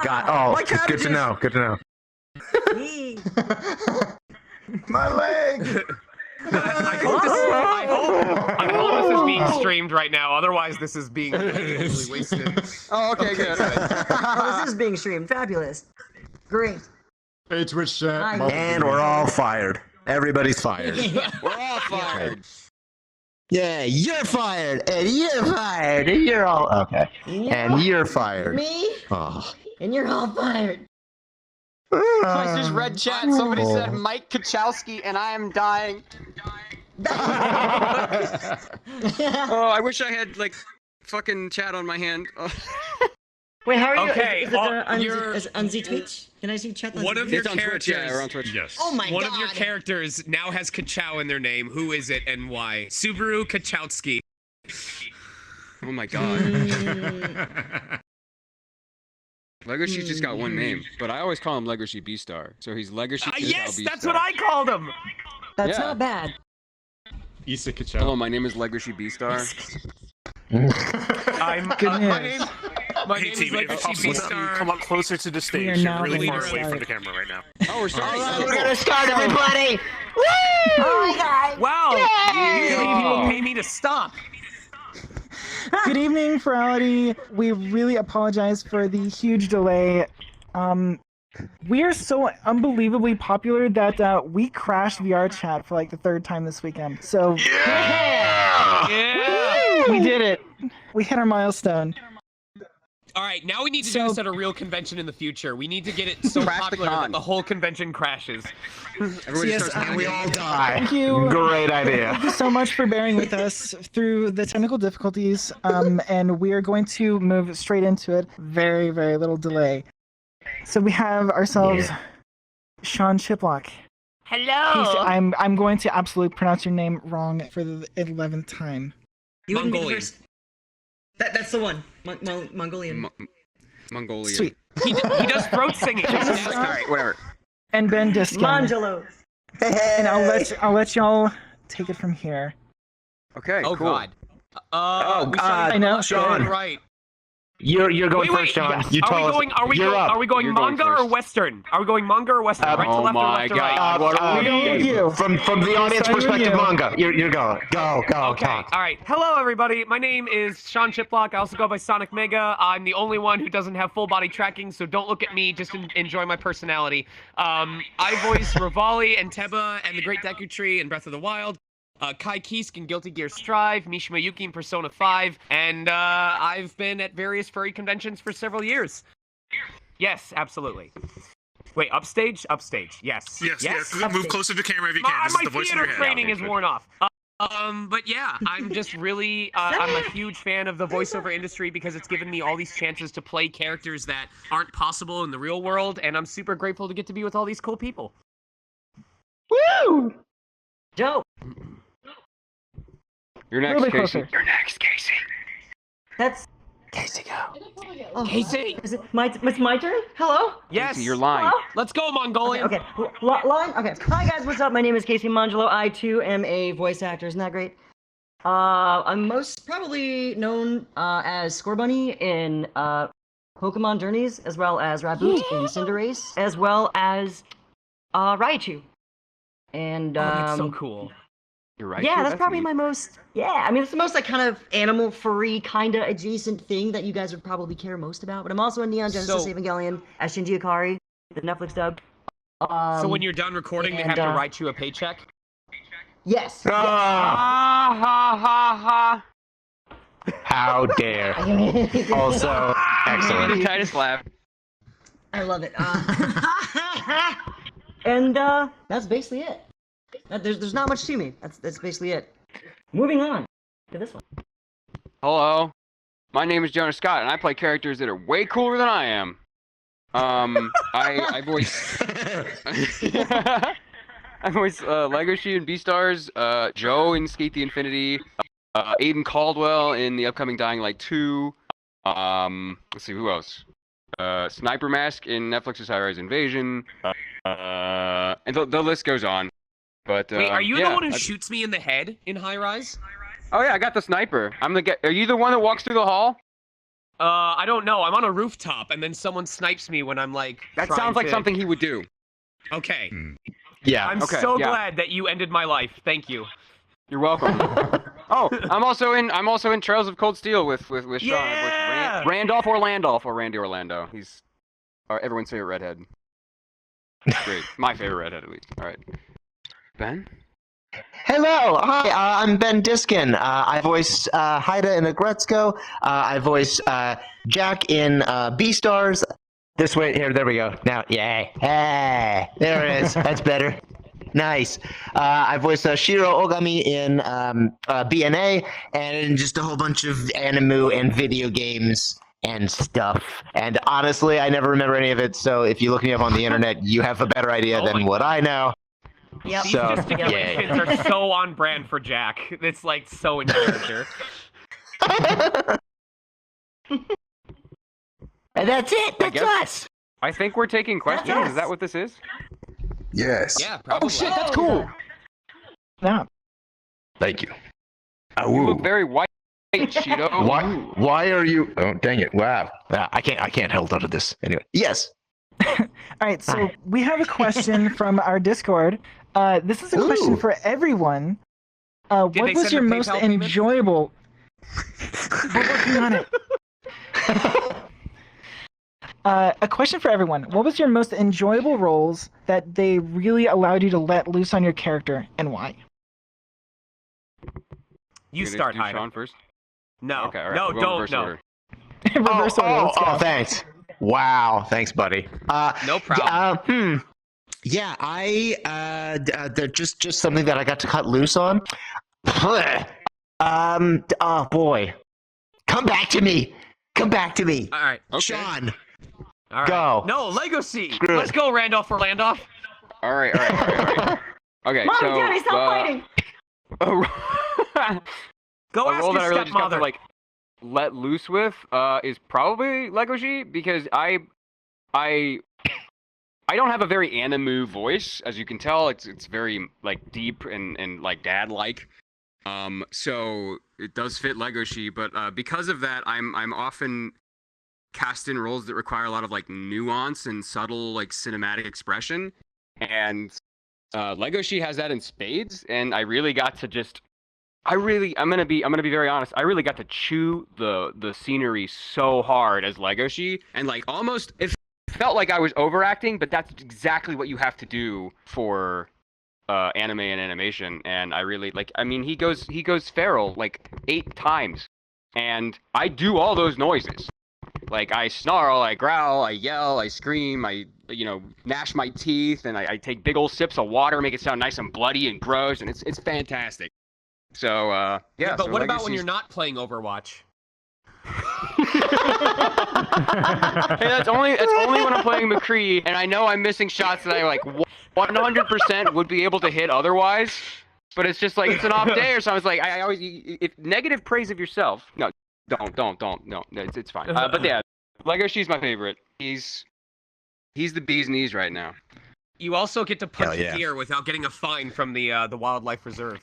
God. Oh, My cat good is to know. Good to know. Me. My leg. I hope this is being streamed right now. Otherwise, this is being totally wasted. Oh, okay, good. Oh, this is being streamed. Fabulous. Great. Hey, Twitch chat. Hi. And we're all fired. Everybody's fired. We're all fired. Yeah, you're fired, and you're fired, and you're all okay. And you're fired. Me? Oh. And you're all fired. I just read chat. Somebody said Mike Kachowski, and I am dying. Oh, I wish I had like fucking chat on my hand. Wait, how are you? Okay, Is it Unzi Twitch? Can I see chat? One of your It's on Twitch. characters. Yeah, we're on Twitch. Yes. Oh my One god. of your characters now has Kachow in their name. Who is it and why? Subaru Kachowski. Oh my god. Legacy just got one name, but I always call him Legacy B-Star. So he's Legacy Yes, B-Star. that's what I called him. That's Yeah. not bad. Issa Hello, Kachel. my name is Legacy B-Star. My Hey name team, is if Legacy possible, B-Star. come up closer to the We stage. are You're now really gonna far away start. from the camera right now. Oh, we're starting. We're gonna start, everybody. Woo! Oh my god. Wow, usually people pay me to stop. Good evening, Furality. We really apologize for the huge delay. We are so unbelievably popular that we crashed VR chat for like the third time this weekend. So Yeah. we did it. We hit our milestone. All right, now we need to do this at a real convention in the future. We need to get it so Crash the popular con. that the whole convention crashes. Everybody Yes, starts And we all die. Thank you. Great idea. Thank you so much for bearing with us through the technical difficulties. And we are going to move straight into it. Very, very little delay. So we have ourselves Sean Chiplock. Hello. Casey, I'm going to absolutely pronounce your name wrong for the 11th time. You wouldn't be the Mongolian. first. That's the one. Mongolian. Mongolia. Sweet. He does throat singing. All right, whatever. And Ben Diskin. Mangelo. And I'll let y'all take it from here. Okay, Oh cool. God. We I know. Sean. Right. You're going Wait, first, Sean. yes. You Are tell we us. going? Are we You're going? up. Are we going You're going manga or first. Western? Are we going manga or Western? Right to Oh left or my left to God. right? What are we Starting with you. From the audience Starting with perspective, you. manga. You're going. Go. Okay, Talk. all right. Hello, everybody. My name is Sean Chiplock. I also go by Sonic Mega. I'm the only one who doesn't have full body tracking, so don't look at me. Just enjoy my personality. I voice Rivali and Teba and the Great Deku Tree in Breath of the Wild. Kai Kisk in Guilty Gear Strive, Mishima Yuki in Persona 5, and I've been at various furry conventions for several years. Yes, absolutely. Wait, upstage? Upstage, yes. Yes. Move closer to the camera if you can. This My is the voice in theater your head. training is worn off. But yeah, I'm just really, I'm a huge fan of the voiceover industry because it's given me all these chances to play characters that aren't possible in the real world, and I'm super grateful to get to be with all these cool people. Woo! Dope. You're A next, little bit Casey. closer. You're next, Casey. That's. Casey, go. Oh, Casey! Is it it's my turn? Hello? Yes! Casey, you're lying. Hello? Let's go, Mongolian! Okay. Line? Okay. Hi, guys. What's up? My name is Casey Mangelo. I, too, am a voice actor. Isn't that great? I'm most probably known as Scorbunny in Pokemon Journeys, as well as Raboot in Cinderace, as well as Raichu. And Oh, that's so cool. You're right. yeah, Hugh, that's probably neat. my most. Yeah, I mean, it's the most like kind of animal furry kind of adjacent thing that you guys would probably care most about. But I'm also in Neon Genesis So- Evangelion as Shinji Ikari, the Netflix dub. So when you're done recording, they have to and, write you a paycheck? Yes. Ah, Ha ha ha how dare. Also, excellent. Titus laugh. I love it. And that's basically it. There's not much to me. That's basically it. Moving on to this one. Hello. My name is Jonah Scott, and I play characters that are way cooler than I am. I voice I voice Legacy in Beastars, Joe in Skate the Infinity, Aiden Caldwell in the upcoming Dying Light 2. Let's see, who else? Sniper Mask in Netflix's High Rise Invasion. And the list goes on. But Wait, are you yeah, the one who shoots me in the head in High Rise? Oh yeah, I got the sniper. I'm the guy. Are you the one that walks through the hall? I don't know. I'm on a rooftop, and then someone snipes me when I'm like. That trying sounds like to- something he would do. Okay. Yeah. I'm Okay, so yeah. glad that you ended my life. Thank you. You're welcome. Oh, I'm also in Trails of Cold Steel with Sean. Yeah! With Randolph Orlandolph or Randy Orlando. He's everyone's favorite redhead. Great, my favorite redhead at least. All right, Ben. Hello, hi, I'm Ben Diskin. I voice Haida in Agretzko. I voice Jack in Beastars. This way, here, there we go. Now, yay. Hey, there it is. That's better. Nice. I voice Shiro Ogami in BNA and just a whole bunch of anime and video games and stuff. And honestly, I never remember any of it, so if you look me up on the internet, you have a better idea than what I know. Yep. These So, gesticulations are so on brand for Jack. It's like so in character. And that's it. That's guess- us. I think we're taking questions. us. Is that what this is? Yes. Yeah, probably. Oh shit, that's cool. Yeah. Thank you. You look very white, Cheeto. Why are you? Oh, dang it! Wow. I can't hold on to this anyway. Yes. All right, so we have a question from our Discord. This is a question Ooh. for everyone. Did What they was send your a most PayPal payment? enjoyable? We're working on it. A question for everyone. What was your most enjoyable roles that they really allowed you to let loose on your character, and why? You gonna start, do Haida. Sean first. No, Okay, all right. no, we'll go don't, reverse no. order. Reverse order. Let's go. Thanks. Wow, thanks, buddy. No problem. Yeah, they're just something that I got to cut loose on. Oh boy, come back to me. Come back to me, All right. Okay. Sean. All right. Go. No, Legacy. Screw Let's it. go, Randolph Orlandolph. All right. Okay, Mom so and Daddy, stop fighting! Go a ask role your that I really just got to stepmother. like let loose with is probably Legoshi because I don't have a very anime voice, as you can tell. It's very like deep and like dad like. So it does fit Legoshi, but because of that, I'm often cast in roles that require a lot of like nuance and subtle like cinematic expression, and Legoshi has that in spades. And I really got to just, I'm gonna be very honest. I really got to chew the scenery so hard as Legoshi, and like almost it felt like I was overacting, but that's exactly what you have to do for anime and animation. And I really like. I mean, he goes feral like 8 times, and I do all those noises. Like I snarl, I growl, I yell, I scream, I gnash my teeth, and I take big old sips of water, make it sound nice and bloody and gross, and it's fantastic. So yeah. But so what about when Legacy's- you're not playing Overwatch? Hey, that's only when I'm playing McCree, and I know I'm missing shots that I like 100% would be able to hit otherwise. But it's just like it's an off day or something. It's like I always if negative praise of yourself. No, don't. No, it's fine. But yeah, Legoshi's my favorite. He's the bee's knees right now. You also get to punch Hell yeah. a deer without getting a fine from the wildlife reserve.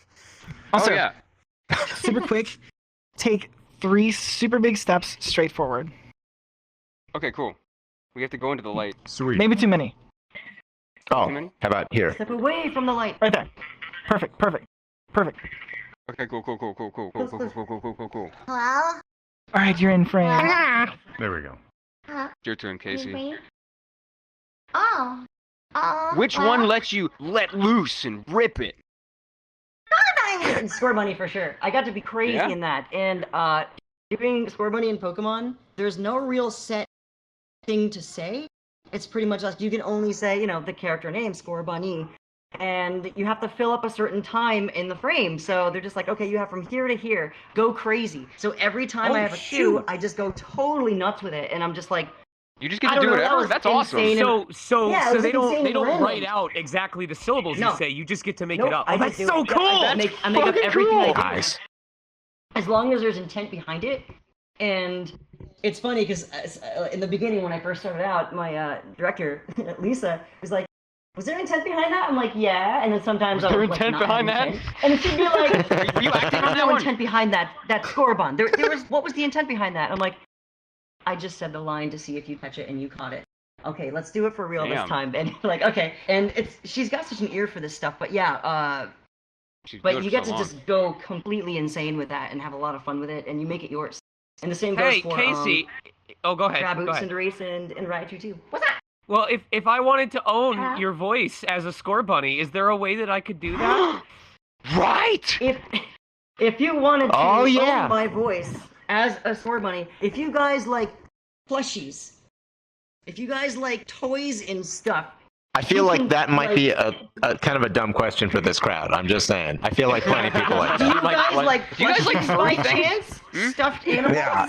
Also, Oh yeah. super quick. Take 3 super big steps straight forward. Okay, cool. We have to go into the light. Sweet. Maybe too many. Oh, how about here? Step away from the light. Right there. Perfect. Okay, cool. Hello? All right, you're in frame. There we go. Huh? Your turn, Casey. Me? Oh. Oh. Which well, one lets you let loose and rip it? And Score Bunny for sure. I got to be crazy Yeah? in that. And doing Score Bunny in Pokemon, there's no real set thing to say. It's pretty much like you can only say, the character name, Score Bunny. And you have to fill up a certain time in the frame. So they're just like, okay, you have from here to here. Go crazy. So every time I have a cue, I just go totally nuts with it. And I'm just like, You just get I to don't do know, that whatever. was That's awesome. insane. So Yeah, it was they don't insanely random. write out exactly the syllables No. you say. You just get to make nope, it up. I Oh, that's just do so it. Yeah, cool. I make up fucking everything I cool. do. Nice. As long as there's intent behind it. And it's funny because in the beginning when I first started out, my director, Lisa, was like, was there intent behind that? I'm like, yeah. And then sometimes Was I there would, like, intent not behind have that? intent. And she'd be like, Were you acting on there's that no one? intent behind that score bond. There was, what was the intent behind that? I'm like, I just said the line to see if you catch it and you caught it. Okay, let's do it for real Damn. this time, Ben. Like, okay, and she's got such an ear for this stuff, but yeah, She's but good you for get so to long. just go completely insane with that and have a lot of fun with it, and you make it yours. And the same goes Hey, for Casey. Oh, go ahead. Crab Go Boots ahead. and Race and Raichu too. What's that? Well, if I wanted to own your voice as a score bunny, is there a way that I could do that? Right! If you wanted to Oh, yeah. own my voice as a score bunny, if you guys like plushies, if you guys like toys and stuff. I feel like that might be a kind of a dumb question for this crowd. I'm just saying. I feel like plenty of people like Do you that. guys like do you guys like plushies by furry things? chance? Stuffed animals? Yeah.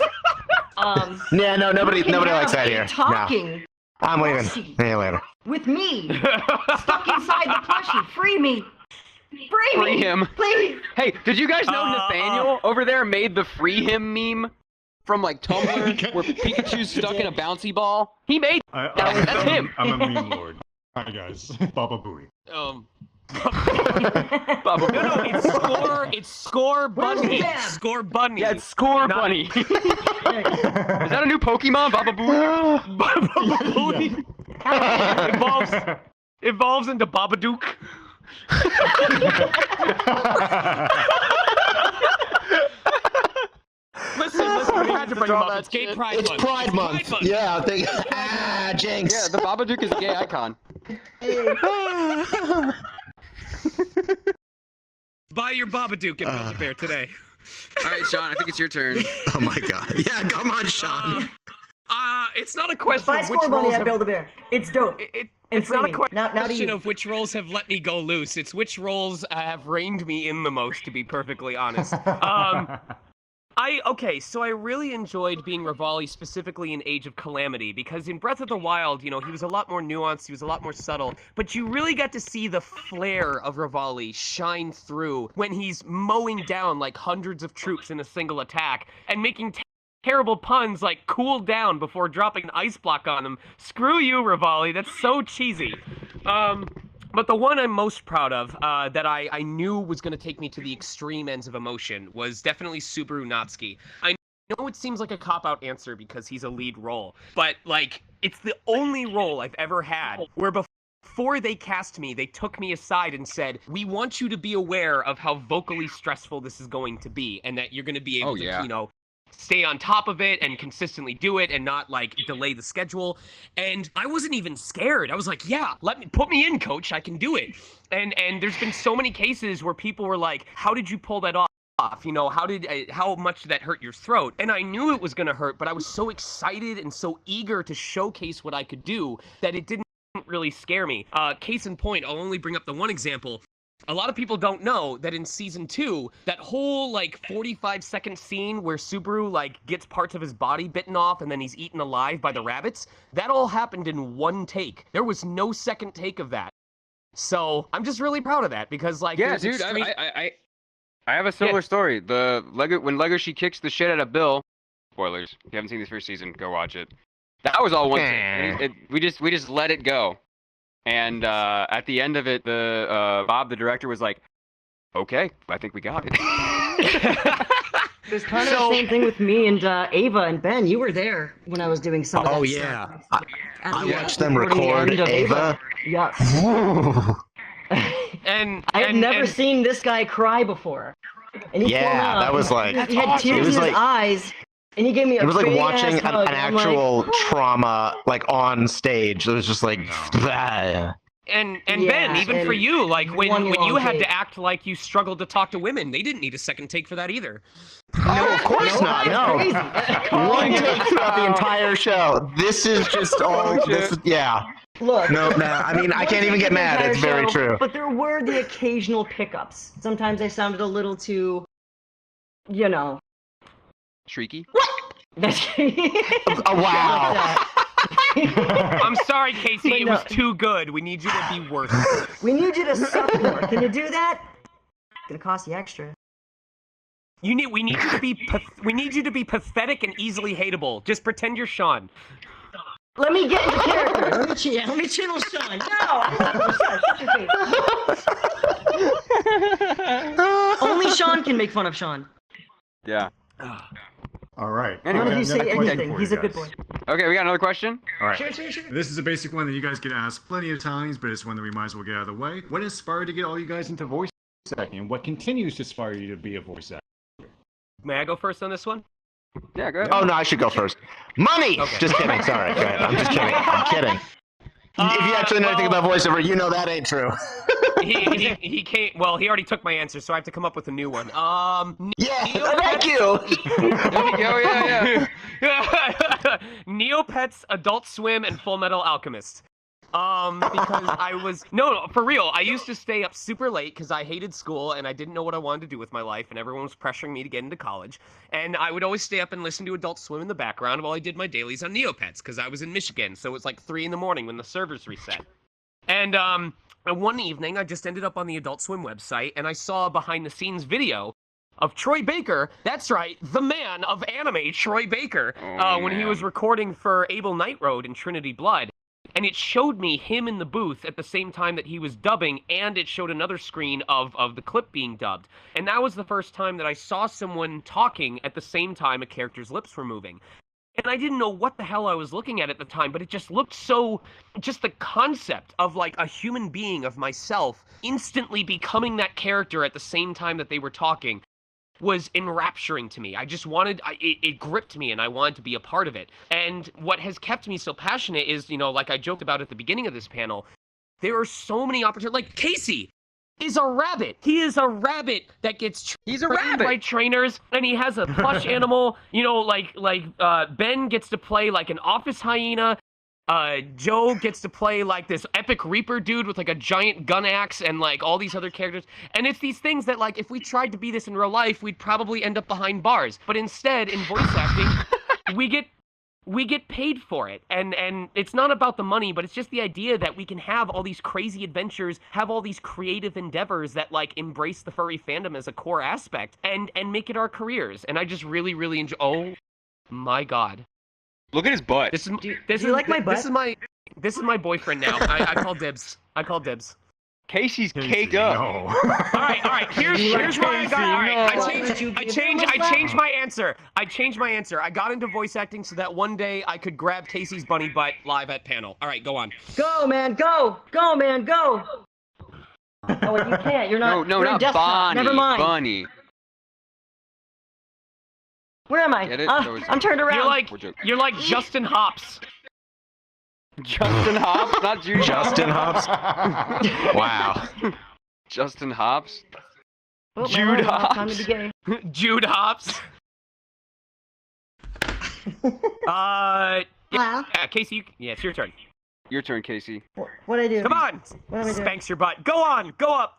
Yeah, No, nobody you can likes have that a here. No. Talking I'm leaving. plushie See you later. with me stuck inside the plushie. Free me. Free me. Free him. Please. Hey, did you guys know Nathaniel over there made the free him meme from like Tumblr where Pikachu's stuck in a bouncy ball? He made that's him. I'm a meme lord. Hi guys, Baba Booey. Baba No, it's score Where's bunny. Dab? Score bunny. Yeah, it's Score Bunny. Is that a new Pokemon, Baba Booey? Evolves into Babadook. Listen, we had to bring him up. It's Gay Pride It's Month. Pride Month. Yeah, jinx. Yeah, the Babadook is a gay icon. Buy your Babadook at Build-A-Bear today. All right, Sean, I think it's your turn. Oh my god. Yeah, come on, Sean. It's not a question Buy of which score bunny roles at have... Build-A-Bear. It's dope. It's not a Now to question you. of which roles have let me go loose. It's which roles have reined me in the most, to be perfectly honest. So I really enjoyed being Rivali specifically in Age of Calamity, because in Breath of the Wild, he was a lot more nuanced, he was a lot more subtle, but you really got to see the flair of Rivali shine through when he's mowing down like hundreds of troops in a single attack and making terrible puns like cool down before dropping an ice block on them. Screw you, Rivali, that's so cheesy. But the one I'm most proud of, that I knew was going to take me to the extreme ends of emotion, was definitely Subaru Natsuki. I know it seems like a cop-out answer because he's a lead role, but, like, it's the only role I've ever had where before they cast me, they took me aside and said, we want you to be aware of how vocally stressful this is going to be, and that you're going to be able to, stay on top of it and consistently do it and not like delay the schedule. And I wasn't even scared. I was like, yeah, put me in, coach, I can do it. And there's been so many cases where people were like, how did you pull that off? How much did that hurt your throat? And I knew it was going to hurt, but I was so excited and so eager to showcase what I could do that it didn't really scare me. Case in point, I'll only bring up the one example. A lot of people don't know that in season 2, that whole like 45-second scene where Subaru like gets parts of his body bitten off and then he's eaten alive by the rabbits, that all happened in one take. There was no second take of that. So I'm just really proud of that because like Yeah, dude, I have a similar story. When Legoshi kicks the shit out of Bill. Spoilers. If you haven't seen this first season, go watch it. That was all one take. We just let it go. And at the end of it, Bob, the director, was like, "Okay, I think we got it." There's kind of the same thing with me and Ava and Ben. You were there when I was doing some of that stuff. I watched them record Ava. Yeah. and I had never seen this guy cry before. And he pulled me up, that was like. he had tears in his eyes. And he gave me a It was like big watching ass an hug, and I'm actual like, trauma, like on stage. It was just like, And Yeah, Ben, even for and you, like when one you long had take. to act like you struggled to talk to women, they didn't need a second take for that either. Oh, of course not. No. Crazy. One take throughout the entire show. This is just all. Look. No. I mean, I can't even get mad. It's very true. But there were the occasional pickups. Sometimes they sounded a little too, Shrieky. Oh, wow. I'm sorry, Casey, it was too good. We need you to be worse. We need you to suck more. Can you do that? It's gonna cost you extra. We need you to be pathetic and easily hateable. Just pretend you're Sean. Let me get into character. Let me channel Sean. No, shut your face. Only Sean can make fun of Sean. Yeah. All right. Anyway, None of you Another say question anything. for He's you a good guys. boy. Okay, we got another question. All right. Sure. This is a basic one that you guys get asked plenty of times, but it's one that we might as well get out of the way. What inspired to get all you guys into voice acting, and what continues to inspire you to be a voice actor? May I go first on this one? Yeah, go ahead. Oh no, I should go first. Money. Okay. Just kidding. Sorry. Go ahead. I'm just kidding. I'm kidding. If you actually know anything about voiceover, you know that ain't true. He can't. Well, he already took my answer, so I have to come up with a new one. Yeah. Thank you. Yeah. Neopets, Adult Swim, and Full Metal Alchemist. Because I was no, for real. I used to stay up super late because I hated school and I didn't know what I wanted to do with my life, and everyone was pressuring me to get into college. And I would always stay up and listen to Adult Swim in the background while I did my dailies on Neopets because I was in Michigan, so it was like 3 a.m. when the servers reset. And one evening, I just ended up on the Adult Swim website and I saw a behind-the-scenes video of Troy Baker. That's right, the man of anime, Troy Baker, when he was recording for Abel Nightroad in Trinity Blood. And it showed me him in the booth at the same time that he was dubbing, and it showed another screen of the clip being dubbed. And that was the first time that I saw someone talking at the same time a character's lips were moving. And I didn't know what the hell I was looking at the time, but it just looked so, just the concept of like a human being of myself instantly becoming that character at the same time that they were talking was enrapturing to me. I just wanted, it gripped me and I wanted to be a part of it. And what has kept me so passionate is, like I joked about at the beginning of this panel, there are so many opportunities. Like Casey is a rabbit. He is a rabbit that gets trained by trainers, and he has a plush animal. Ben gets to play like an office hyena. Joe gets to play like this epic Reaper dude with like a giant gun axe and like all these other characters. And it's these things that like if we tried to be this in real life, we'd probably end up behind bars. But instead, in voice acting, we get paid for it. And it's not about the money, but it's just the idea that we can have all these crazy adventures, have all these creative endeavors that like embrace the furry fandom as a core aspect and make it our careers. And I just really, really enjoy. Oh my God. Look at his butt. This Do you like my butt? This is my boyfriend now. I call dibs. Casey's caked up. No. All right. Here's why I got. All right, I changed my answer. I got into voice acting so that one day I could grab Casey's bunny butt live at panel. All right, go on. Go, man, go! Go, man, go! Oh, wait, you can't. You're not. No, you're in not desktop. Bonnie. Never mind. Bunny. Where am I? Get it? I'm turned around. You're like Justin Hops. Justin Hops, not Judy. Justin Hobbs. Wow. Justin Hops. Oh, man, Jude time to be gay. Jude Hops. Hello? Yeah, Casey. It's your turn. Your turn, Casey. What'd I do? Come on. What am I doing? Spanks your butt. Go on. Go up.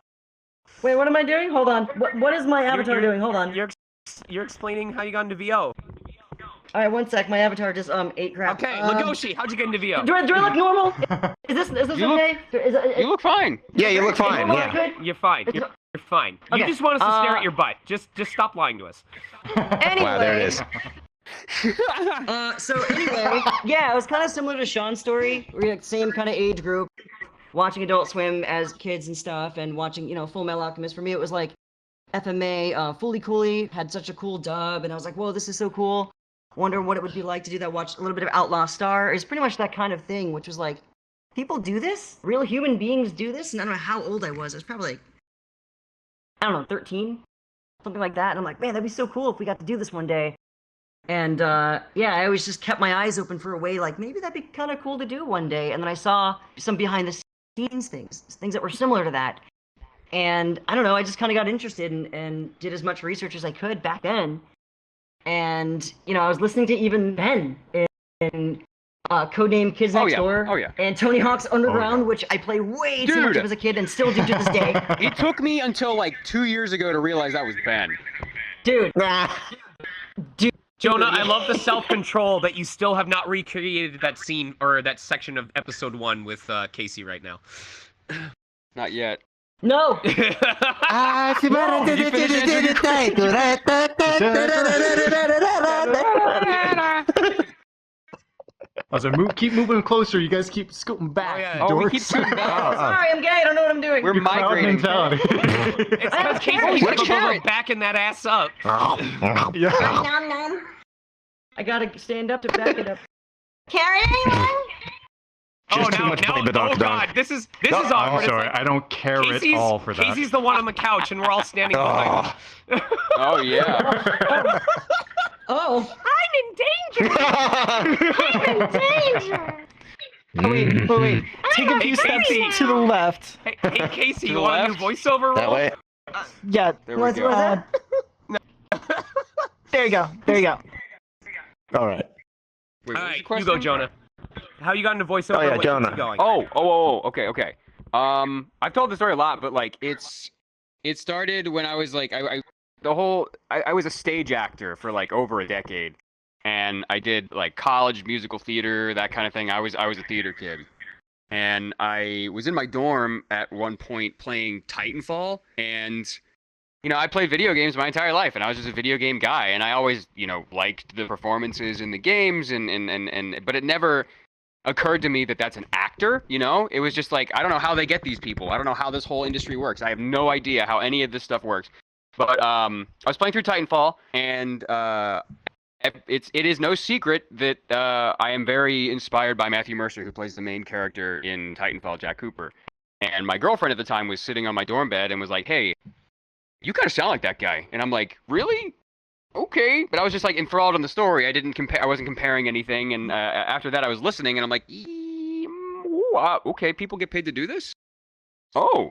Wait, what am I doing? Hold on. What is my avatar doing? Hold on. You're explaining how you got into VO. Alright, one sec. My avatar just ate crap. Okay, Legoshi, how'd you get into VO? Do I look normal? Is this okay? You look fine. Yeah, you look fine. Yeah. Good? You're fine. You're fine. Okay. You just want us to stare at your butt. Just stop lying to us. Anyway. Wow, there it is. So anyway, yeah, it was kind of similar to Sean's story. We're like same kind of age group, watching Adult Swim as kids and stuff, and watching, Full Metal Alchemist. For me, it was like FMA, Fooly Cooly had such a cool dub, and I was like, whoa, this is so cool. Wonder what it would be like to do that. Watch a little bit of Outlaw Star. It's pretty much that kind of thing, which was like, people do this? Real human beings do this? And I don't know how old I was. I was probably like, I don't know, 13? Something like that. And I'm like, man, that'd be so cool if we got to do this one day. And yeah, I always just kept my eyes open for a way, like, maybe that'd be kind of cool to do one day. And then I saw some behind the scenes things that were similar to that. And I don't know, I just kind of got interested and did as much research as I could back then. And, I was listening to even Ben in Codename Kids Next Door. Oh, yeah. And Tony Hawk's Underground, which I play way too much of as a kid and still do to this day. It took me until like 2 years ago to realize that was Ben. Dude. Jonah, I love the self-control that you still have not recreated that scene or that section of episode 1 with Casey right now. Not yet. No. I was like, keep moving closer. You guys keep scooting back. Oh, yeah. You We dorks. keep scooting back. Sorry, I'm gay. I don't know what I'm doing. We're Crowd migrating. mentality. It's because Casey's What a carrot. backing that ass up. yeah. Nom nom. I gotta stand up to back it up. Carry anyone? Just too much play oh god, this is I'm awkward. sorry, I don't care at all for that. Casey's the one on the couch, and we're all standing behind him. Oh yeah. Oh. I'm in danger! I'm in danger! Wait. Take a few steps to the left. Hey, Casey, To you the want a new left? voiceover role? That way. Yeah. There we go. There you go. All right. Wait, All what was right, the question? you go, Jonah. How you got into voiceover? Oh, yeah, what keeps Jonah. you going? Okay. I've told the story a lot, but like it started when I was like I was a stage actor for like over a decade, and I did like college musical theater, that kind of thing. I was a theater kid, and I was in my dorm at one point playing Titanfall, and I played video games my entire life, and I was just a video game guy, and I always liked the performances in the games, and but it never occurred to me that that's an actor. It was just like, I don't know how they get these people. I don't know how this whole industry works. I have no idea how any of this stuff works. But I was playing through Titanfall, and it is no secret that I am very inspired by Matthew Mercer, who plays the main character in Titanfall, Jack Cooper. And my girlfriend at the time was sitting on my dorm bed and was like, "Hey, you kind of sound like that guy." And I'm like, "Really? Okay." But I was just like enthralled in the story. I wasn't comparing anything. And after that, I was listening, and I'm like, okay, people get paid to do this? Oh,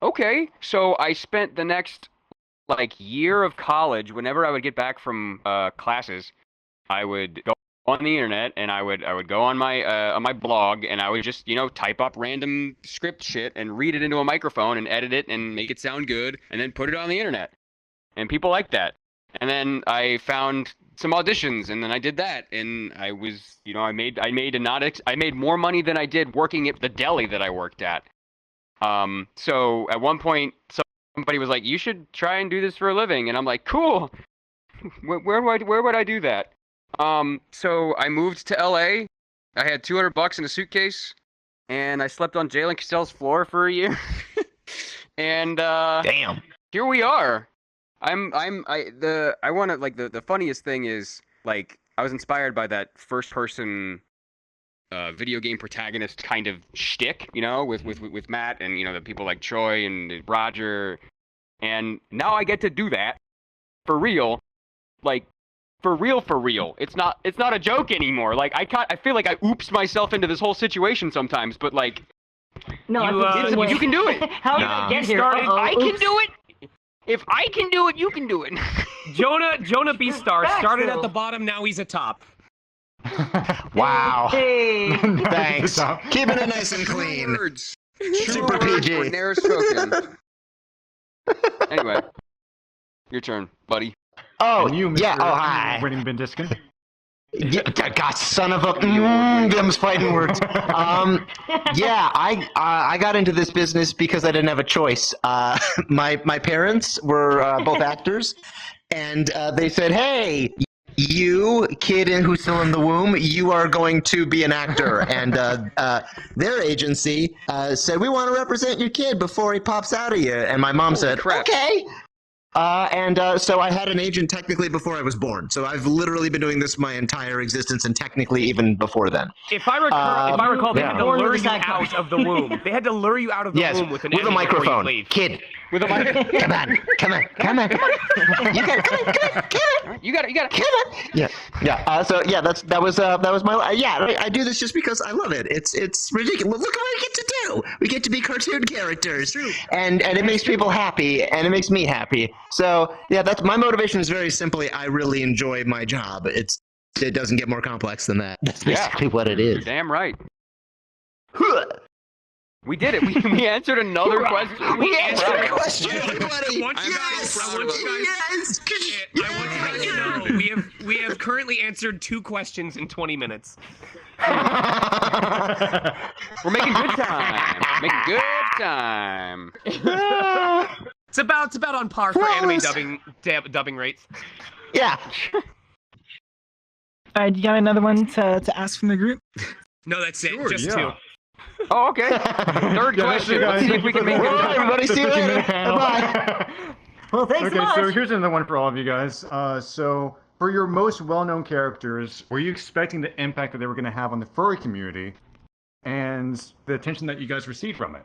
okay. So I spent the next year of college. Whenever I would get back from classes, I would go on the internet, and I would go on my blog, and I would just type up random script shit and read it into a microphone and edit it and make it sound good, and then put it on the internet. And people liked that. And then I found some auditions, and then I did that, and I was, I made more money than I did working at the deli that I worked at. So at one point, somebody was like, "You should try and do this for a living," and I'm like, "Cool. Where would I do that?" So I moved to LA. I had $200 in a suitcase, and I slept on Jalen Castell's floor for a year. And Damn. here we are. The funniest thing is, I was inspired by that first person video game protagonist kind of shtick, with Matt and the people like Troy and Roger, and now I get to do that for real, for real. It's not a joke anymore. I feel like I oops myself into this whole situation sometimes, but No, you can do it. How did I get here? I can do it. If I can do it, you can do it. Jonah B-Star started at the bottom, now he's atop. Wow. Hey. Thanks. Keeping it nice and clean. Words. Super True words PG. were ne'er spoken. Anyway, your turn, buddy. Oh, And you, Mr. yeah. Oh, hi. Winning Ben Diskin. Yeah, God, son of a them's fighting words. Yeah, I got into this business because I didn't have a choice. My parents were both actors, and they said, "Hey, you kid who's still in the womb, you are going to be an actor." And their agency said, "We want to represent your kid before he pops out of you." And my mom said, crap. "Okay." So I had an agent technically before I was born. So I've literally been doing this my entire existence, and technically even before then. If I recall, they yeah. had to Born lure with a you side out of the womb. They had to lure you out of the Yes, womb with an with a Emmy before you microphone. leave. Kid, With a mic. come on. You got it. You got it. Come on. Yeah. So yeah, that was my yeah. I do this just because I love it. It's ridiculous. Look at what we get to do. We get to be cartoon characters, and it makes people happy, and it makes me happy. So yeah, that's my motivation. Is very simply, I really enjoy my job. It doesn't get more complex than that. That's basically what it You're is. damn right. We did it. We answered another question. We answered a Right. question, everybody. I want you guys to know we have currently answered 2 questions in 20 minutes. We're making good time. Making good time. It's about on par for anime dubbing rates. Yeah. All right, you got another one to ask from the group? No, that's it. Sure, Just yeah. 2. Oh, okay. Third question. Let's see if we can make Well, it. everybody, see you later. panel. Bye. Well, thanks Okay, so much. so here's another one for all of you guys. So for your most well-known characters, were you expecting the impact that they were going to have on the furry community and the attention that you guys received from it?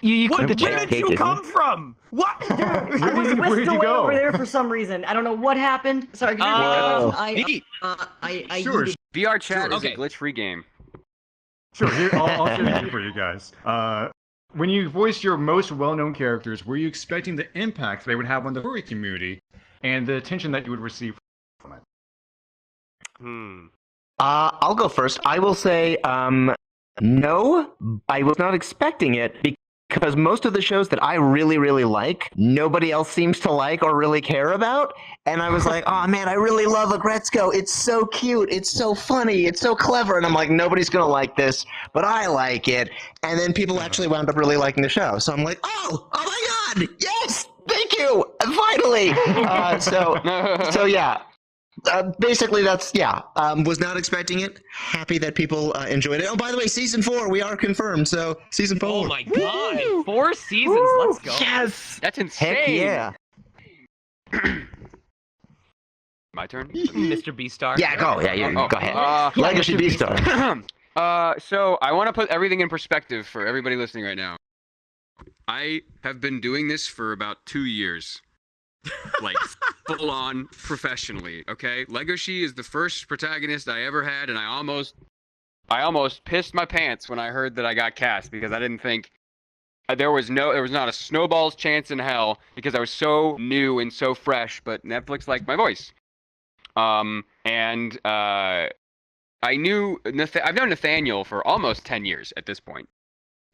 You Where clicked the chat. did you come from? What? I was Where'd whisked you away go? over there for some reason. I don't know what happened. Sorry, could you Whoa. repeat that? I Sure. yeeted. VR chat is Okay. a glitch-free game. Sure, here, I'll share it for you guys. When you voiced your most well-known characters, were you expecting the impact they would have on the furry community and the attention that you would receive from it? I'll go first. I will say, no, I was not expecting it because most of the shows that I really, really like, nobody else seems to like or really care about. And I was like, oh man, I really love Agretzko. It's so cute. It's so funny. It's so clever. And I'm like, nobody's going to like this, but I like it. And then people actually wound up really liking the show. So I'm like, oh my God, yes, thank you, finally. So yeah. Basically, that's, was not expecting it. Happy that people enjoyed it. Oh, by the way, season 4, we are confirmed, so season 4. Oh my god, Woo! 4 seasons, Woo! let's go. Yes. That's insane. Heck yeah. My turn? Mr. B-Star. Yeah, go. Yeah, Oh, go ahead. Yeah, Legacy Mr. B-Star. So I want to put everything in perspective for everybody listening right now. I have been doing this for about 2 years. Like, full on professionally, okay? Legoshi is the first protagonist I ever had, and I almost pissed my pants when I heard that I got cast, because I didn't think there was not a snowball's chance in hell, because I was so new and so fresh, but Netflix liked my voice. I knew I've known Nathaniel for almost 10 years at this point.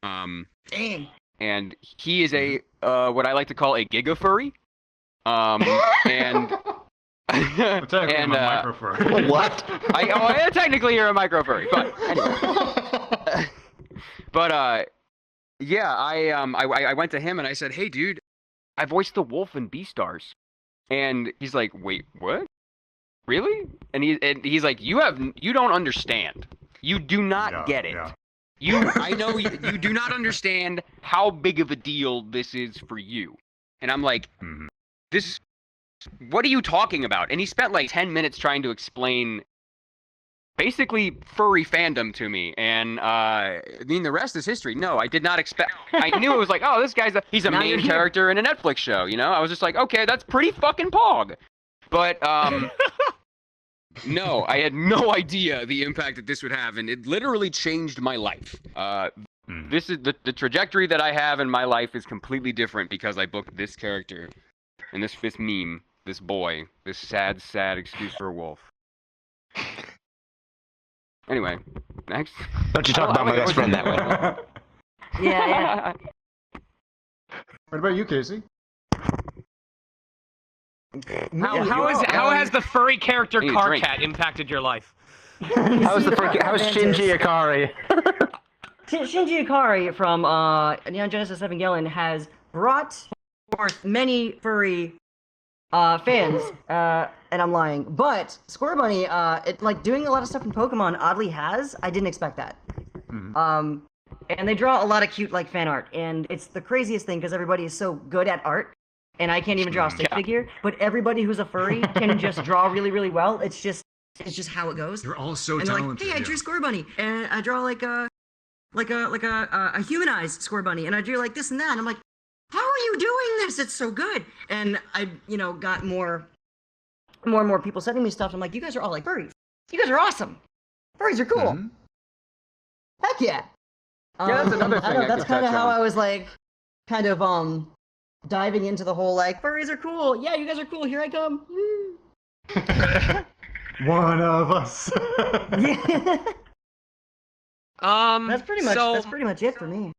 Dang. And he is a what I like to call a gigafurry. And Technically, I'm a microfurry. What? Technically you're a micro furry, but anyway. I went to him and I said, "Hey, dude, I voiced the wolf in Beastars," and he's like, "Wait, what? Really?" And he's like, "You don't understand. You do not get it. Yeah. I know you do not understand how big of a deal this is for you." And I'm like, what are you talking about? And he spent like 10 minutes trying to explain basically furry fandom to me. And I mean, the rest is history. No, I did not expect. I knew it was like, oh, this guy's he's a Now main you're here. character in a Netflix show. You know, I was just like, okay, that's pretty fucking pog. But no, I had no idea the impact that this would have, and it literally changed my life. This is the trajectory that I have in my life is completely different because I booked this character and this meme, this boy, this sad excuse for a wolf. Anyway, next. Don't you talk about my best friend that way. Yeah. What about you, Casey? How has the furry character Need a drink. Carcat impacted your life? How's Shinji Ikari? Shinji Ikari from Neon Genesis Evangelion has brought forth many furry fans, and I'm lying. But Square Bunny, it like doing a lot of stuff in Pokemon oddly has. I didn't expect that. And they draw a lot of cute like fan art, and it's the craziest thing because everybody is so good at art, and I can't even draw a stick figure. But everybody who's a furry can just draw really, really well. It's just how it goes. You're all so And they're talented. like, hey, I drew Square Bunny, and I draw like a humanized Square Bunny, and I drew like this and that. And I'm like, how are you doing this? It's so good. And I, got more and more people sending me stuff. I'm like, you guys are all like furries. You guys are awesome. Furries are cool. Heck yeah. Yeah, that's another thing I That's could kind of touch how on. I was like, diving into the whole like furries are cool. Yeah, you guys are cool. Here I come. One of us. Yeah. That's pretty So, much it for me.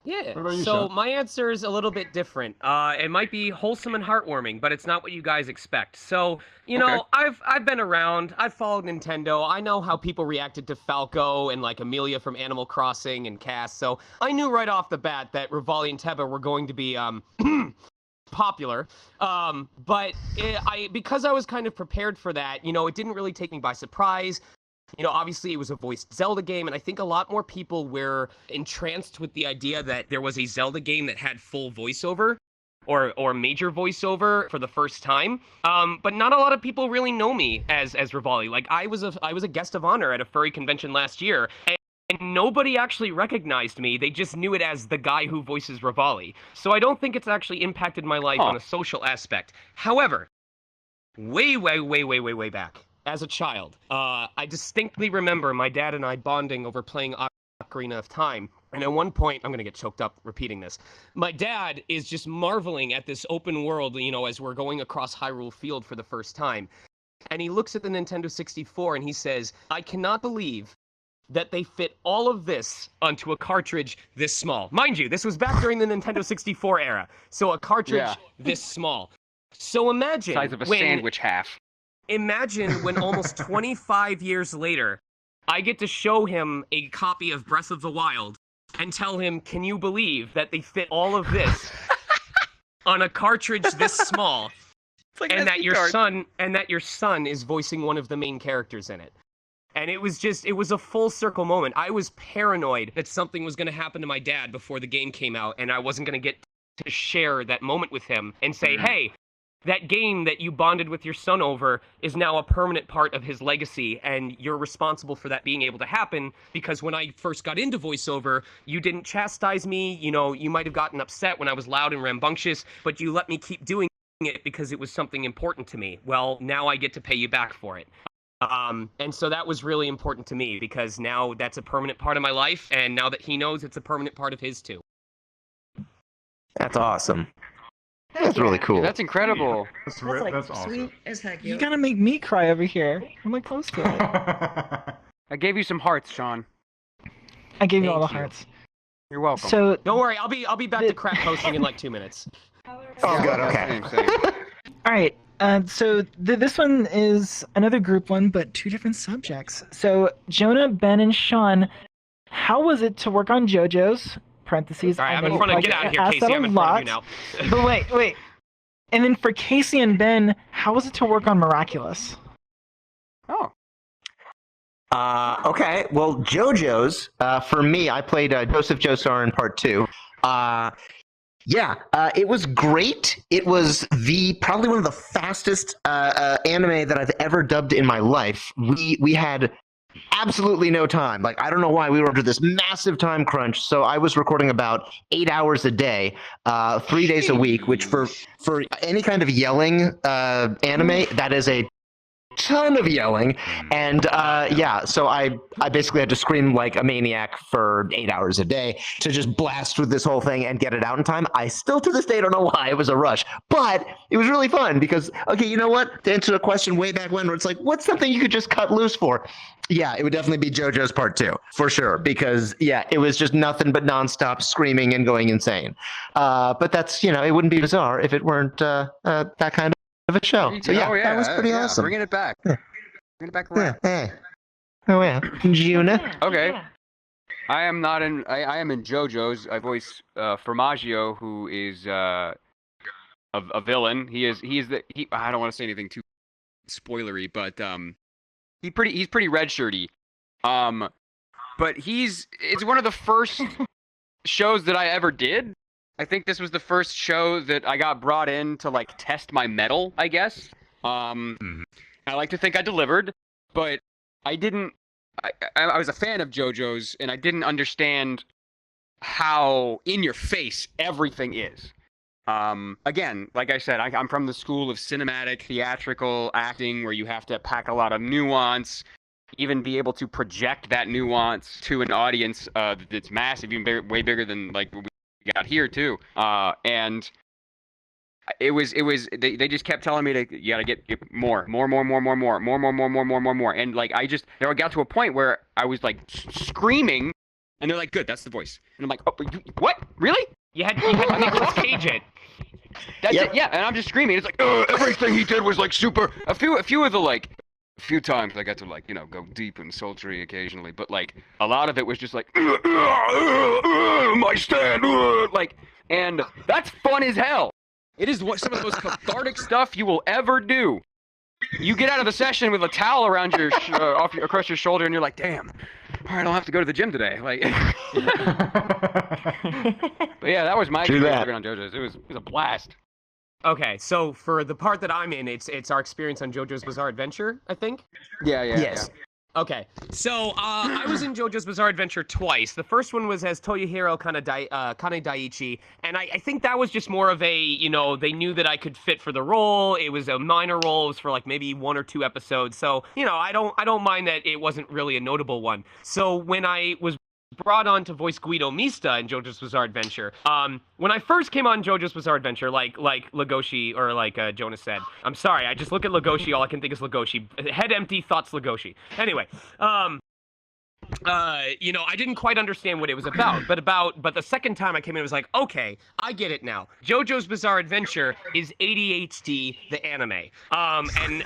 yeah. What about you, So Sean? my answer is a little bit different. It might be wholesome and heartwarming, but it's not what you guys expect. So, Okay. I've been around. I've followed Nintendo. I know how people reacted to Falco and like Amelia from Animal Crossing and Cass. So I knew right off the bat that Rivali and Teba were going to be popular. Because I was kind of prepared for that, it didn't really take me by surprise. Obviously it was a voiced Zelda game, and I think a lot more people were entranced with the idea that there was a Zelda game that had full voiceover. or major voiceover for the first time. But not a lot of people really know me as Rivali. Like I was a guest of honor at a furry convention last year, and nobody actually recognized me. They just knew it as the guy who voices Rivali. So I don't think it's actually impacted my life on a social aspect. However, way back, as a child, I distinctly remember my dad and I bonding over playing Ocarina of Time. And at one point, I'm going to get choked up repeating this. My dad is just marveling at this open world, you know, as we're going across Hyrule Field for the first time. And he looks at the Nintendo 64 and he says, I cannot believe that they fit all of this onto a cartridge this small. Mind you, this was back during the Nintendo 64 era. So a cartridge this small. So imagine Size of a sandwich half. Imagine when almost 25 years later, I get to show him a copy of Breath of the Wild and tell him, can you believe that they fit all of this on a cartridge this small, Like and an that SD your card. son is voicing one of the main characters in it. And it was a full circle moment. I was paranoid that something was going to happen to my dad before the game came out, and I wasn't going to get to share that moment with him and say, hey, that game that you bonded with your son over is now a permanent part of his legacy, and you're responsible for that being able to happen, because when I first got into voiceover, you didn't chastise me. You know, you might have gotten upset when I was loud and rambunctious, but you let me keep doing it because it was something important to me. Well, now I get to pay you back for it. And so that was really important to me, because now that's a permanent part of my life, and now that he knows, it's a permanent part of his too. That's awesome. That's really cool. That's incredible. That's Like awesome. sweet as heck. You gotta make me cry over here. I'm like close to it. I gave you some hearts, Sean. I gave you all the Thank you. hearts. You're welcome. So, Don't worry, I'll be back to crack posting in like 2 minutes. Oh, good. Okay. Same. all right. So this one is another group one, but two different subjects. So Jonah, Ben, and Sean, how was it to work on JoJo's? Parentheses. All right, I I'm in know front of. like, Get out of here, asked Casey. that I'm a in front of you lot, now. But wait. And then for Casey and Ben, how was it to work on Miraculous? Oh. Okay. Well, JoJo's, for me, I played Joseph Joestar in part 2. It was great. It was probably one of the fastest anime that I've ever dubbed in my life. We had absolutely no time. Like, I don't know why we were under this massive time crunch. So I was recording about 8 hours a day, 3 days a week, which for any kind of yelling anime, that is a ton of yelling. And so I basically had to scream like a maniac for 8 hours a day to just blast through this whole thing and get it out in time. I still to this day don't know why it was a rush, but it was really fun because, okay, you know what? To answer a question way back when, where it's like, what's something you could just cut loose for? Yeah, it would definitely be JoJo's part 2 for sure, because it was just nothing but nonstop screaming and going insane. But that's, it wouldn't be bizarre if it weren't that kind of a show. So that was pretty awesome. Bringing it back. Yeah. Bringing it back around. Hey. Oh yeah, Juna. Okay. Yeah. I am not in. I am in JoJo's. I voice Formaggio, who is a villain. He's I don't want to say anything too spoilery, but he's pretty red shirty. But it's one of the first shows that I ever did. I think this was the first show that I got brought in to like test my mettle, I guess. I like to think I delivered, but I didn't. I was a fan of JoJo's, and I didn't understand how in your face everything is. Again, like I said, I'm from the school of cinematic, theatrical acting, where you have to pack a lot of nuance, even be able to project that nuance to an audience that's massive, even way bigger than like what we got here too. And it was they just kept telling me you gotta get more, and like there got to a point where I was like screaming, and they're like, "Good, that's the voice," and I'm like, "Oh, what? Really?" You had to Nicolas Cage it. That's it, yeah. And I'm just screaming. It's like everything he did was like super. A few times I got to like go deep and sultry occasionally, but like a lot of it was just like my stand, like, and that's fun as hell. It is some of the most cathartic stuff you will ever do. You get out of the session with a towel around your across your shoulder, and you're like, damn, I don't have to go to the gym today. Like, but yeah, that was my Do experience that. working on JoJo's. It was a blast. Okay, so for the part that I'm in, it's our experience on JoJo's Bizarre Adventure, I think. Yeah. Yes. Okay, so I was in JoJo's Bizarre Adventure twice. The first one was as Toyohiro Kane Daiichi, and I think that was just more of a, they knew that I could fit for the role. It was a minor role. It was for like maybe 1 or 2 episodes. So, I don't mind that it wasn't really a notable one. So when I was brought on to voice Guido Mista in JoJo's Bizarre Adventure. When I first came on JoJo's Bizarre Adventure, like Legoshi, or like Jonah said, I'm sorry, I just look at Legoshi, all I can think is Legoshi. Head empty, thoughts Legoshi. Anyway, I didn't quite understand what it was about, but the second time I came in, it was like, okay, I get it now. JoJo's Bizarre Adventure is ADHD, the anime. And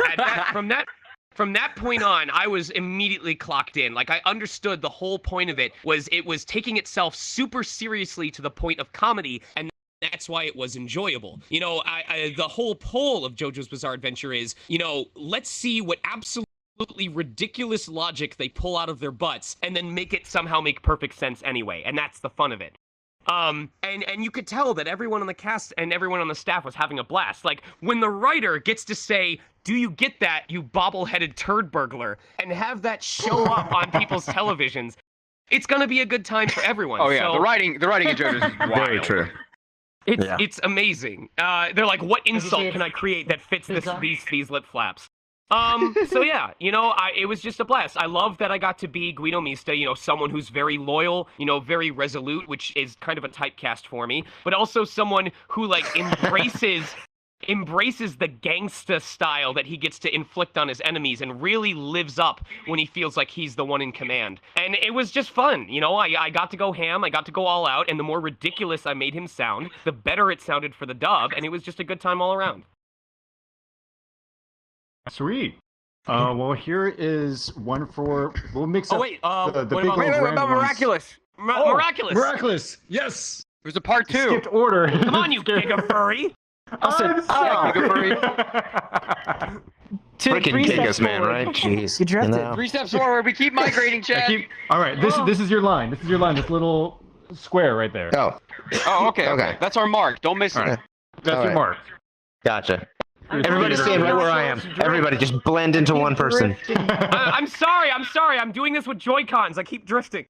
from that point on, I was immediately clocked in. Like, I understood the whole point of it was taking itself super seriously to the point of comedy, and that's why it was enjoyable. The whole poll of JoJo's Bizarre Adventure is, let's see what absolutely ridiculous logic they pull out of their butts, and then make it somehow make perfect sense anyway, and that's the fun of it. And you could tell that everyone on the cast and everyone on the staff was having a blast. Like, when the writer gets to say, "Do you get that, you bobble-headed turd burglar?" and have that show up on people's televisions, it's gonna be a good time for everyone. Oh yeah, So, the writing in JoJo's is wild. Very true. it's amazing. They're like, what insult can I create that fits these lip flaps? So yeah, it was just a blast. I love that I got to be Guido Mista, someone who's very loyal, very resolute, which is kind of a typecast for me, but also someone who like embraces the gangsta style that he gets to inflict on his enemies and really lives up when he feels like he's the one in command. And it was just fun. I got to go ham, I got to go all out, and the more ridiculous I made him sound, the better it sounded for the dub, and it was just a good time all around. Sweet. Well, here is one for. We'll mix up. Oh wait, the what big about, old Wait, what random about ones. Miraculous? Miraculous? Miraculous. Yes. There's a part 2. Skipped order. Come on, you giga furry! Freaking Three steps Gigas, man, forward. right? Jeez. You drifted. 3 steps forward. We keep migrating, Chad. All right. This is your line. This is your line. This little square right there. Oh, Oh, okay. Okay. That's our mark. Don't miss it. Alright. That's all your right. mark. gotcha. I'm Everybody trying to stand right figure where out I am. what's drift. Everybody just blend into one person. I'm sorry. I'm doing this with Joy-Cons. I keep drifting.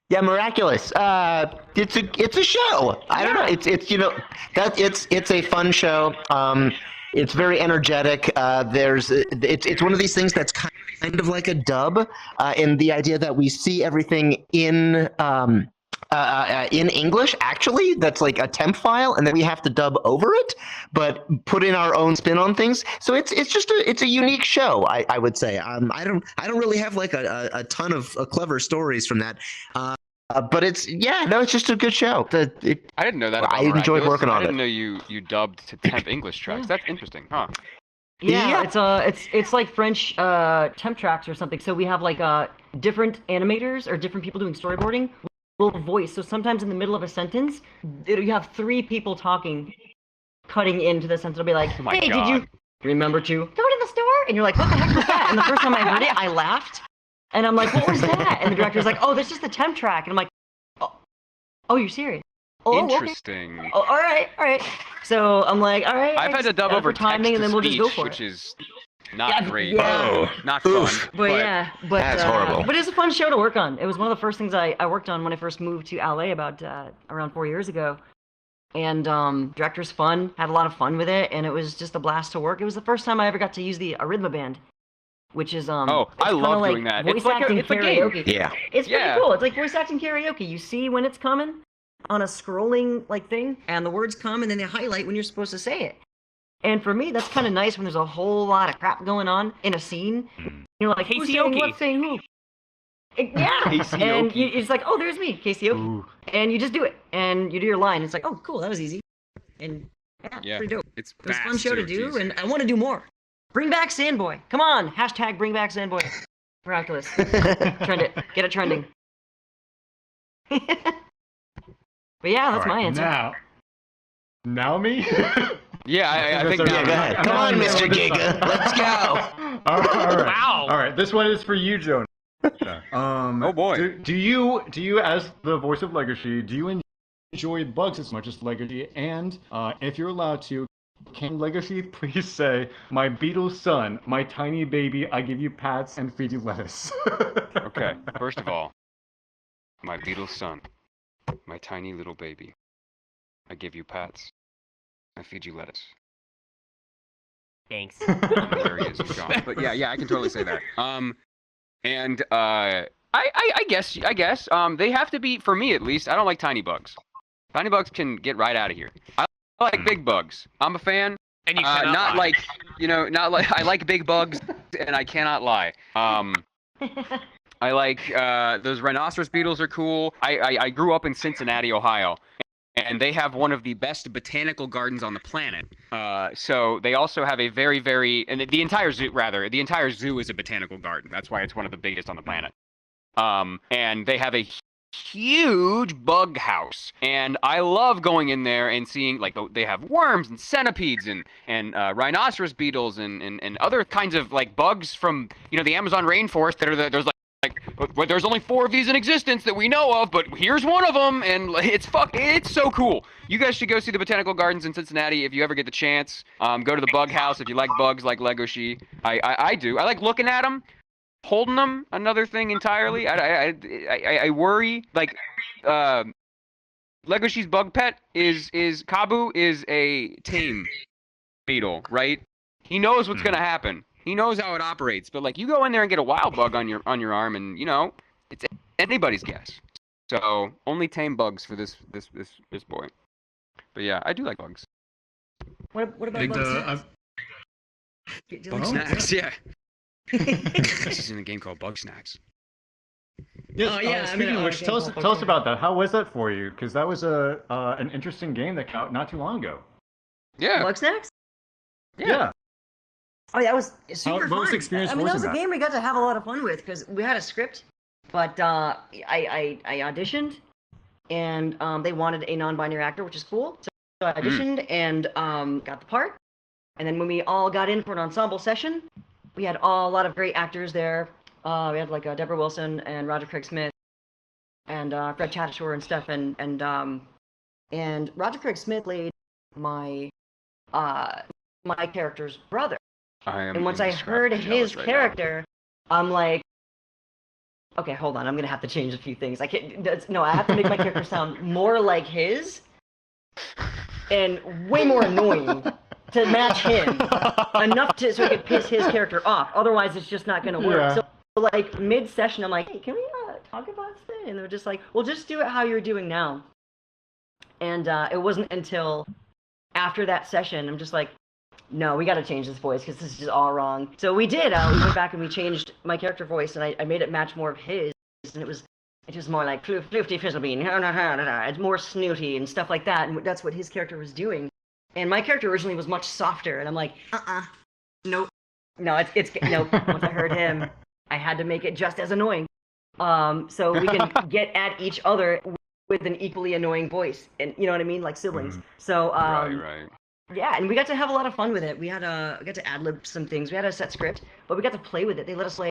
Yeah, Miraculous. It's a show. I don't know. It's a fun show. It's very energetic. It's one of these things that's kind of like a dub, in the idea that we see everything in English. Actually, that's like a temp file, and then we have to dub over it, but put in our own spin on things. So it's a unique show. I would say. I don't really have like a ton of clever stories from that. But it's just a good show. I didn't know that. About I enjoyed Miraculous. working on I didn't it. know you dubbed to temp English tracks. That's interesting, huh? Yeah, it's like French temp tracks or something. So we have like different animators or different people doing storyboarding will voice. So sometimes in the middle of a sentence, you have 3 people talking, cutting into the sentence. It'll be like, Oh my "Hey, God. did you remember to go to the store?" And you're like, "What the heck was that?" And the first time I heard it, I laughed, and I'm like, "What was that?" And the director's like, "Oh, that's just the temp track." And I'm like, "Oh, you're serious?" "Oh, okay." Interesting. Oh, all right. So I'm like, all right. I've had to dub over timing, and then we'll just go text-to-speech, for which it. is not Yeah, great. yeah. Not fun. Oof. But yeah, but That's horrible. But it's a fun show to work on. It was one of the first things I worked on when I first moved to LA about around 4 years ago. And director's fun, had a lot of fun with it, and it was just a blast to work. It was the first time I ever got to use the Arrhythma Band, which is Oh, it's I kinda love like doing that. Voice It's like acting it's a game. karaoke. Yeah. It's Yeah. pretty cool. It's like voice acting karaoke. You see when it's coming on a scrolling like thing, and the words come, and then they highlight when you're supposed to say it. And for me, that's kind of nice when there's a whole lot of crap going on in a scene. You're like, who's saying Karaoke. what's saying who? Yeah. Karaoke. And it's like, oh, there's me, Karaoke. And you just do it, and you do your line. It's like, oh, cool, that was easy. And yeah, Yeah. pretty dope. It's It was a fun fast, show to too. do, Jeez. and I want to do more. Bring back Sandboy. Come on, hashtag bring back Sandboy. Miraculous. Trend it. Get it trending. But yeah, that's All right, my answer. Now me. Yeah, I think Yeah, go ahead. Come on, Mr. Giga. Let's go. All right. Wow. All right. This one is for you, Jonah. Oh boy. Do you, as the voice of Legacy, do you enjoy bugs as much as Legacy? And if you're allowed to, can Legacy please say, "My beetle son, my tiny baby, I give you pats and feed you lettuce"? Okay, first of all, my beetle son, my tiny little baby, I give you pats, I feed you lettuce. Thanks. I don't know where he is, he's gone. But yeah, I can totally say that. And I guess, they have to be, for me at least, I don't like tiny bugs. Tiny bugs can get right out of here. I like big bugs. I'm a fan. And you cannot not lie. like, not like, I like big bugs, and I cannot lie. I like, those rhinoceros beetles are cool. I grew up in Cincinnati, Ohio, and they have one of the best botanical gardens on the planet. So they also have a very, very, and the entire zoo is a botanical garden. That's why it's one of the biggest on the planet. And they have a huge bug house, and I love going in there and seeing, like, they have worms and centipedes and rhinoceros beetles and other kinds of, like, bugs from, the Amazon rainforest that are well, there's only 4 of these in existence that we know of, but here's one of them, and it's so cool. You guys should go see the botanical gardens in Cincinnati if you ever get the chance. Go to the bug house if you like bugs like Legoshi. I do. I like looking at them. Holding them, another thing entirely. I worry, like, Legoshi's bug pet is Kabu is a tame beetle, right? He knows what's gonna happen. He knows how it operates. But, like, you go in there and get a wild bug on your arm, and it's anybody's guess. So only tame bugs for this boy. But yeah, I do like bugs. What about bugs? Bug snacks, yeah. This is in a game called Bug Snacks. Yes, Oh, yeah, speaking of which, tell us about that. How was that for you? Because that was an interesting game that came out not too long ago. Yeah. Bug snacks? Yeah. Oh yeah, it was super What fun. was the experience I mean, that was a voicing that? game we got to have a lot of fun with because we had a script, but I auditioned, and they wanted a non-binary actor, which is cool. So I auditioned and got the part. And then when we all got in for an ensemble session, we had a lot of great actors there. We had like Deborah Wilson and Roger Craig Smith and Fred Tatasciore and stuff. And Roger Craig Smith played my character's brother. And once I heard his character, I'm like, okay, hold on, I'm gonna have to change a few things. I have to make my character sound more like his, and way more annoying to match him, enough so I could piss his character off. Otherwise, it's just not gonna work. Yeah. So, like mid-session, I'm like, hey, can we talk about this? And they're just like, well, just do it how you're doing now. And it wasn't until after that session, I'm just like, no, we got to change this voice because this is just all wrong. So we did. We went back and we changed my character voice, and I made it match more of his. And it was more like Floofty Fizzlebean. It's more snooty and stuff like that. And that's what his character was doing. And my character originally was much softer. And I'm like, nope. No, it's no. Once I heard him, I had to make it just as annoying. So we can get at each other with an equally annoying voice, and you know what I mean, like siblings. So Right. yeah, and we got to have a lot of fun with it. We got to ad-lib some things. We had a set script, but we got to play with it. They let us play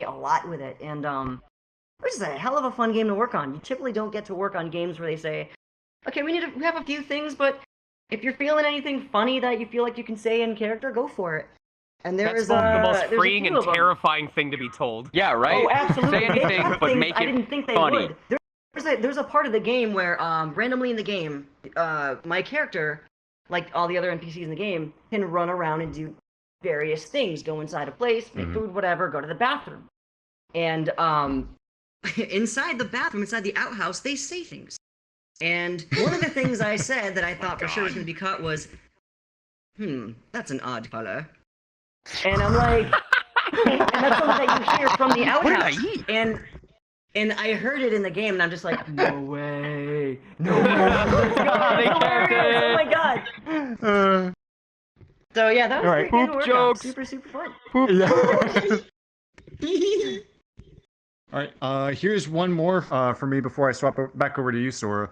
a lot with it, and it was just a hell of a fun game to work on. You typically don't get to work on games where they say, okay, we have a few things, but if you're feeling anything funny that you feel like you can say in character, go for it. And That's the most freeing and terrifying thing to be told. Yeah, right? Oh, absolutely. Say anything, but make it I didn't think they funny. would. There's a part of the game where randomly in the game, my character, like all the other NPCs in the game, can run around and do various things. Go inside a place, make food, whatever, go to the bathroom. And inside the bathroom, inside the outhouse, they say things. And one of the things I said that I thought for sure was going to be cut was, that's an odd color. And I'm like, and that's something that you hear from the outhouse. What did I eat? And I heard it in the game, and I'm just like, no way. No way. Oh my god. So yeah, that was Alright. pretty good to Poop work jokes. on. Super fun. Alright, here's one more for me before I swap back over to you, Sora.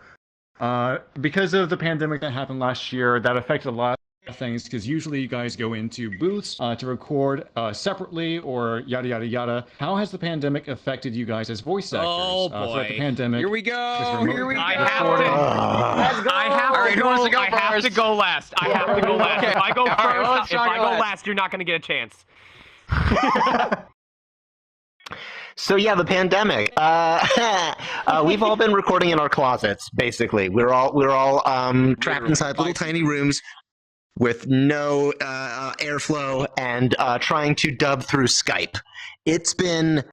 Because of the pandemic that happened last year, that affected a lot things, because usually you guys go into booths to record separately or yada yada yada. How has the pandemic affected you guys as voice actors? Oh, Throughout the boy. pandemic. Here we go. Here we go. I have to. Let's go. I have All to right, who go. wants to go I have to first? go last. I have to go last. Okay. If I go All right, well, first, let's try last. last, you're not gonna get a chance. So yeah, the pandemic. We've all been recording in our closets. Basically, we're all trapped Literally, inside little tiny rooms with no airflow and trying to dub through Skype. It's been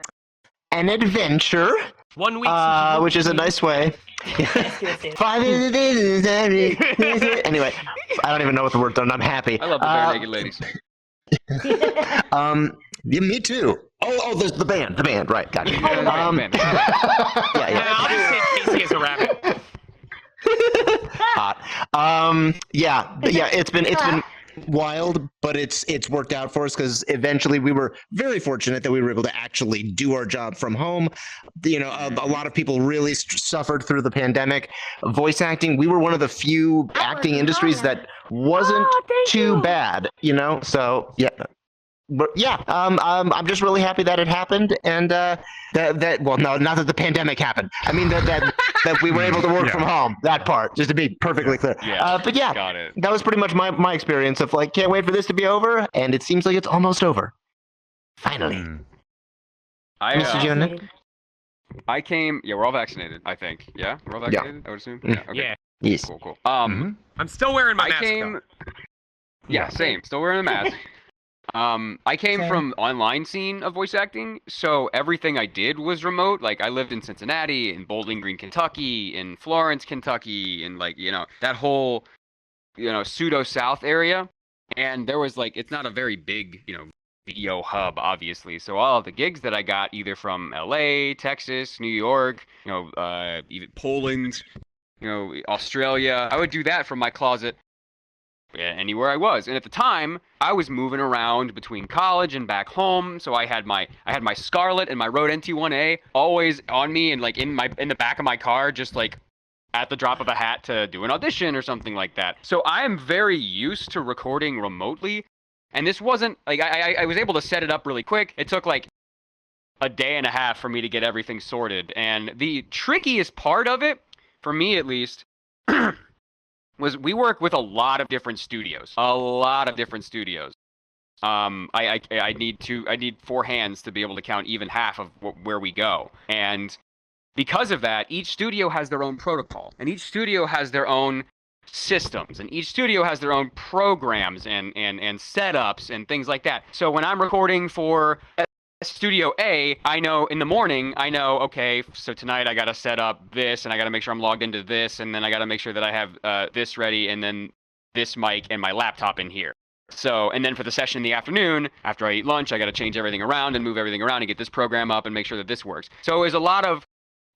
an adventure, 1 week. which is a nice way. Anyway, I don't even know what the words are, and I'm happy. I love the bare naked ladies. Yeah, me too. Oh, there's the band, right? Gotcha. Man. I'll just take Casey as a rabbit. Hot. Yeah. It's been wild, but it's worked out for us because eventually we were very fortunate that we were able to actually do our job from home. You know, a lot of people really suffered through the pandemic. Voice acting, we were one of the few acting industries that wasn't too bad. You know, so yeah. But yeah, I'm just really happy that it happened, and well, no, not that the pandemic happened. I mean that we were able to work from home. That part, just to be perfectly clear. Yeah, but yeah, got it. that was pretty much my experience of like, can't wait for this to be over, and it seems like it's almost over. Finally. Mr. Jonah? I came. Yeah, we're all vaccinated. I think. Yeah, we're all vaccinated. I would assume. Yeah. Okay. Yeah. Yes. Cool. I'm still wearing my I mask. came. Yeah, same. Still wearing a mask. I came from online scene of voice acting, so everything I did was remote. Like I lived in Cincinnati, in Bowling Green, Kentucky, in Florence, Kentucky, and like that whole pseudo South area. And there was like it's not a very big video hub, obviously. So all of the gigs that I got either from LA, Texas, New York, even Poland, Australia, I would do that from my closet. Anywhere I was, and at the time I was moving around between college and back home, so I had my Scarlett and my Rode NT1A always on me, and like in the back of my car, just like at the drop of a hat to do an audition or something like that. So I am very used to recording remotely, and this wasn't like I was able to set it up really quick. It took like a day and a half for me to get everything sorted, and the trickiest part of it, for me at least. Was we work with a lot of different studios. I need 4 hands to be able to count even half of where we go. And because of that, each studio has their own protocol, and each studio has their own systems, and each studio has their own programs and setups and things like that. So when I'm recording for Studio A, I know in the morning, okay, so tonight I got to set up this, and I got to make sure I'm logged into this, and then I got to make sure that I have this ready, and then this mic and my laptop in here. So, and then for the session in the afternoon, after I eat lunch, I got to change everything around and move everything around and get this program up and make sure that this works. So it was a lot of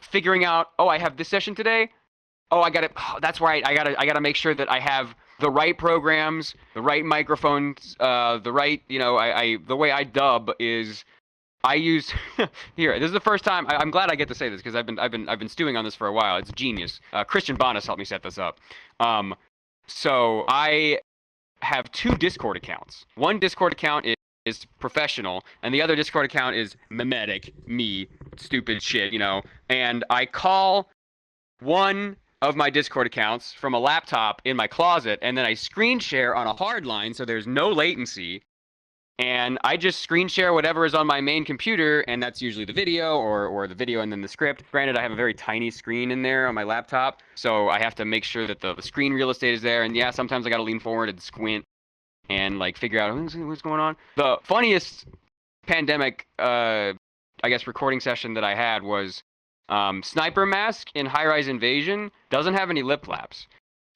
figuring out, I have this session today. That's right. I got to make sure that I have the right programs, the right microphones, the right, the way I dub is I use here. This is the first time. I'm glad I get to say this because I've been stewing on this for a while. It's genius. Christian Bonas helped me set this up. So I have 2 Discord accounts. One Discord account is professional, and the other Discord account is memetic, me, stupid shit, And I call one of my Discord accounts from a laptop in my closet, and then I screen share on a hard line, so there's no latency. And I just screen share whatever is on my main computer, and that's usually the video or the video and then the script. Granted, I have a very tiny screen in there on my laptop, so I have to make sure that the screen real estate is there. And yeah, sometimes I got to lean forward and squint and like figure out what's going on. The funniest pandemic, recording session that I had was Sniper Mask in High Rise Invasion doesn't have any lip flaps,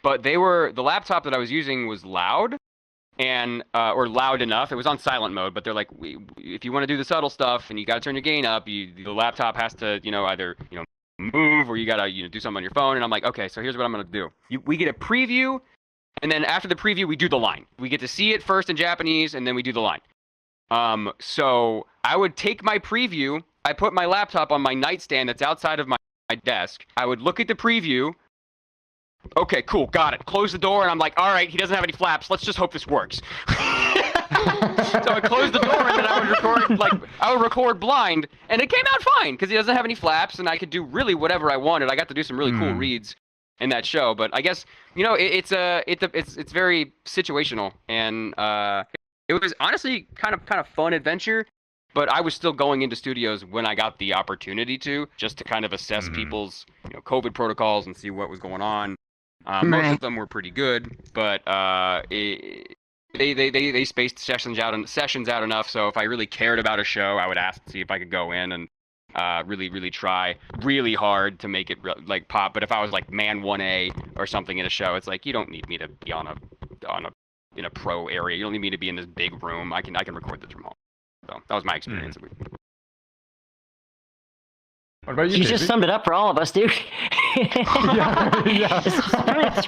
but the laptop that I was using was loud. And or loud enough. It was on silent mode, but they're like, if you want to do the subtle stuff and you got to turn your gain up, the laptop has to, either move or you got to do something on your phone. And I'm like, okay, so here's what I'm gonna do. We get a preview, and then after the preview, we do the line. We get to see it first in Japanese, and then we do the line. So I would take my preview. I put my laptop on my nightstand that's outside of my desk. I would look at the preview. Okay, cool, got it. Close the door, and I'm like, all right, he doesn't have any flaps. Let's just hope this works. So I closed the door, and then I would record blind, and it came out fine because he doesn't have any flaps, and I could do really whatever I wanted. I got to do some really cool reads in that show, but I guess it's very situational, and it was honestly kind of fun adventure. But I was still going into studios when I got the opportunity to, just to kind of assess people's COVID protocols and see what was going on. Most of them were pretty good, but they spaced sessions out enough. So if I really cared about a show, I would ask to see if I could go in and really try really hard to make it like pop. But if I was like man 1A or something in a show, it's like you don't need me to be in a pro area. You don't need me to be in this big room. I can record this from home. So that was my experience. What about you, You Casey? just summed it up for all of us, dude. It's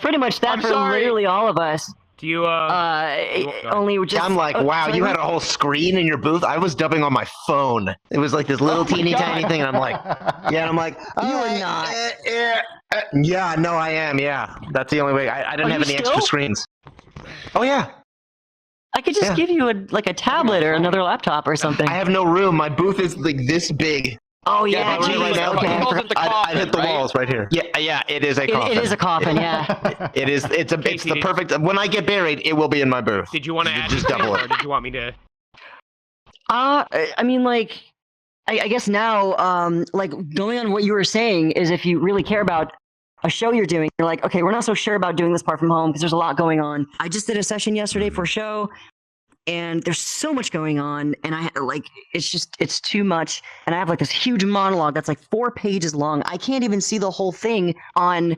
pretty much that for literally all of us. Do you Only just. I'm like, wow, you had a whole screen in your booth. I was dubbing on my phone. It was like this little teeny tiny thing, and I'm like, you are not. Yeah, no, I am. Yeah, that's the only way. I didn't have any extra screens. Oh yeah. I could just give you a tablet or another laptop or something. I have no room. My booth is like this big. Oh yeah, geez, right now, okay. I hit the walls right here. Yeah, it is a coffin. It is a coffin, yeah. It is. It's the perfect. When I get buried, it will be in my booth. Did you want to add just anything, double it? or did you want me to? I mean, like, I guess now, like, going on what you were saying is if you really care about a show you're doing, you're like, okay, we're not so sure about doing this part from home because there's a lot going on. I just did a session yesterday for a show, and there's so much going on, and it's too much, and I have like this huge monologue that's like 4 pages long. I can't even see the whole thing on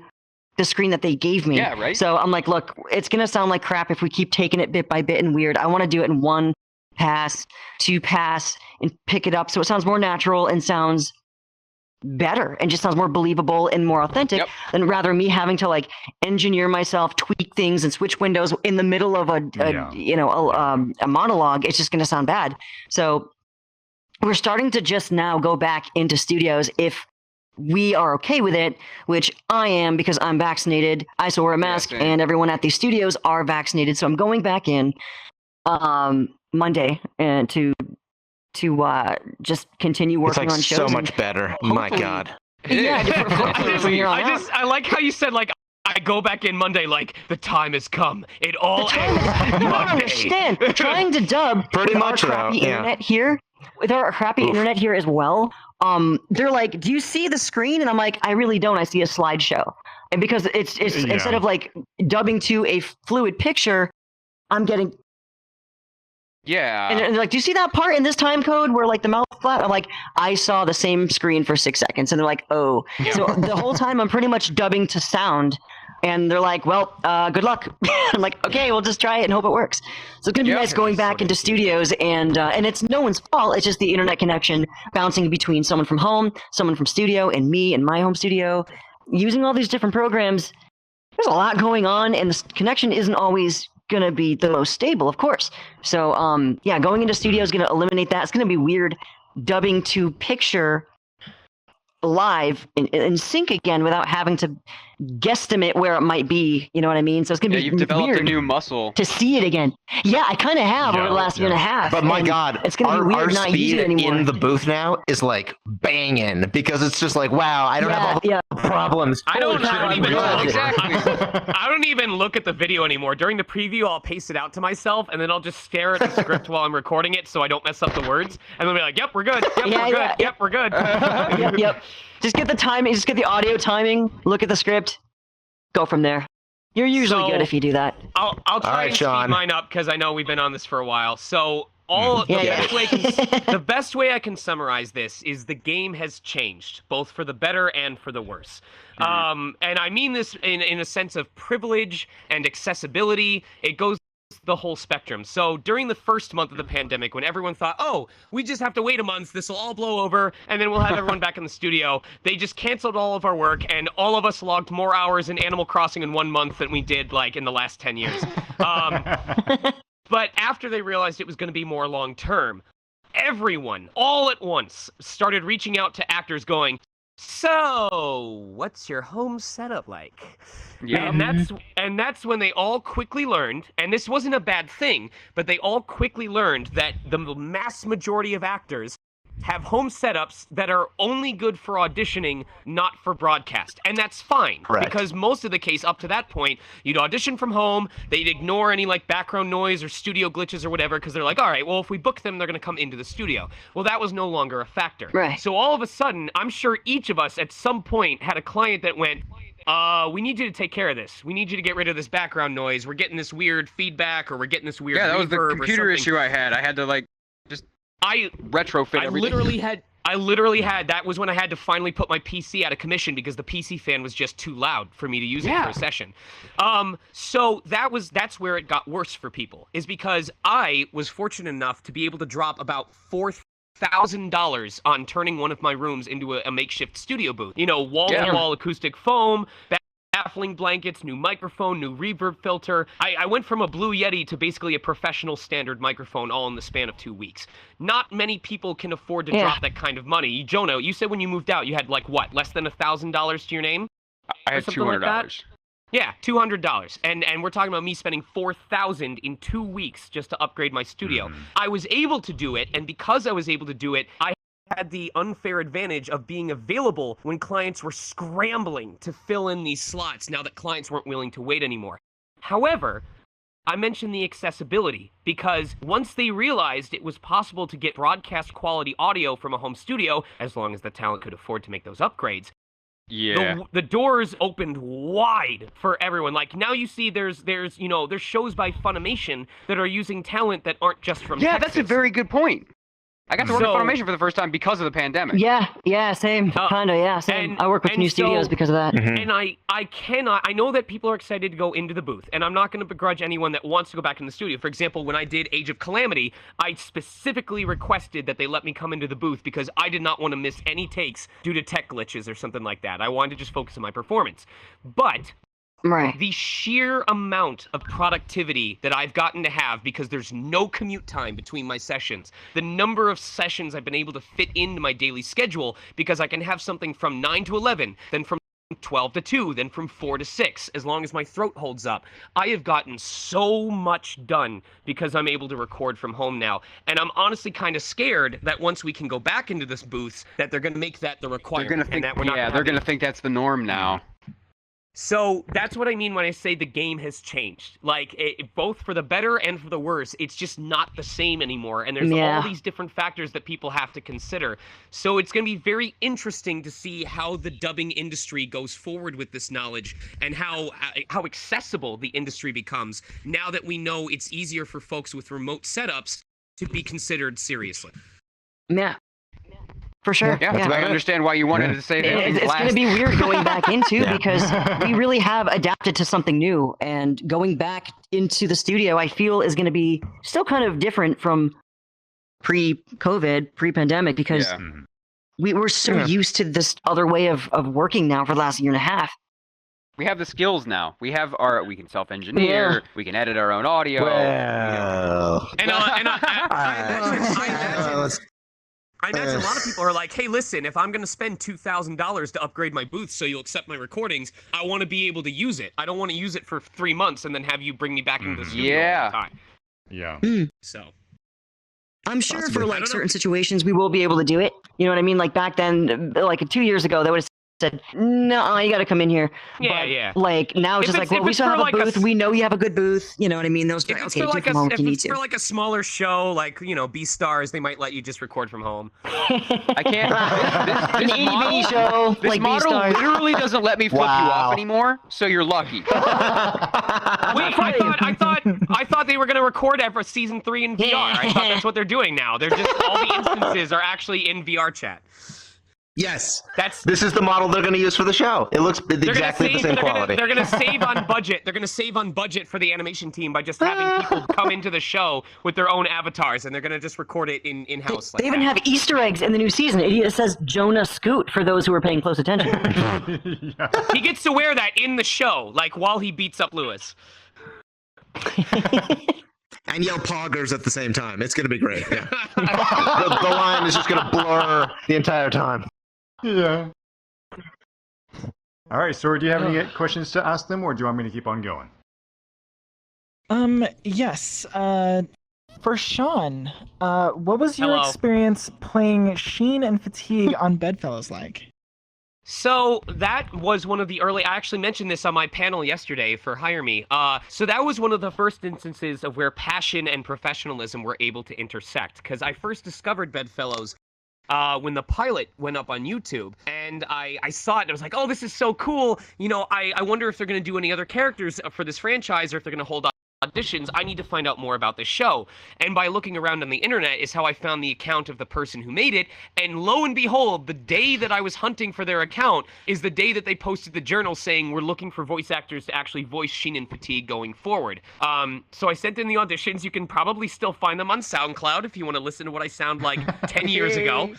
the screen that they gave me. Yeah, right. So I'm like, look, it's gonna sound like crap if we keep taking it bit by bit and weird. I want to do it in 1 pass, 2 pass, and pick it up so it sounds more natural and sounds better and just sounds more believable and more authentic than rather me having to like engineer myself, tweak things, and switch windows in the middle of a monologue. It's just going to sound bad. So we're starting to just now go back into studios if we are okay with it, which I am because I'm vaccinated. I still wear a mask, and everyone at these studios are vaccinated. So I'm going back in Monday and to just continue working on shows. So much better. My God. Yeah, I like how you said like I go back in Monday like the time has come. It all ends. You don't understand. Trying to dub pretty with much our crappy internet here, with our crappy internet here as well. They're like, "Do you see the screen?" And I'm like, "I really don't. I see a slideshow." And because it's instead of like dubbing to a fluid picture, I'm getting. Yeah. And they're like, do you see that part in this time code where like the mouth flat? I'm like, I saw the same screen for 6 seconds. And they're like, oh. Yeah. So the whole time I'm pretty much dubbing to sound. And they're like, well, good luck. I'm like, okay, we'll just try it and hope it works. So it's going to be nice going back into studios. And it's no one's fault. It's just the internet connection bouncing between someone from home, someone from studio, and me in my home studio. Using all these different programs, there's a lot going on. And the connection isn't always gonna be the most stable, of course. So going into studio is gonna eliminate that. It's gonna be weird dubbing to picture live in sync again without having to guesstimate where it might be. You know what I mean? So it's gonna be you've developed weird a new muscle to see it again. Yeah, I kind of have over the last year and a half. But my God, it's gonna be weird our not using speed it anymore. in the booth now is like banging because it's just like, wow, I don't have all the problems. I don't even exactly. I don't even look at the video anymore. During the preview, I'll pace it out to myself, and then I'll just stare at the script while I'm recording it, so I don't mess up the words. And then be like, "Yep, we're good. Yep, we're good. Yep, we're good." Yep. Just get the timing. Just get the audio timing. Look at the script. Go from there. You're usually good if you do that. I'll try and speed mine up because I know we've been on this for a while. So the best way I can summarize this is the game has changed, both for the better and for the worse. And I mean this in a sense of privilege and accessibility. It goes the whole spectrum. So during the first month of the pandemic, when everyone thought, oh, we just have to wait a month, this will all blow over, and then we'll have everyone back in the studio, they just canceled all of our work, and all of us logged more hours in Animal Crossing in 1 month than we did like in the last 10 years. But after they realized it was going to be more long term, everyone all at once started reaching out to actors going, So, what's your home setup like? Yeah. And that's when they all quickly learned, and this wasn't a bad thing, but they all quickly learned that the mass majority of actors have home setups that are only good for auditioning, not for broadcast. And that's fine. Correct. Because most of the case up to that point, you'd audition from home, they'd ignore any like background noise or studio glitches or whatever, because they're like, all right, well, if we book them, they're going to come into the studio. Well, that was no longer a factor. Right. So all of a sudden, I'm sure each of us at some point had a client that went, we need you to take care of this. We need you to get rid of this background noise. We're getting this weird feedback, or we're getting this weird Yeah, that was the reverb or computer something." issue I had. I had to like just retrofit I everything. literally had that was when I had to finally put my PC out of commission because the PC fan was just too loud for me to use it for a session. So that's where it got worse for people, is because I was fortunate enough to be able to drop about $4,000 on turning one of my rooms into a makeshift studio booth. You know, wall-to-wall acoustic foam, baffling blankets, new microphone, new reverb filter. I went from a Blue Yeti to basically a professional standard microphone all in the span of 2 weeks. Not many people can afford to drop that kind of money. Jonah, you said when you moved out you had like what, less than $1,000 to your name? I had $200. $200. Yeah, $200. And we're talking about me spending $4,000 in 2 weeks just to upgrade my studio. I was able to do it, and because I was able to do it, I had the unfair advantage of being available when clients were scrambling to fill in these slots now that clients weren't willing to wait anymore. However, I mentioned the accessibility because once they realized it was possible to get broadcast quality audio from a home studio, as long as the talent could afford to make those upgrades, the doors opened wide for everyone. Like now you see there's shows by Funimation that are using talent that aren't just from Texas. That's a very good point. I got to work at Funimation for the first time because of the pandemic. Yeah, same. Same. I work with new studios because of that. And I know that people are excited to go into the booth, and I'm not going to begrudge anyone that wants to go back in the studio. For example, when I did Age of Calamity, I specifically requested that they let me come into the booth because I did not want to miss any takes due to tech glitches or something like that. I wanted to just focus on my performance. But the sheer amount of productivity that I've gotten to have because there's no commute time between my sessions, the number of sessions I've been able to fit into my daily schedule because I can have something from 9 to 11, then from 12 to 2, then from 4 to 6, as long as my throat holds up. I have gotten so much done because I'm able to record from home now. And I'm honestly kind of scared that once we can go back into this booth, that they're going to make that the requirement. They're going to think, that we're not they're going to think that's the norm now. So that's what I mean when I say the game has changed. Like, both for the better and for the worse, it's just not the same anymore. And there's all these different factors that people have to consider. So it's going to be very interesting to see how the dubbing industry goes forward with this knowledge and how accessible the industry becomes now that we know it's easier for folks with remote setups to be considered seriously. Yeah. For sure. Yeah, I understand why you wanted to say that. It's going to be weird going back into because we really have adapted to something new, and going back into the studio, I feel is going to be still kind of different from pre-COVID, pre-pandemic, because we were so used to this other way of working now for the last year and a half. We have the skills now. We can self-engineer. We can edit our own audio. Well. I imagine a lot of people are like, hey, listen, if I'm going to spend $2,000 to upgrade my booth so you'll accept my recordings, I want to be able to use it. I don't want to use it for 3 months and then have you bring me back into the studio all the time. So. I'm sure for like certain situations we will be able to do it. You know what I mean? Like back then, like 2 years ago, they would have said, no, you got to come in here. Like now it's just like, well, we still have a booth. We know you have a good booth. You know what I mean? Those if it's for like a smaller show, like, you know, B-Stars, they might let you just record from home. I can't. This model, show, this like model B-Stars. literally doesn't let me flip you off anymore, so you're lucky. Wait, I thought they were going to record it for season 3 in VR. I thought that's what they're doing now. They're just, all the instances are actually in VR chat. Yes, this is the model they're going to use for the show. It looks exactly the same quality. They're going to save on budget. They're going to save on budget for the animation team by just having people come into the show with their own avatars, and they're going to just record it in-house. They even have Easter eggs in the new season. It says Jonah Scott for those who are paying close attention. He gets to wear that in the show, like while he beats up Lewis. And yell poggers at the same time. It's going to be great. Yeah. the line is just going to blur the entire time. Yeah. All right, Sora, do you have any questions to ask them, or do you want me to keep on going? Yes. For Sean, what was your Hello. experience playing Sheen and Fatigue on Bedfellows like? So that was one of the early. I actually mentioned this on my panel yesterday for Hire Me. So that was one of the first instances of where passion and professionalism were able to intersect. Because I first discovered Bedfellows when the pilot went up on YouTube, and I saw it and I was like, oh, this is so cool. You know, I wonder if they're going to do any other characters for this franchise, or if they're going to hold auditions. I need to find out more about this show. And by looking around on the internet is how I found the account of the person who made it. And lo and behold, the day that I was hunting for their account is the day that they posted the journal saying we're looking for voice actors to actually voice Sheen and Fatigue going forward. So I sent in the auditions. You can probably still find them on SoundCloud if you want to listen to what I sound like 10 years ago.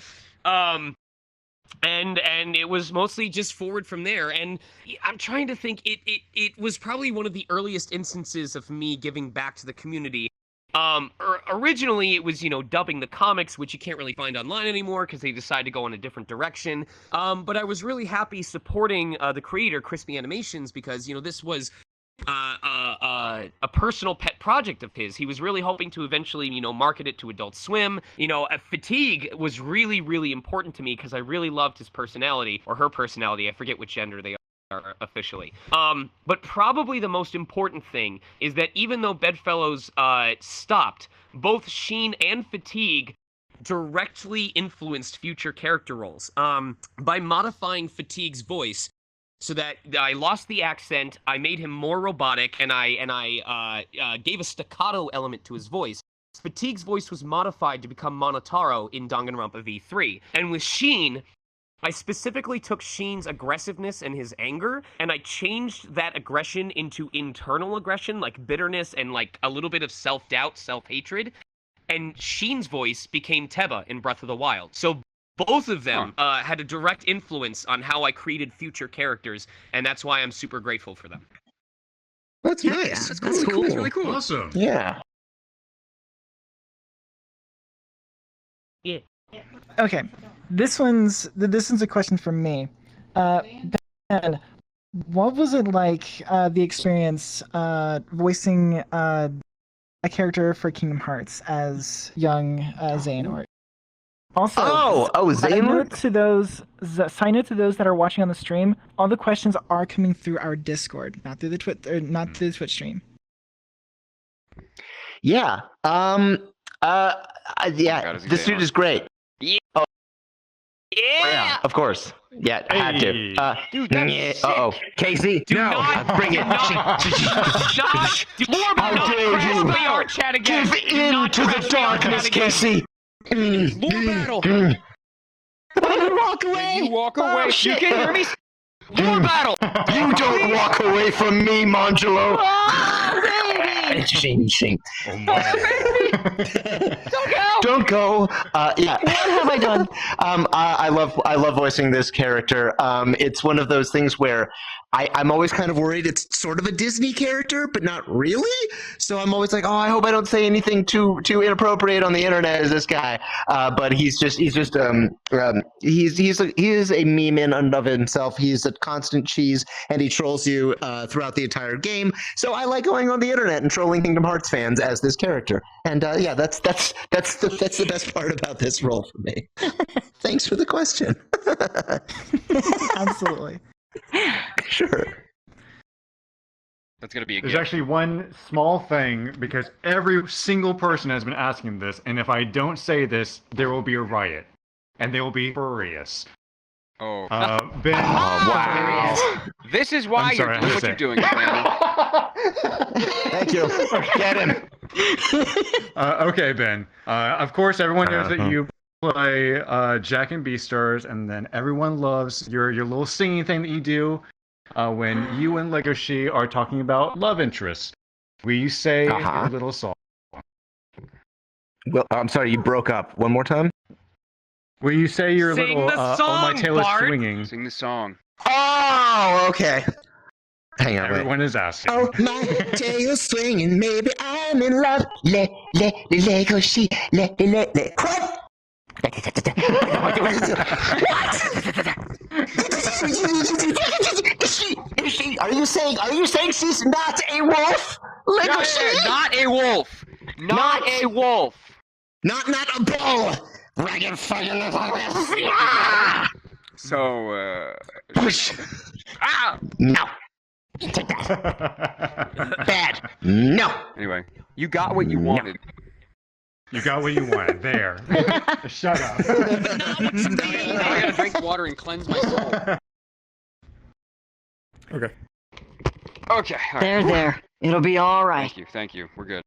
And it was mostly just forward from there. And I'm trying to think, it was probably one of the earliest instances of me giving back to the community. Originally it was, dubbing the comics, which you can't really find online anymore because they decided to go in a different direction. But I was really happy supporting the creator, Crispy Animations, because, this was a personal pet project of his. He was really hoping to eventually, market it to Adult Swim. Fatigue was really, really important to me because I really loved his personality, or her personality. I forget which gender they are officially. But probably the most important thing is that even though Bedfellows stopped, both Sheen and Fatigue directly influenced future character roles. By modifying Fatigue's voice, so that I lost the accent, I made him more robotic, and I gave a staccato element to his voice. Fatigue's voice was modified to become Monotaro in Danganronpa V3. And with Sheen, I specifically took Sheen's aggressiveness and his anger, and I changed that aggression into internal aggression, like bitterness and like a little bit of self-doubt, self-hatred. And Sheen's voice became Teba in Breath of the Wild. So both of them had a direct influence on how I created future characters, and that's why I'm super grateful for them. That's nice. That's That's cool. cool. That's really cool. Awesome. Yeah. Yeah. Okay, this one's a question from me. Ben, what was it like the experience voicing a character for Kingdom Hearts as young Xehanort? Also, Xehanort? Side note to those that are watching on the stream, all the questions are coming through our Discord, not through the Twitch stream. Yeah. Yeah. This dude is great. Yeah. Oh, Yeah! of course. Yeah, I had to. Dude, that's Uh-oh. Casey, Do not bring it. Crash the art chat again. Give in to the darkness, Casey. Lore battle. Walk away. You walk away. You shit. can hear me. Lore battle. You don't walk away from me, Mongelo. Shing. Oh my. Don't go. Yeah. What have I done? I love voicing this character. It's one of those things where I'm always kind of worried it's sort of a Disney character, but not really. So I'm always like, oh, I hope I don't say anything too inappropriate on the internet as this guy. But he is a meme in and of himself. He's a constant cheese, and he trolls you throughout the entire game. So I like going on the internet and trolling Kingdom Hearts fans as this character. And yeah, that's the best part about this role for me. Thanks for the question. Absolutely. Sure. That's gonna be a There's gift. actually one small thing, because every single person has been asking this, and if I don't say this, there will be a riot, and they will be furious. Oh. Ben. Wow. This is why I'm sorry, you're doing what I you're doing, man. Thank you. Get him. Okay, Ben. Of course, everyone knows that you play Jack and Beastars, and then everyone loves your little singing thing that you do when you and Legoshi are talking about love interests. Will you say a little song? Well, I'm sorry, you broke up. One more time? Will you say your Sing little the "Oh my song, tail is Bart. swinging"? Sing the song. Oh, okay. Hang on, wait. Everyone is asking. Oh, my tail swinging, maybe I'm in love. Lego she, what? you saying she's not a wolf? Not a wolf. Not a wolf. Not a bull. Ragged fucking. So, No. Take that. Bad. No. Anyway, you got what you wanted. You got what you wanted. There. Shut up. Now I gotta drink water and cleanse my soul. Okay. Okay. All right. There. It'll be all right. Thank you. We're good.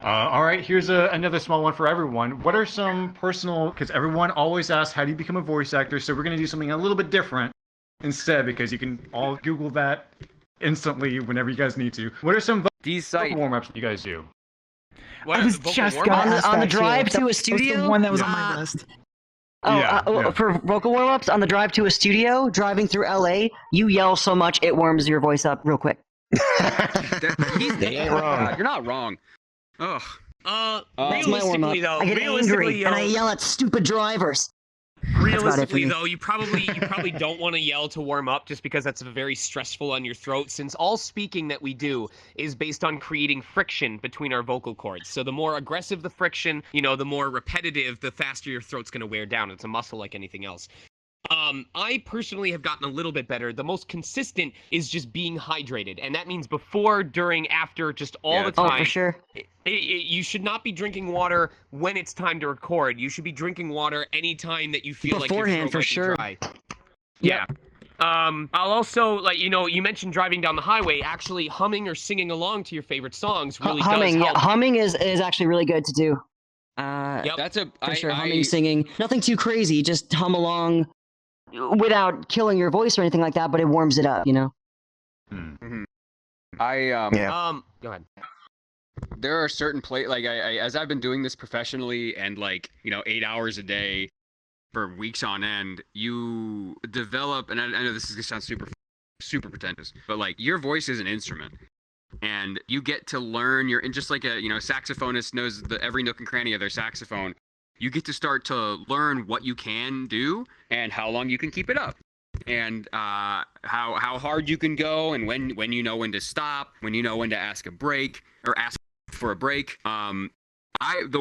All right, here's another small one for everyone. What are some personal, because everyone always asks, how do you become a voice actor? So we're going to do something a little bit different instead, because you can all Google that instantly whenever you guys need to. What are some vocal warm-ups you guys do? What I was just gonna ask on the that, drive too. to a That was studio. the one that was on my list. For vocal warm-ups on the drive to a studio, driving through LA, you yell so much it warms your voice up real quick. They ain't wrong. You're not wrong. Ugh. That's my warm-up. realistically though, I get angry and I yell at stupid drivers. Realistically, though, you probably don't want to yell to warm up just because that's very stressful on your throat, since all speaking that we do is based on creating friction between our vocal cords. So the more aggressive the friction, the more repetitive, the faster your throat's going to wear down. It's a muscle like anything else. I personally have gotten a little bit better. The most consistent is just being hydrated, and that means before, during, after, just all the time. Oh, for sure. You should not be drinking water when it's time to record. You should be drinking water anytime that you feel Beforehand, like your throat might be dry. Yeah. I'll also, you mentioned driving down the highway. Actually, humming or singing along to your favorite songs really does help. Yeah, humming is actually really good to do. Yep. That's For sure. Humming, singing, nothing too crazy. Just hum along without killing your voice or anything like that, but it warms it up, Mm-hmm. Go ahead. There are certain as I've been doing this professionally and 8 hours a day for weeks on end, you develop, and I know this is gonna sound super pretentious, but your voice is an instrument. And you get to learn just like a saxophonist knows every nook and cranny of their saxophone. You get to start to learn what you can do and how long you can keep it up, and how hard you can go, and when you know when to stop, when you know when to ask for a break.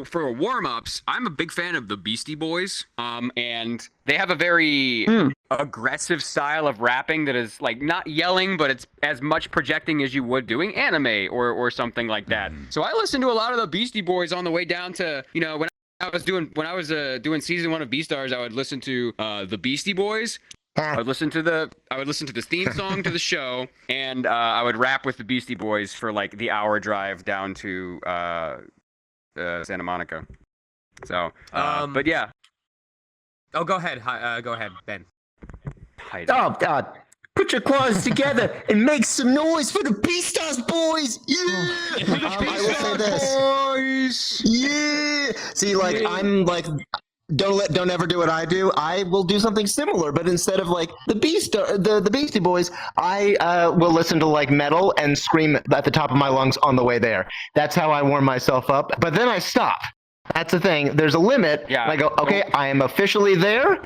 For warm-ups, I'm a big fan of the Beastie Boys, and they have a very aggressive style of rapping that is not yelling, but it's as much projecting as you would doing anime or something like that. So I listen to a lot of the Beastie Boys on the way down to when I was doing season 1 of Beastars. I would listen to the Beastie Boys. I would listen to the theme song to the show, and I would rap with the Beastie Boys for the hour drive down to Santa Monica. So, but yeah. Oh, go ahead. Go ahead, Ben. Oh, God. Put your claws together and make some noise for the Beastars boys! Yeah! I will say this. Boys! Yeah! See, I'm don't ever do what I do. I will do something similar, but instead of the Beastie Boys, I will listen to metal and scream at the top of my lungs on the way there. That's how I warm myself up. But then I stop. That's the thing. There's a limit. Yeah. And I go, okay, I am officially there.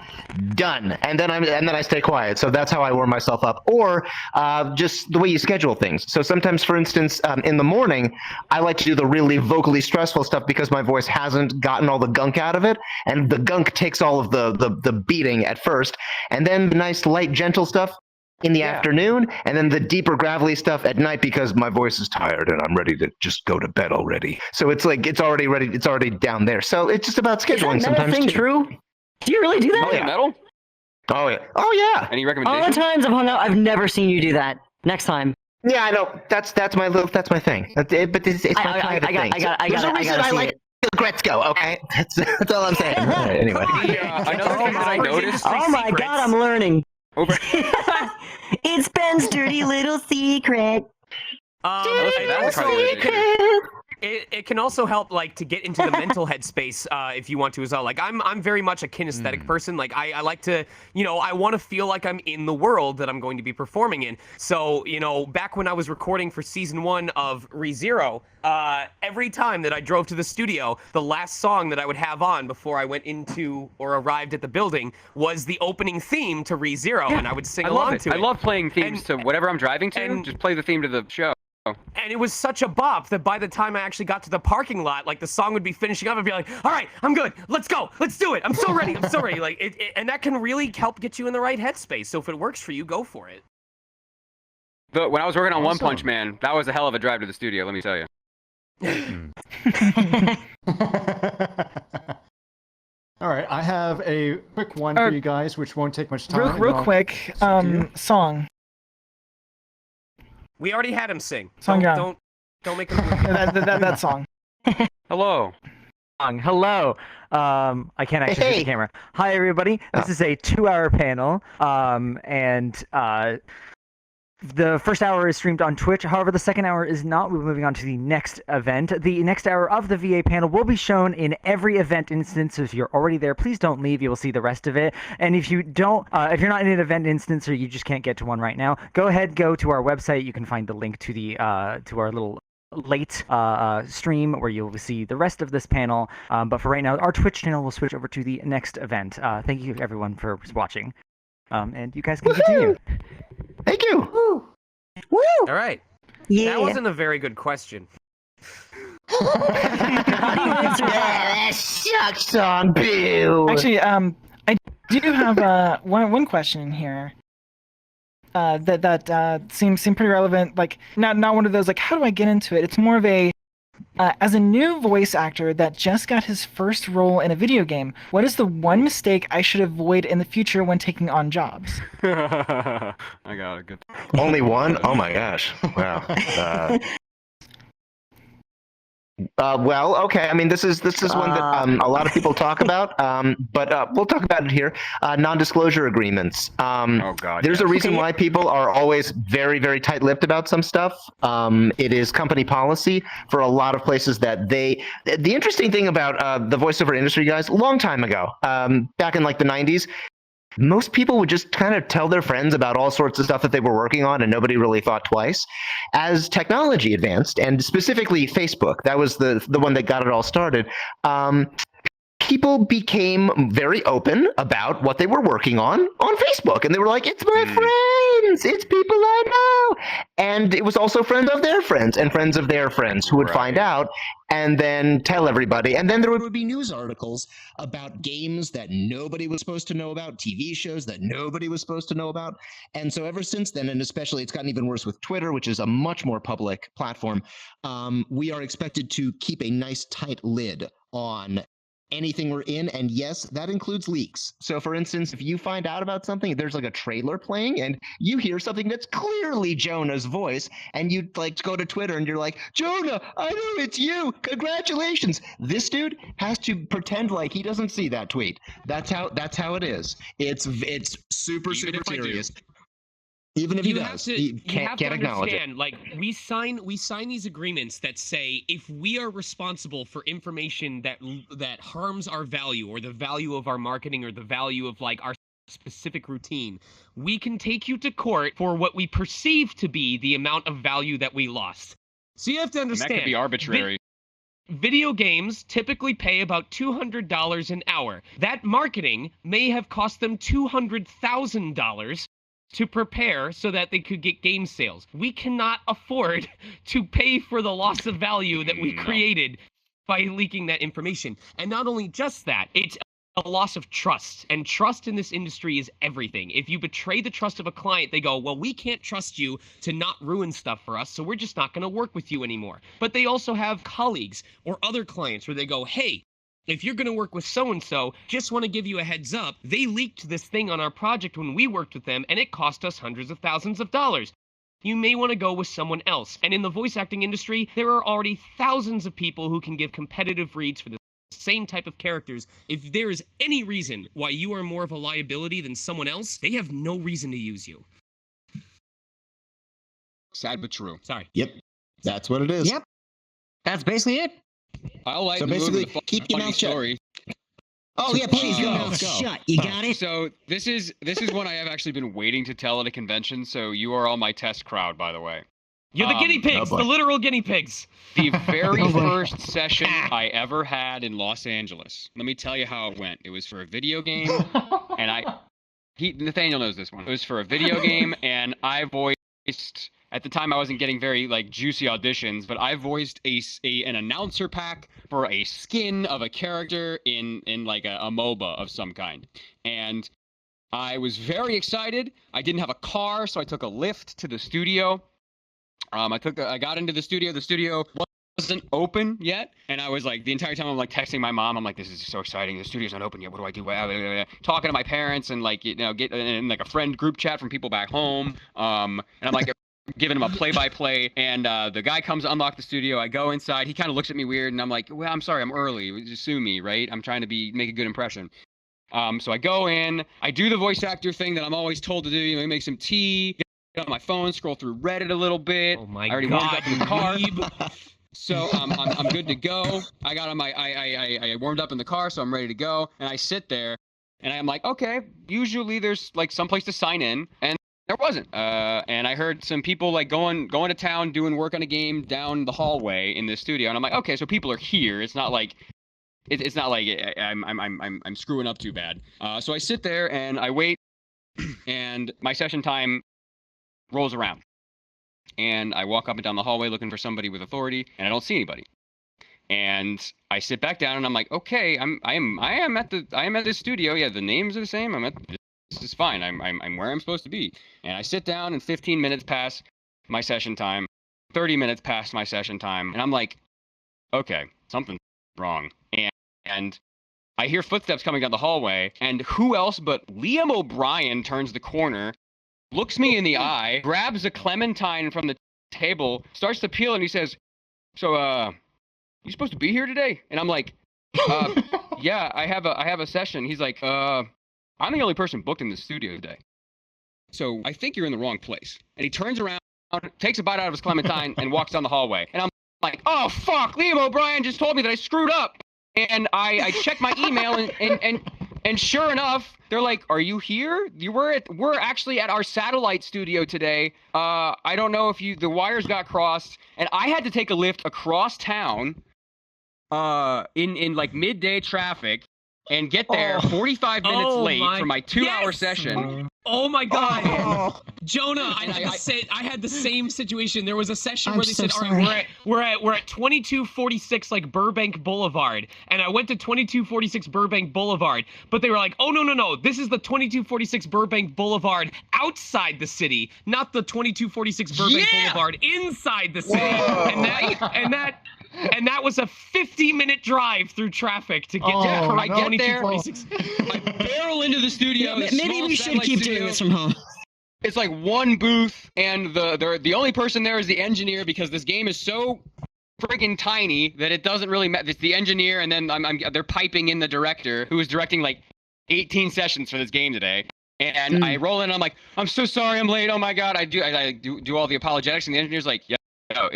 Done. And then I stay quiet. So that's how I warm myself up. Or just the way you schedule things. So sometimes, for instance, in the morning, I like to do the really vocally stressful stuff because my voice hasn't gotten all the gunk out of it, and the gunk takes all of the beating at first, and then the nice, light, gentle stuff in the afternoon, and then the deeper gravelly stuff at night because my voice is tired and I'm ready to just go to bed already. So it's it's already ready, it's already down there. So it's just about scheduling sometimes. Is that true? Do you really do that? Oh yeah, metal. Oh yeah. Oh yeah. Any recommendations? All the times I've hung out, I've never seen you do that. Next time. Yeah, I know. That's my thing. But it's my private thing. There's a reason I like Gretzko. Okay, that's all I'm saying. Right, anyway. Another thing that I noticed. Oh my God, I'm learning. It's Ben's dirty little secret. Secret. It can also help like to get into the mental headspace if you want to as well. Like I'm very much a kinesthetic person. Like I like to, I want to feel like I'm in the world that I'm going to be performing in. So, back when I was recording for season 1 of ReZero, every time that I drove to the studio, the last song that I would have on before I went into or arrived at the building was the opening theme to ReZero, and I would sing along to it. I love playing themes to whatever I'm driving to. Just play the theme to the show. And it was such a bop that by the time I actually got to the parking lot, like the song would be finishing up, I'd be like, all right, I'm good. Let's go. Let's do it. I'm so ready. I'm so ready. Like, and that can really help get you in the right headspace. So if it works for you, go for it. When I was working on One Punch Man, that was a hell of a drive to the studio, let me tell you. All right, I have a quick one for you guys, which won't take much time. Real quick, song. We already had him sing. Song don't make him do it. that song. Hello. Hello. I can't actually see the camera. Hi, everybody. This is a 2-hour panel. The first hour is streamed on Twitch. However, the second hour is not. We're moving on to the next event. The next hour of the VA panel will be shown in every event instance. So if you're already there, please don't leave. You will see the rest of it. And if you don't, if you're not in an event instance or you just can't get to one right now, go to our website. You can find the link to the to our little late stream where you'll see the rest of this panel. But for right now, our Twitch channel will switch over to the next event. Thank you everyone for watching. And you guys can continue. Thank you. Woo! Woo! All right. Yeah. That wasn't a very good question. Yeah, shucks on Bill. Actually, I do have one question here. That seems pretty relevant. Like not one of those like how do I get into it? It's more of a as a new voice actor that just got his first role in a video game, what is the one mistake I should avoid in the future when taking on jobs? I got it. Good. Only one? Oh my gosh! Wow. Well, okay. I mean, this is one that a lot of people talk about, but we'll talk about it here. Non-disclosure agreements. Oh God. There's a reason why people are always very, very tight-lipped about some stuff. It is company policy for a lot of places that they. The interesting thing about the voiceover industry, guys, a long time ago, back in like the 90s. Most people would just kind of tell their friends about all sorts of stuff that they were working on, and nobody really thought twice. As technology advanced, and specifically Facebook, that was the one that got it all started, people became very open about what they were working on Facebook. And they were like, it's my friends, it's people I know. And it was also friends of their friends and friends of their friends who would find out and then tell everybody. And then there would be news articles about games that nobody was supposed to know about, TV shows that nobody was supposed to know about. And so ever since then, and especially it's gotten even worse with Twitter, which is a much more public platform, we are expected to keep a nice tight lid on anything we're in, and yes, that includes leaks. So for instance, if you find out about something, there's like a trailer playing and you hear something that's clearly Jonah's voice, and you like go to Twitter and you're like, Jonah, I know it's you, congratulations. This dude has to pretend like he doesn't see that tweet. That's how it is. It's super serious. Even if he does, he can't acknowledge it. Like we sign these agreements that say if we are responsible for information that harms our value or the value of our marketing or the value of like our specific routine, we can take you to court for what we perceive to be the amount of value that we lost. So you have to understand. And that could be arbitrary. Video games typically pay about $200 an hour. That marketing may have cost them $200,000 to prepare so that they could get game sales. We cannot afford to pay for the loss of value that we created by leaking that information. And not only just that, it's a loss of trust. And trust in this industry is everything. If you betray the trust of a client, they go, well, we can't trust you to not ruin stuff for us, so we're just not going to work with you anymore. But they also have colleagues or other clients where they go, hey, if you're going to work with so-and-so, just want to give you a heads up, they leaked this thing on our project when we worked with them, and it cost us hundreds of thousands of dollars. You may want to go with someone else. And in the voice acting industry, there are already thousands of people who can give competitive reads for the same type of characters. If there is any reason why you are more of a liability than someone else, they have no reason to use you. Sad but true. Sorry. Yep. That's what it is. Yep. That's basically it. I'll like So basically, keep your mouth shut. story. Oh yeah, please Your go. mouth Shut. You got it. So this is one I have actually been waiting to tell at a convention. So you are all my test crowd, by the way. You're the guinea pigs, boy. the literal guinea pigs. The very first session I ever had in Los Angeles. Let me tell you how it went. It was for a video game, and Nathaniel knows this one. It was for a video game, and I voiced. At the time, I wasn't getting very like juicy auditions, but I voiced an announcer pack for a skin of a character in like a MOBA of some kind, and I was very excited. I didn't have a car, so I took a lift to the studio. I got into the studio. The studio wasn't open yet, and I was like, the entire time I'm like texting my mom. I'm like, this is so exciting. The studio's not open yet. What do I do? Talking to my parents and like get in like a friend group chat from people back home. And I'm like giving him a play-by-play. And the guy comes to unlock the studio. I go inside. He kind of looks at me weird, and I'm like, well, I'm sorry, I'm early. Just sue me, right? I'm trying to make a good impression. So I go in. I do the voice actor thing that I'm always told to do. Make some tea. On my phone, scroll through Reddit a little bit. Oh my I already God, warmed up in the car, weeb. so I'm good to go. I got on I warmed up in the car, so I'm ready to go. And I sit there, and I'm like, okay. Usually there's like some place to sign in, and there wasn't. And I heard some people like going to town, doing work on a game down the hallway in the studio, and I'm like, okay, so people are here. It's not like it's not like I'm screwing up too bad. So I sit there and I wait, and my session time rolls around, and I walk up and down the hallway looking for somebody with authority, and I don't see anybody. And I sit back down, and I'm like, okay, I am at this studio. Yeah, the names are the same. This is fine. I'm where I'm supposed to be. And I sit down, and 15 minutes pass my session time, 30 minutes past my session time, and I'm like, okay, something's wrong. And I hear footsteps coming down the hallway, and who else but Liam O'Brien turns the corner, looks me in the eye, grabs a clementine from the table, starts to peel, and he says, so, you supposed to be here today? And I'm like, yeah, I have a session. He's like, I'm the only person booked in the studio today. So I think you're in the wrong place. And he turns around, takes a bite out of his clementine, and walks down the hallway. And I'm like, oh, fuck, Liam O'Brien just told me that I screwed up. And I checked my email, and sure enough, they're like, are you here? We're actually at our satellite studio today. I don't know if the wires got crossed, and I had to take a lift across town in like midday traffic and get there 45 minutes late for my 2-hour session. Oh my God, Jonah! I had the same situation. There was a session where they said, "All right, we're at 2246 like Burbank Boulevard," and I went to 2246 Burbank Boulevard, but they were like, "Oh no! This is the 2246 Burbank Boulevard outside the city, not the 2246 Burbank Boulevard inside the city." And that was a 50-minute drive through traffic to get to I get there. 2246. I barrel into the studio. Maybe we should keep doing this from home. It's like one booth, and the only person there is the engineer, because this game is so freaking tiny that it doesn't really matter. It's the engineer, and then they're piping in the director, who is directing like 18 sessions for this game today. And I roll in, and I'm like, I'm so sorry, I'm late. Oh my God, I do all the apologetics, and the engineer's like, yeah, no,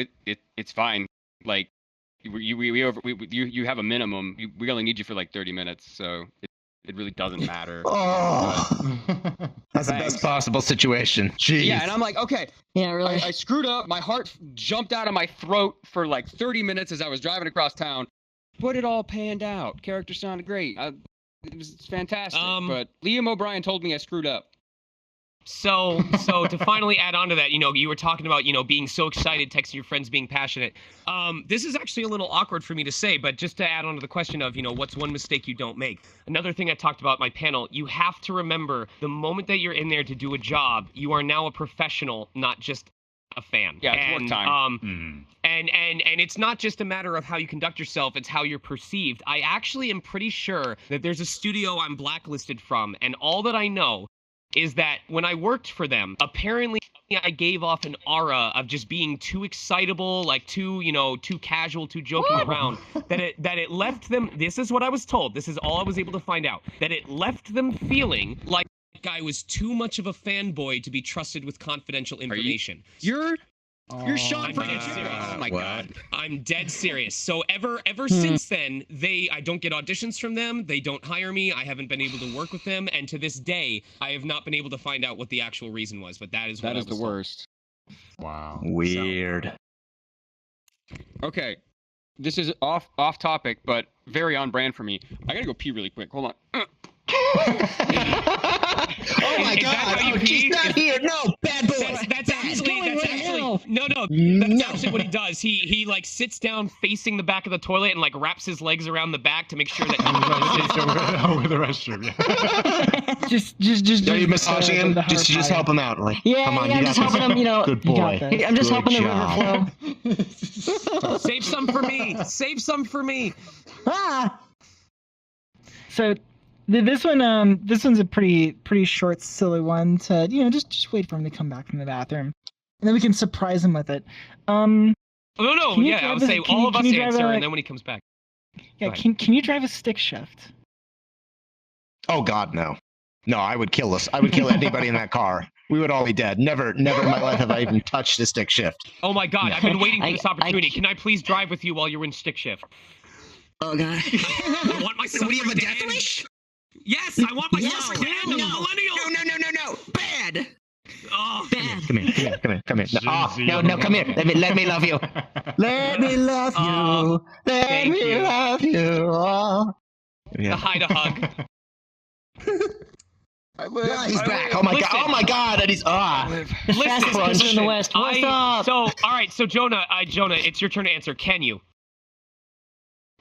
it's fine. Like, you have a minimum. We only need you for like 30 minutes, so it really doesn't matter. That's the best possible situation. Jeez. Yeah, and I'm like, okay. Yeah, really. I screwed up. My heart jumped out of my throat for like 30 minutes as I was driving across town. But it all panned out. Character sounded great. It was fantastic. But Liam O'Brien told me I screwed up. So to finally add on to that, you were talking about, being so excited, texting your friends, being passionate. This is actually a little awkward for me to say, but just to add on to the question of, what's one mistake you don't make? Another thing I talked about in my panel, you have to remember the moment that you're in there to do a job, you are now a professional, not just a fan. Yeah, it's work time. And it's not just a matter of how you conduct yourself, it's how you're perceived. I actually am pretty sure that there's a studio I'm blacklisted from, and all that I know is that when I worked for them, apparently I gave off an aura of just being too excitable, like too casual, too joking around, that it left them, this is what I was told, this is all I was able to find out, that it left them feeling like I was too much of a fanboy to be trusted with confidential information. You're You're Sean I'm from dead the serious. Chipmunk. Oh my What? god. I'm dead serious. So ever since then, I don't get auditions from them. They don't hire me. I haven't been able to work with them, and to this day, I have not been able to find out what the actual reason was. But that is what That I is the was told. worst. Wow. Weird. Okay, this is off topic, but very on brand for me. I gotta go pee really quick. Hold on. Oh my Is that god! how you Oh, she's pee? not here. No, bad boy. That's actually now. no. That's No. actually what he does. He like sits down facing the back of the toilet and like wraps his legs around the back to make sure that. Over the restroom. Yeah. Just. Are you massaging him? the Just hard help him out. Like, Yeah, come on, yeah, you I'm got just helping this. him, you know. Good You boy. got this. I'm just Good helping the job. river flow. Save some for me. Save some for me. Ah! So this one's a pretty short, silly one to just wait for him to come back from the bathroom, and then we can surprise him with it. Oh no, Can you yeah, I drive would a- say can all you- of can us you drive answer, a- and then when he comes back. Yeah, Go ahead. can you drive a stick shift? Oh god, no. No, I would kill us. I would kill anybody in that car. We would all be dead. Never in my life have I even touched a stick shift. Oh my god, I've been waiting for I- this opportunity. Can I please drive with you while you're in stick shift? Oh god. I want my What do you have a suffering to death end. wish? Yes, I want my No, suffering to end. I'm a millennial. No. Bad. Oh, Bad. Come here. No, Jay-Z. no, come here. Let me love you. Let me love you. Let thank me you. love you. Oh. the Yeah. hide a hug. Yeah, he's back. Oh my god. Listen. Oh my god. And he's Listen, Fastest person in the West. What's up? So, all right. So, Jonah, it's your turn to answer. Can you?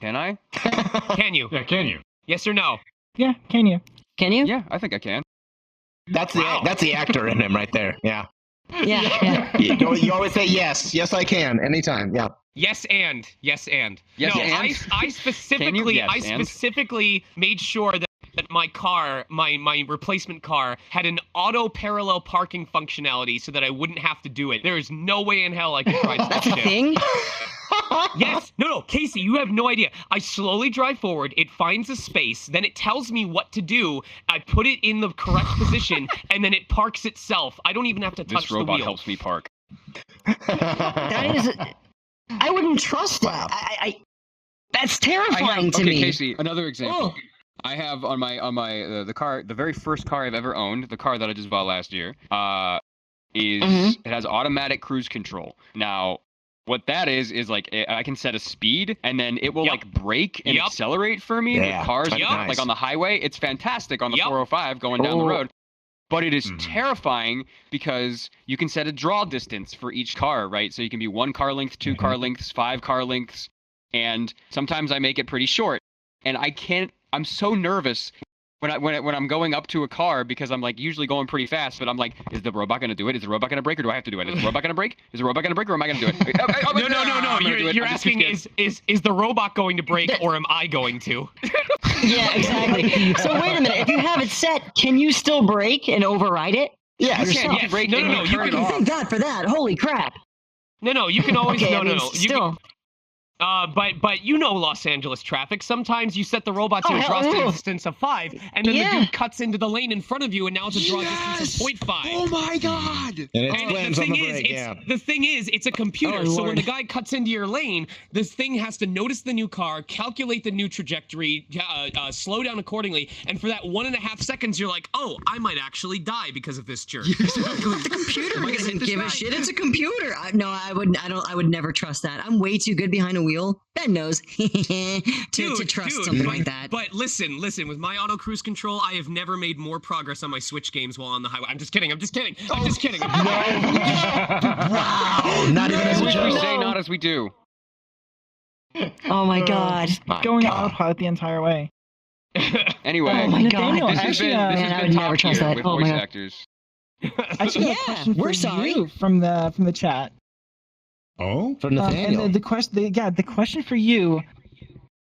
Can I? Can you? Yeah, can you? Yes or no? Yeah, can you? Can you? Yeah, I think I can. That's the actor in him right there. Yeah. Yeah. You always say yes. Yes, I can. Anytime. Yeah. Yes and. Yes, No, and? I specifically, Yes, and? specifically made sure that my car, my replacement car, had an auto parallel parking functionality so that I wouldn't have to do it. There is no way in hell I could try That's stick a shift. thing? Yes. No, Casey, you have no idea. I slowly drive forward. It finds a space. Then it tells me what to do. I put it in the correct position, and then it parks itself. I don't even have to touch This the robot wheel. helps me park. That is. I wouldn't trust that. I that's terrifying to okay, me. Casey, another example. Oh. I have on my the car, the very first car I've ever owned, the car that I just bought last year, it has automatic cruise control. Now, what that is like I can set a speed and then it will Yep. like brake and Yep. accelerate for me. Yeah, The cars that's nice. like on the highway, it's fantastic on the Yep. 405 going down the Oh. road. But it is Mhm. terrifying because you can set a draw distance for each car, right? So you can be 1 car length, 2 car lengths, 5 car lengths, and sometimes I make it pretty short. And I'm so nervous when I'm going up to a car because I'm like usually going pretty fast, but I'm like, is the robot gonna do it? Is the robot gonna brake or do I have to do it? Is the robot gonna brake? Is the robot gonna brake or am I gonna do it? No. I'm gonna do it. You're I'm just too asking scared. is the robot going to break or am I going to? Yeah, exactly. So wait a minute. If you have it set, can you still brake and override it? Yeah. You can. You can brake No, and no, you you turn it can- off. Thank God for that. Holy crap. No, you can always Okay, no. I mean, You still. but you know Los Angeles traffic. Sometimes you set the robot to Oh, a draw hell, distance of 5, and then the Yeah. dude cuts into the lane in front of you, and now it's a draw distance of 0.5. Oh my god. And it And slams the on thing the is, brake. Yeah. it's a computer. Oh, so when Lord. the guy cuts into your lane, this thing has to notice the new car, calculate the new trajectory, slow down accordingly, and for that 1.5 seconds, you're like, oh, I might actually die because of this jerk. The computer doesn't give a shit. It's a computer. I would never trust that. I'm way too good behind a wheel. Ben knows to trust something like that. But listen, with my auto cruise control, I have never made more progress on my Switch games while on the highway. I'm just kidding. Wow. Not even as As a we joke. say, not as we do. Oh my God. My Going God. autopilot the entire way. Anyway, Oh my Nathaniel, God. this has actually, been, this man, has I been would top never trust tier that. with Oh my voice God. actors. Actually, Yeah, a question for we're sorry. you from the chat. Oh? From Nathaniel. And the question for you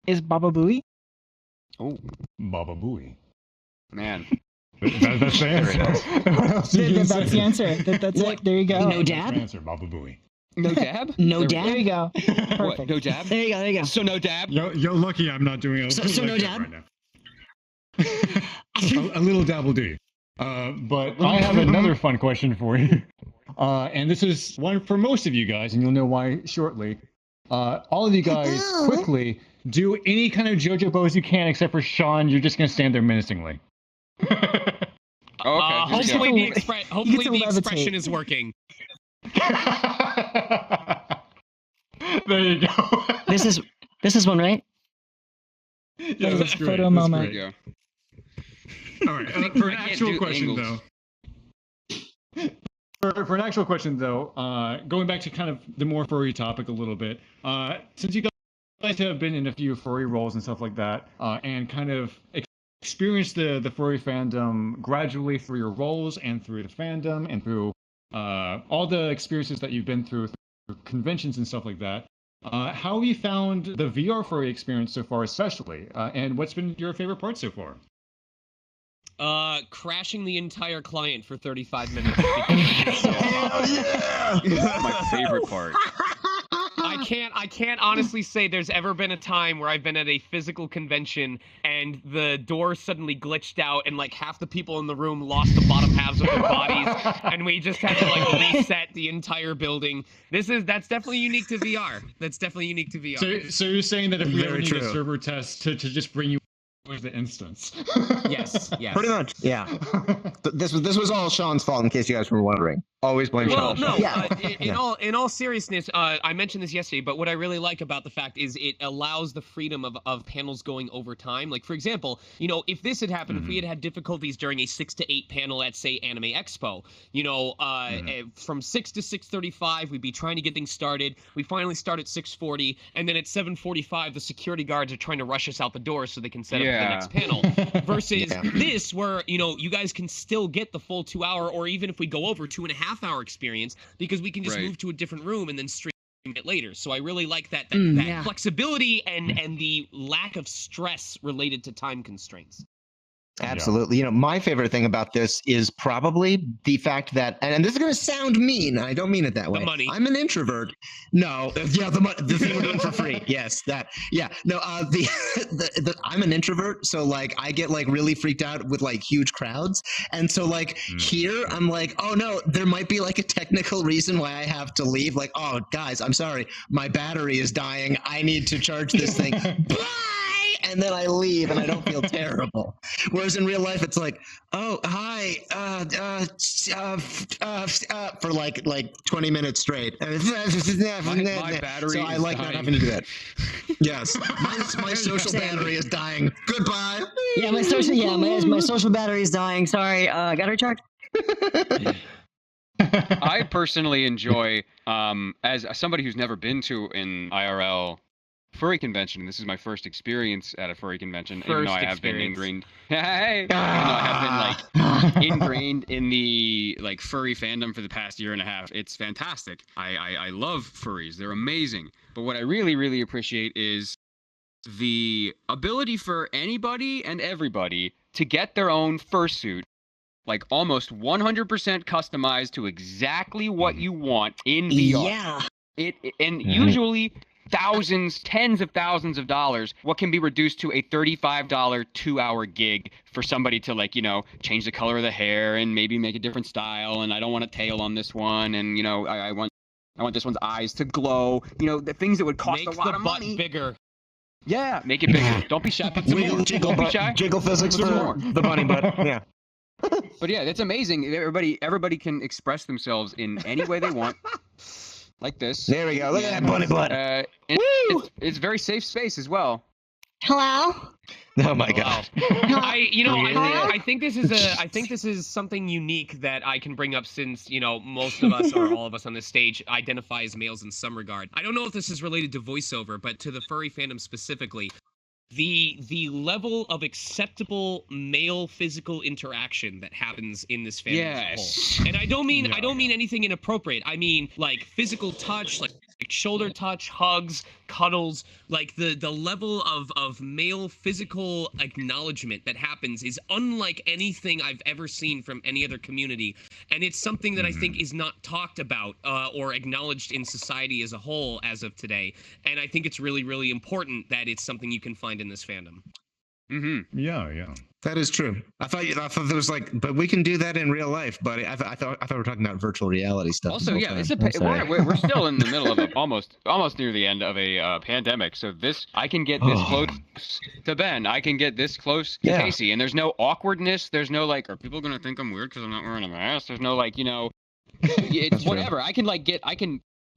is Baba Booey. Oh, Baba Booey. man. That's the answer. What else did you That's say? the answer. That's What? it. There you go. No That's dab? the answer, Baba Booey. No dab? No There- dab? There you go. What? Perfect. No dab? There you go. There you go. So no dab? You're lucky I'm not doing a So little no like dab? that right now. a little dabble do. But I have another fun question for you. And this is one for most of you guys, and you'll know why shortly. All of you guys quickly do any kind of JoJo pose you can, except for Sean. You're just gonna stand there menacingly. Hopefully the expression is working. There you go. This is one, right? Yeah, that's great. Photo That's moment. great. All right. For an actual question, though. For an actual question, though, going back to kind of the more furry topic a little bit, since you guys have been in a few furry roles and stuff like that, and kind of experienced the furry fandom gradually through your roles and through the fandom and through all the experiences that you've been through conventions and stuff like that, how have you found the VR furry experience so far, especially? And what's been your favorite part so far? Crashing the entire client for 35 minutes. That's my favorite part. I can't honestly say there's ever been a time where I've been at a physical convention and the door suddenly glitched out and like half the people in the room lost the bottom halves of their bodies and we just had to like reset the entire building. That's definitely unique to VR. That's definitely unique to VR. So you're saying that if we ever Very need true. a server test to just bring you the instance. Yes. Pretty much, yeah. This was all Sean's fault, in case you guys were wondering. Always blame Well, Sean. no. In all seriousness, I mentioned this yesterday, but what I really like about the fact is it allows the freedom of panels going over time. Like, for example, if this had happened, if we had difficulties during a 6 to 8 panel at, say, Anime Expo, from 6 to 6:35, we'd be trying to get things started. We finally start at 6:40, and then at 7:45, the security guards are trying to rush us out the door so they can set up the next panel. Versus this, where you guys can still get the full 2 hour, or even if we go over 2.5 hour experience, because we can just move to a different room and then stream it later. So I really like that flexibility and the lack of stress related to time constraints. Absolutely. My favorite thing about this is probably the fact that, and this is going to sound mean, I don't mean it that way. The money. I'm an introvert. No, the thing we're doing for free. Yes, that. Yeah, no. I'm an introvert, so like I get like really freaked out with like huge crowds, and so like here I'm like, oh no, there might be like a technical reason why I have to leave. Like, oh guys, I'm sorry, my battery is dying. I need to charge this thing. Bye! And then I leave and I don't feel terrible. Whereas in real life, it's like, oh, hi, for like 20 minutes straight. My battery so I like not having to do that. Yes, my social battery is dying. Goodbye. Yeah, my social battery is dying. Sorry, got to recharge. I personally enjoy, as somebody who's never been to an IRL furry convention, and this is my first experience at a furry convention, even though I have been ingrained. Even though I have been like ingrained in the like furry fandom for the past year and a half. It's fantastic. I love furries. They're amazing. But what I really, really appreciate is the ability for anybody and everybody to get their own fursuit, like almost 100% customized to exactly what you want in VR. Yeah. Usually thousands, tens of thousands of dollars, what can be reduced to a $35 2-hour gig for somebody to like, change the color of the hair and maybe make a different style. And I don't want a tail on this one. And, I want this one's eyes to glow. The things that would cost a lot of money. Make the butt bigger. Yeah, make it bigger. Don't be shy. Put some more. Don't be shy. Jiggle physics for the bunny butt. Yeah. But yeah, that's amazing. Everybody can express themselves in any way they want. Like this. There we go. Look at that bunny butt. It's very safe space as well. Hello? Oh my god. I think this is something unique that I can bring up since, most of us or all of us on this stage identify as males in some regard. I don't know if this is related to voiceover, but to the furry fandom specifically, the level of acceptable male physical interaction that happens in this fandom as a whole. And I don't mean anything inappropriate. I mean like physical touch, like shoulder touch, hugs, cuddles, like the level of male physical acknowledgement that happens is unlike anything I've ever seen from any other community. And it's something that I think is not talked about or acknowledged in society as a whole as of today. And I think it's really, really important that it's something you can find in this fandom. Mm-hmm. Yeah. That is true. I thought there was like, but we can do that in real life, buddy. I thought we were talking about virtual reality stuff. Also, the whole yeah, time. it's I'm sorry. we're still in the middle of almost near the end of a pandemic. So I can get this close to Ben. I can get this close to Casey, and there's no awkwardness. There's no like, are people gonna think I'm weird because I'm not wearing a mask? There's no like, it's whatever. I can like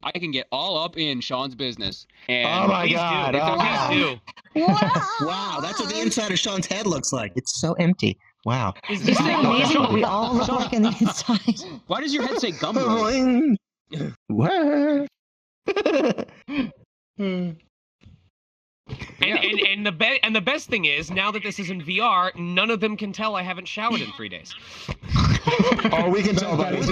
I can get all up in Sean's business. And Oh my God! Please do. Wow, that's what the inside of Sean's head looks like. It's so empty. Wow. Isn't it amazing what we all look like on the inside? Why does your head say gumbo? What? And the best thing is, now that this is in VR, none of them can tell I haven't showered in 3 days. Oh, we can tell by this.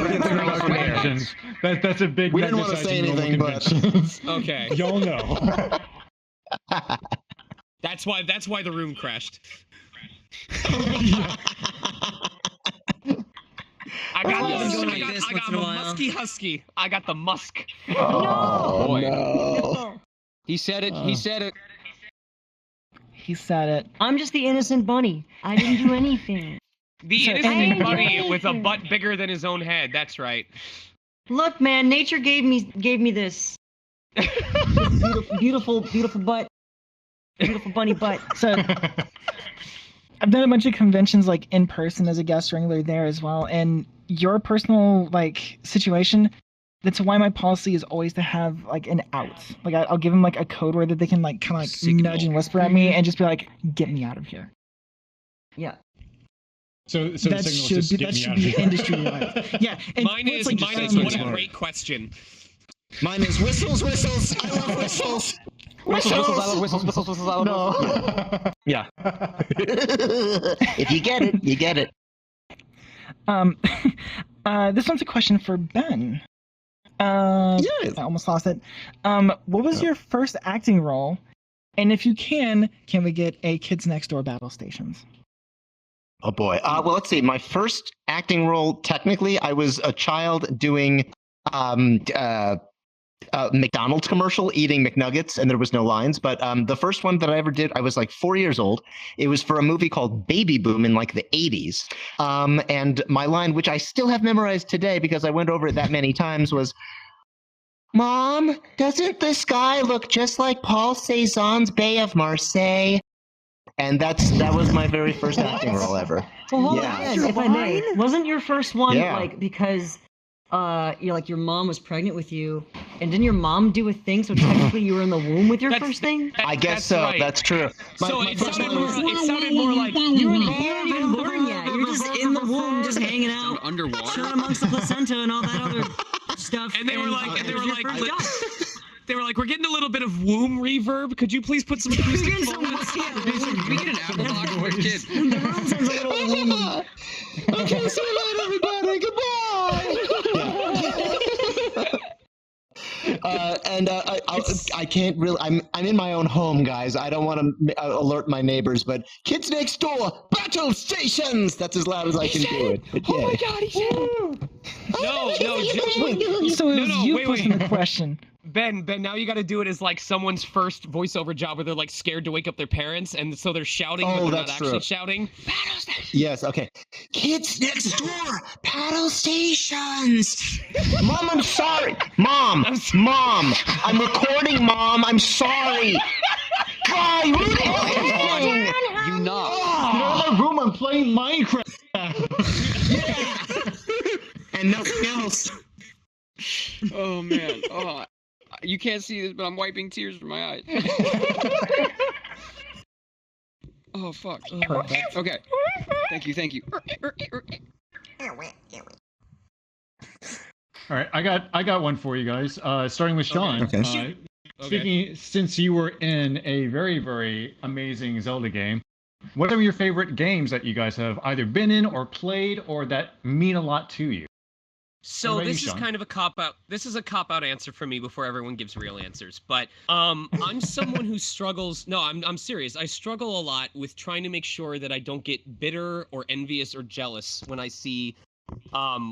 That's a big. We didn't want to say anything, but Okay. Y'all know. That's why the room crashed. I got a musky husky. I got the musk. Oh, boy. no. He said it. He said it. He said it. I'm just the innocent bunny. I didn't do anything. The innocent bunny with a butt bigger than his own head. That's right. Look, man, nature gave me this. beautiful butt. Beautiful bunny butt. So I've done a bunch of conventions like in person as a guest wrangler there as well. And your personal like situation, that's why my policy is always to have like an out. Like I'll give them like a code word that they can like kind of like nudge and whisper at me and just be like, "Get me out of here." Yeah. So that should be industry wide. Yeah. And Mine is what a great question. Mine is whistles. I love whistles. Whistles, I love whistles, I love No. Yeah. If you get it, you get it. This one's a question for Ben. Yes. I almost lost it. What was your first acting role? And if you can we get a Kids Next Door battle stations? Oh boy. Well, let's see. My first acting role, technically, I was a child doing McDonald's commercial eating McNuggets, and there was no lines. But the first one that I ever did, I was like 4 years old. It was for a movie called Baby Boom in like the 80s. And my line, which I still have memorized today because I went over it that many times, was, "Mom, doesn't this guy look just like Paul Cézanne's Bay of Marseille?" And that was my very first acting role ever. Well, hold Yeah. on, if I may. Wasn't your first one Yeah. like because your mom was pregnant with you, and didn't your mom do a thing? So technically, you were in the womb with your first thing. I guess so. right. That's true. So My it first sounded one was- more like You weren't even born yet. You're just in the womb, just hanging out, underwater. chilling amongst the placenta and all that other stuff. And they were like, it was your first job. they were like, we're getting a little bit of womb reverb. Could you please put some acoustic Getting some- phones? yeah. We get an apple box for a kid. The room sounds a little woomy. Okay, see you later, everybody. Goodbye. I can't really. I'm in my own home, guys. I don't want to alert my neighbors, but Kids Next Door battle stations. That's as loud as I can do it. But Oh yeah. my God, he said it. So it was you wait. posing the question. Ben, now you got to do it as like someone's first voiceover job where they're like scared to wake up their parents, and so they're shouting, but Oh, they're not that's actually true. shouting. Yes. Okay. Kids Next Door paddle stations. Mom, I'm sorry. Mom, I'm recording. Mom, I'm sorry. God, you ruined everything. You not. Get out of my room. I'm playing Minecraft. And nothing else. Oh man. Oh, you can't see this, but I'm wiping tears from my eyes. Oh fuck. Perfect. Okay. Thank you. All right, I got one for you guys. Starting with Sean. Okay. Speaking, since you were in a very, very amazing Zelda game, what are your favorite games that you guys have either been in or played or that mean a lot to you? So What about this you, is Sean? kind of a cop-out. This is a cop-out answer for me before everyone gives real answers. But I'm someone who struggles. No, I'm serious. I struggle a lot with trying to make sure that I don't get bitter or envious or jealous when I see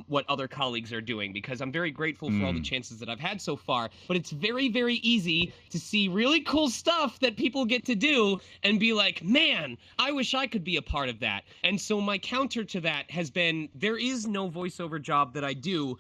what other colleagues are doing, because I'm very grateful for all the chances that I've had so far. But it's very, very easy to see really cool stuff that people get to do and be like, man, I wish I could be a part of that. And so my counter to that has been, there is no voiceover job that I do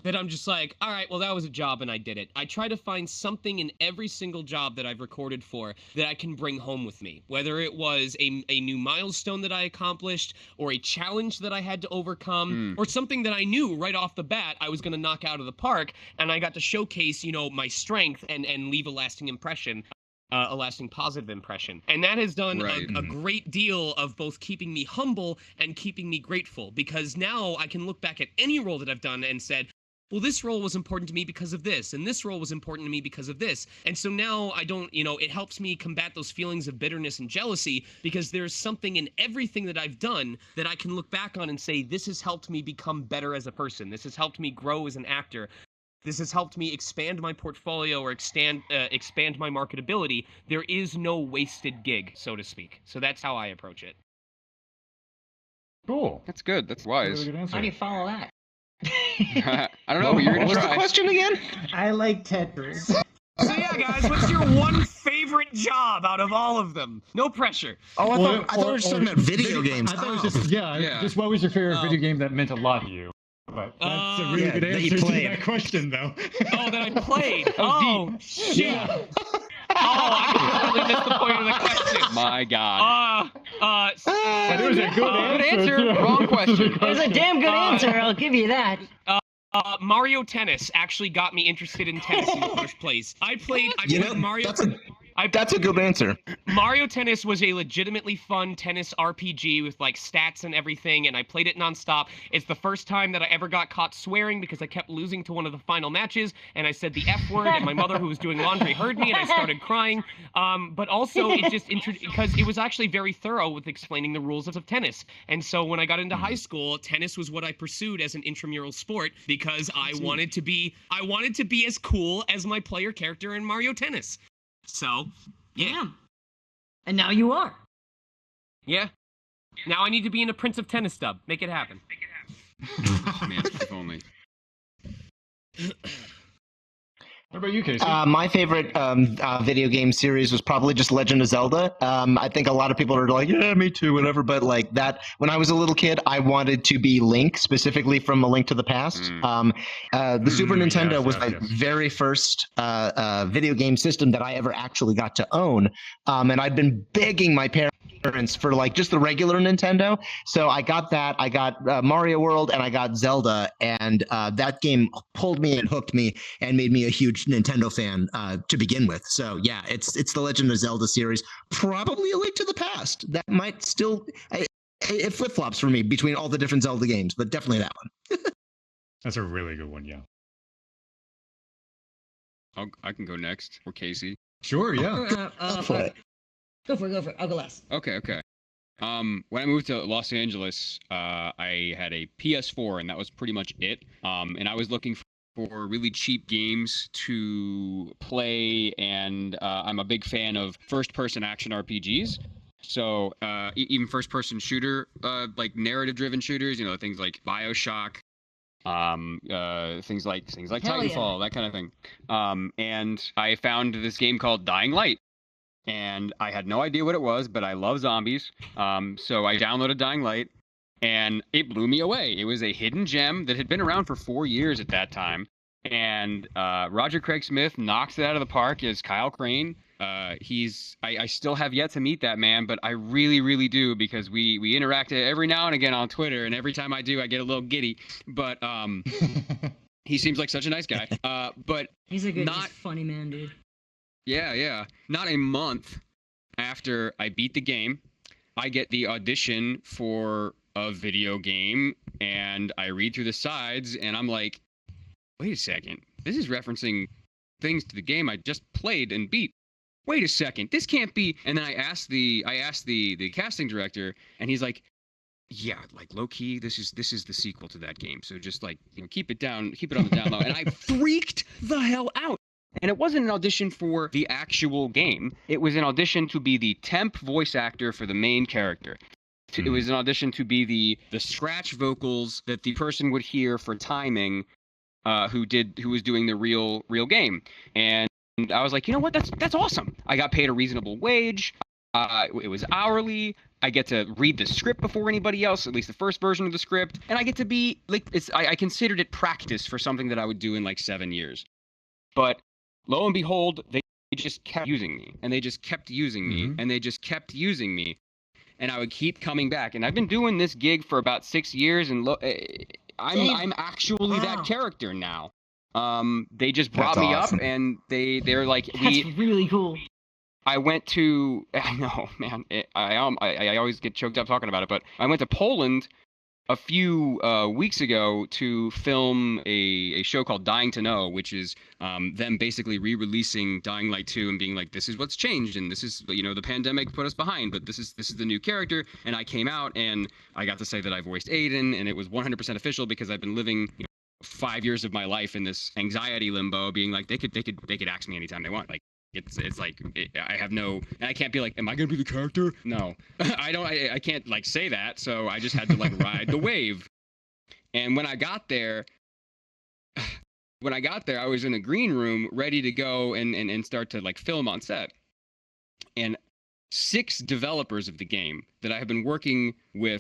that I'm just like, all right, well, that was a job and I did it. I try to find something in every single job that I've recorded for that I can bring home with me, whether it was a new milestone that I accomplished, or a challenge that I had to overcome, or something that I knew right off the bat I was going to knock out of the park, and I got to showcase, you know, my strength and leave a lasting impression. A lasting positive impression. And that has done a great deal of both keeping me humble and keeping me grateful, because now I can look back at any role that I've done and said, well, this role was important to me because of this, and this role was important to me because of this. And so now I don't, you know, it helps me combat those feelings of bitterness and jealousy, because there's something in everything that I've done that I can look back on and say, this has helped me become better as a person. This has helped me grow as an actor. This has helped me expand my portfolio or expand my marketability. There is no wasted gig, so to speak. So that's how I approach it. Cool. That's good. That's wise. Really good answer. How do you follow that? I don't know, but you're gonna What was try. the question again? I like Tetris. So yeah, guys, what's your one favorite job out of all of them? No pressure. Oh, I thought we were just talking about video games. I thought it was just, just what was your favorite video game that meant a lot to you? But that's a really good that you answer to played. that question, though. Oh, that I played. Oh, shit. Yeah. Oh, I completely missed the point of the question. My God. That was a good Good answer. answer. Wrong question. It was a damn good answer, I'll give you that. Mario Tennis actually got me interested in tennis in the first place. I played Mario. That's a good answer. Mario Tennis was a legitimately fun tennis RPG with like stats and everything, and I played it nonstop. It's the first time that I ever got caught swearing because I kept losing to one of the final matches, and I said the F word, and my mother, who was doing laundry, heard me, and I started crying. But also, it just because it was actually very thorough with explaining the rules of tennis. And so when I got into high school, tennis was what I pursued as an intramural sport, because I wanted to be as cool as my player character in Mario Tennis. So, yeah. And now you are. Yeah. Now I need to be in a Prince of Tennis dub. Make it happen. Oh, man, if only. What about you, Casey? My favorite video game series was probably just Legend of Zelda. I think a lot of people are like, yeah, me too, whatever. But like that, when I was a little kid, I wanted to be Link, specifically from A Link to the Past. The Super Nintendo was my very first video game system that I ever actually got to own. And I'd been begging my parents for like just the regular Nintendo. So I got that. I got Mario World and I got Zelda, and that game pulled me and hooked me and made me a huge Nintendo fan to begin with. So yeah, it's the Legend of Zelda series. Probably A Link to the Past. That might still it flip flops for me between all the different Zelda games, but definitely that one. That's a really good one, yeah. I can go next, or Casey. Sure, yeah. Go for it. Go for it. I'll go last. Okay. When I moved to Los Angeles, I had a PS4, and that was pretty much it. And I was looking for really cheap games to play, and I'm a big fan of first-person action RPGs. So even first-person shooter, like narrative-driven shooters, you know, things like BioShock, things like Titanfall, that kind of thing. And I found this game called Dying Light. And I had no idea what it was, but I love zombies. So I downloaded Dying Light, and it blew me away. It was a hidden gem that had been around for 4 years at that time. And Roger Craig Smith knocks it out of the park as Kyle Crane. I still have yet to meet that man, but I really, really do, because we interact every now and again on Twitter, and every time I do, I get a little giddy. But he seems like such a nice guy. But he's a good, funny man, dude. Yeah. Not a month after I beat the game, I get the audition for a video game, and I read through the sides, and I'm like, wait a second. This is referencing things to the game I just played and beat. Wait a second. This can't be. And then I asked the casting director, and he's like, yeah, like low key, this is the sequel to that game. So just like, you know, keep it on the down low. And I freaked the hell out. And it wasn't an audition for the actual game. It was an audition to be the temp voice actor for the main character. It was an audition to be the scratch vocals that the person would hear for timing, who was doing the real game. And I was like, you know what? That's awesome. I got paid a reasonable wage. It was hourly. I get to read the script before anybody else, at least the first version of the script, and I get to be like, I considered it practice for something that I would do in like 7 years. But lo and behold, they just kept using me, and they just kept using me, and they just kept using me, and I would keep coming back. And I've been doing this gig for about 6 years, and I'm actually that character now. They just brought me up, and they're like, That's really cool. I went to, I know, man, I always get choked up talking about it, but I went to Poland a few weeks ago to film a show called Dying to Know, which is them basically re-releasing Dying Light 2 and being like, this is what's changed, and this is, you know, the pandemic put us behind, but this is the new character. And I came out and I got to say that I voiced Aiden, and it was 100% official because I've been living, you know, 5 years of my life in this anxiety limbo, being like, they could axe me anytime they want. Like, it's like, I have no, and I can't be like, am I gonna be the character? No, I can't like say that. So I just had to like ride the wave. And when I got there, I was in a green room ready to go and start to like film on set. And 6 developers of the game that I have been working with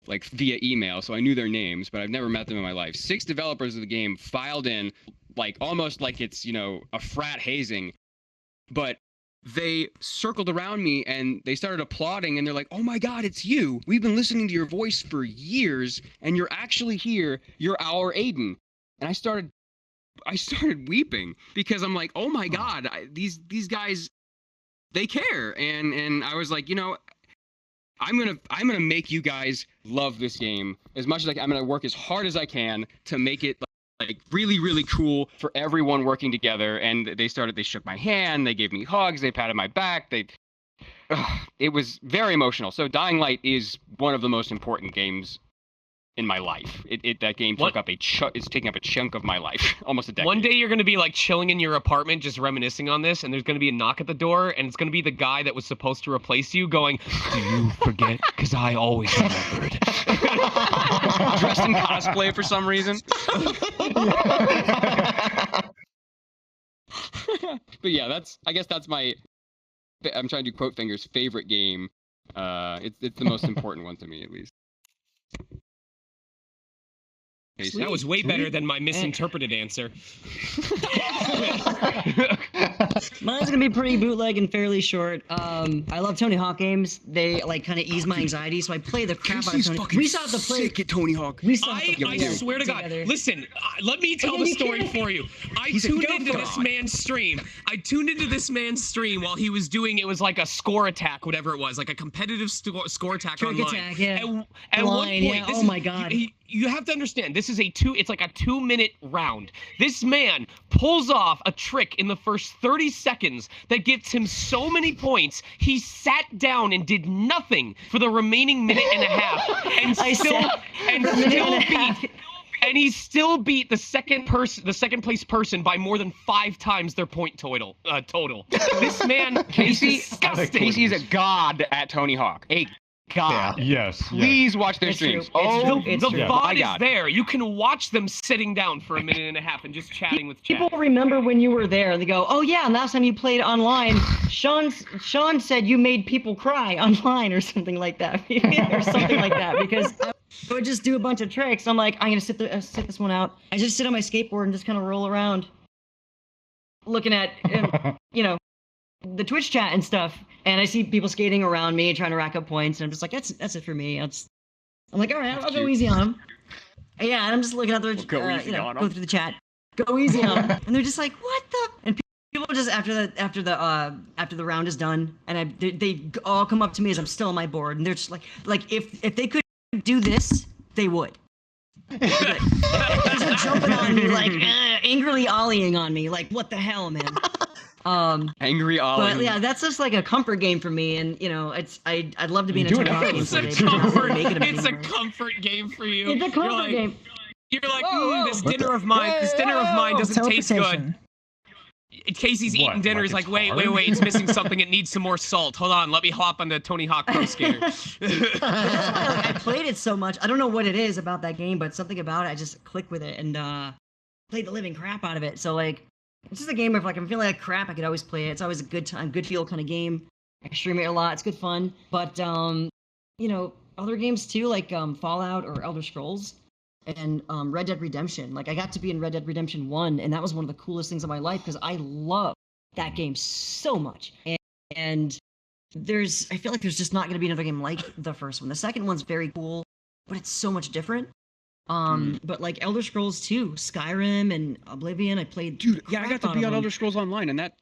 like via email, so I knew their names, but I've never met them in my life. 6 developers of the game filed in, like almost like it's, you know, a frat hazing. But they circled around me and they started applauding, and they're like, oh my God, it's you. We've been listening to your voice for years, and you're actually here. You're our Aiden. And I started weeping because I'm like, oh my God, these guys, they care. And I was like, you know, I'm gonna make you guys love this game as much as I'm gonna work as hard as I can to make it like really, really cool for everyone working together. And they shook my hand, they gave me hugs, they patted my back, it was very emotional. So Dying Light is one of the most important games in my life. That game is taking up a chunk of my life, almost a decade. One day you're going to be like chilling in your apartment just reminiscing on this, and there's going to be a knock at the door, and it's going to be the guy that was supposed to replace you going, do you forget? Because I always remembered. Dressed in cosplay for some reason. But yeah, I guess that's I'm trying to do quote fingers favorite game. It's the most important one to me, at least. That was way better than my misinterpreted answer. Mine's gonna be pretty bootleg and fairly short. I love Tony Hawk games. They like kind of ease my anxiety, so I play the crap out of Tony. We saw the play. Sick at Tony Hawk. I swear to God. Listen, let me tell the story for you. I tuned into this man's stream. While he was doing, it was like a score attack, whatever it was, like a competitive score attack Trick online. attack, yeah. At one point, yeah. Oh my God. You have to understand, it's like a 2-minute round. This man pulls off a trick in the first 30 seconds that gets him so many points, he sat down and did nothing for the remaining minute and a half, and he still beat the second place person by more than 5 times their point total. This man, Casey is a god at Tony Hawk. God. Yeah. Yes. Please watch their streams. The VOD is there. You can watch them sitting down for a minute and a half and just chatting with chat. People remember when you were there. They go, oh yeah, and last time you played online, Sean said you made people cry online or something like that. Because I would just do a bunch of tricks. I'm like, I'm going to sit this one out. I just sit on my skateboard and just kind of roll around looking at, the Twitch chat and stuff, and I see people skating around me trying to rack up points, and I'm just like, that's it for me. I'm like, all right, I'll go easy on them. Yeah, and I'm just looking at the go through the chat, go easy on them, and they're just like, what the? And people just after the round is done, and they all come up to me as I'm still on my board, and they're just like if they could do this, they would. Just jumping on me, like angrily ollieing on me, like what the hell, man. Angry Ollie. But yeah, that's just like a comfort game for me, and I'd love to be in a Tony Hawk game. It's a comfort game for you. It's a comfort game. You're like, this dinner of mine doesn't taste good. Casey's What, eating dinner. like He's like, it's wait, hard? it's missing something. It needs some more salt. Hold on, let me hop on the Tony Hawk Pro Skater. That's why I played it so much. I don't know what it is about that game, but something about it, I just click with it and played the living crap out of it. So like, it's just a game of like, I'm feeling like crap, I could always play it. It's always a good time, good feel kind of game. I stream it a lot. It's good fun. But you know, other games too, like Fallout or Elder Scrolls and Red Dead Redemption. Like I got to be in Red Dead Redemption 1, and that was one of the coolest things of my life because I love that game so much. And I feel like there's just not going to be another game like the first one. The second one's very cool, but it's so much different. But like Elder Scrolls 2, Skyrim, and Oblivion, I played. Dude, yeah, I got to be on Elder Scrolls Online, and that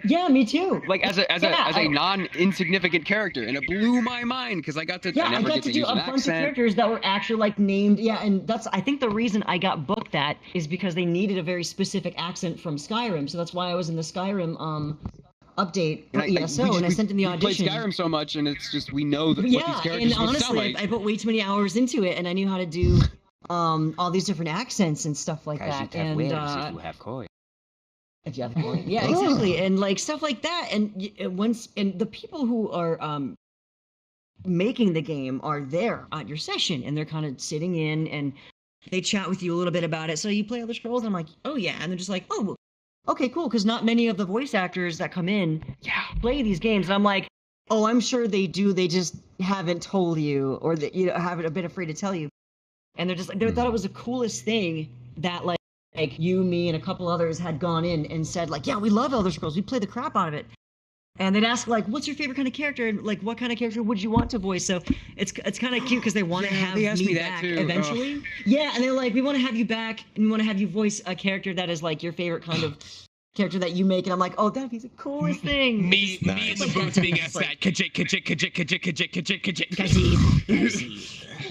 yeah, me too. like as a non-insignificant character, and it blew my mind because I got to Yeah, I never got get to to do use a an bunch of accent. characters that were actually like named. Yeah, and that's I think the reason I got booked that is because they needed a very specific accent from Skyrim. So that's why I was in the Skyrim update for ESO, and I sent in the audition. We played Skyrim so much, and it's just we know that what these Yeah, characters and would sound honestly, like. I put way too many hours into it, and I knew how to do all these different accents and stuff like that. And if you have koi. if you have a point. Yeah, exactly, and like stuff like that. And the people who are making the game are there at your session, and they're kind of sitting in, and they chat with you a little bit about it. So you play Elder Scrolls, and I'm like, oh yeah, and they're just like, oh, okay, cool, because not many of the voice actors that come in play these games, and I'm like, oh, I'm sure they do. They just haven't told you, or that you know, haven't been afraid to tell you. And they're just like, they thought it was the coolest thing that like you, me, and a couple others had gone in and said like, yeah, we love Elder Scrolls. We play the crap out of it. And they'd ask like, what's your favorite kind of character? And like, what kind of character would you want to voice? So it's kind of cute because they want to have they asked me me that back too. eventually. Yeah, and they're like, we want to have you back, and we want to have you voice a character that is like your favorite kind of character that you make. And I'm like, oh, that'd be the coolest thing. Me in the booth being asked that. Kajik.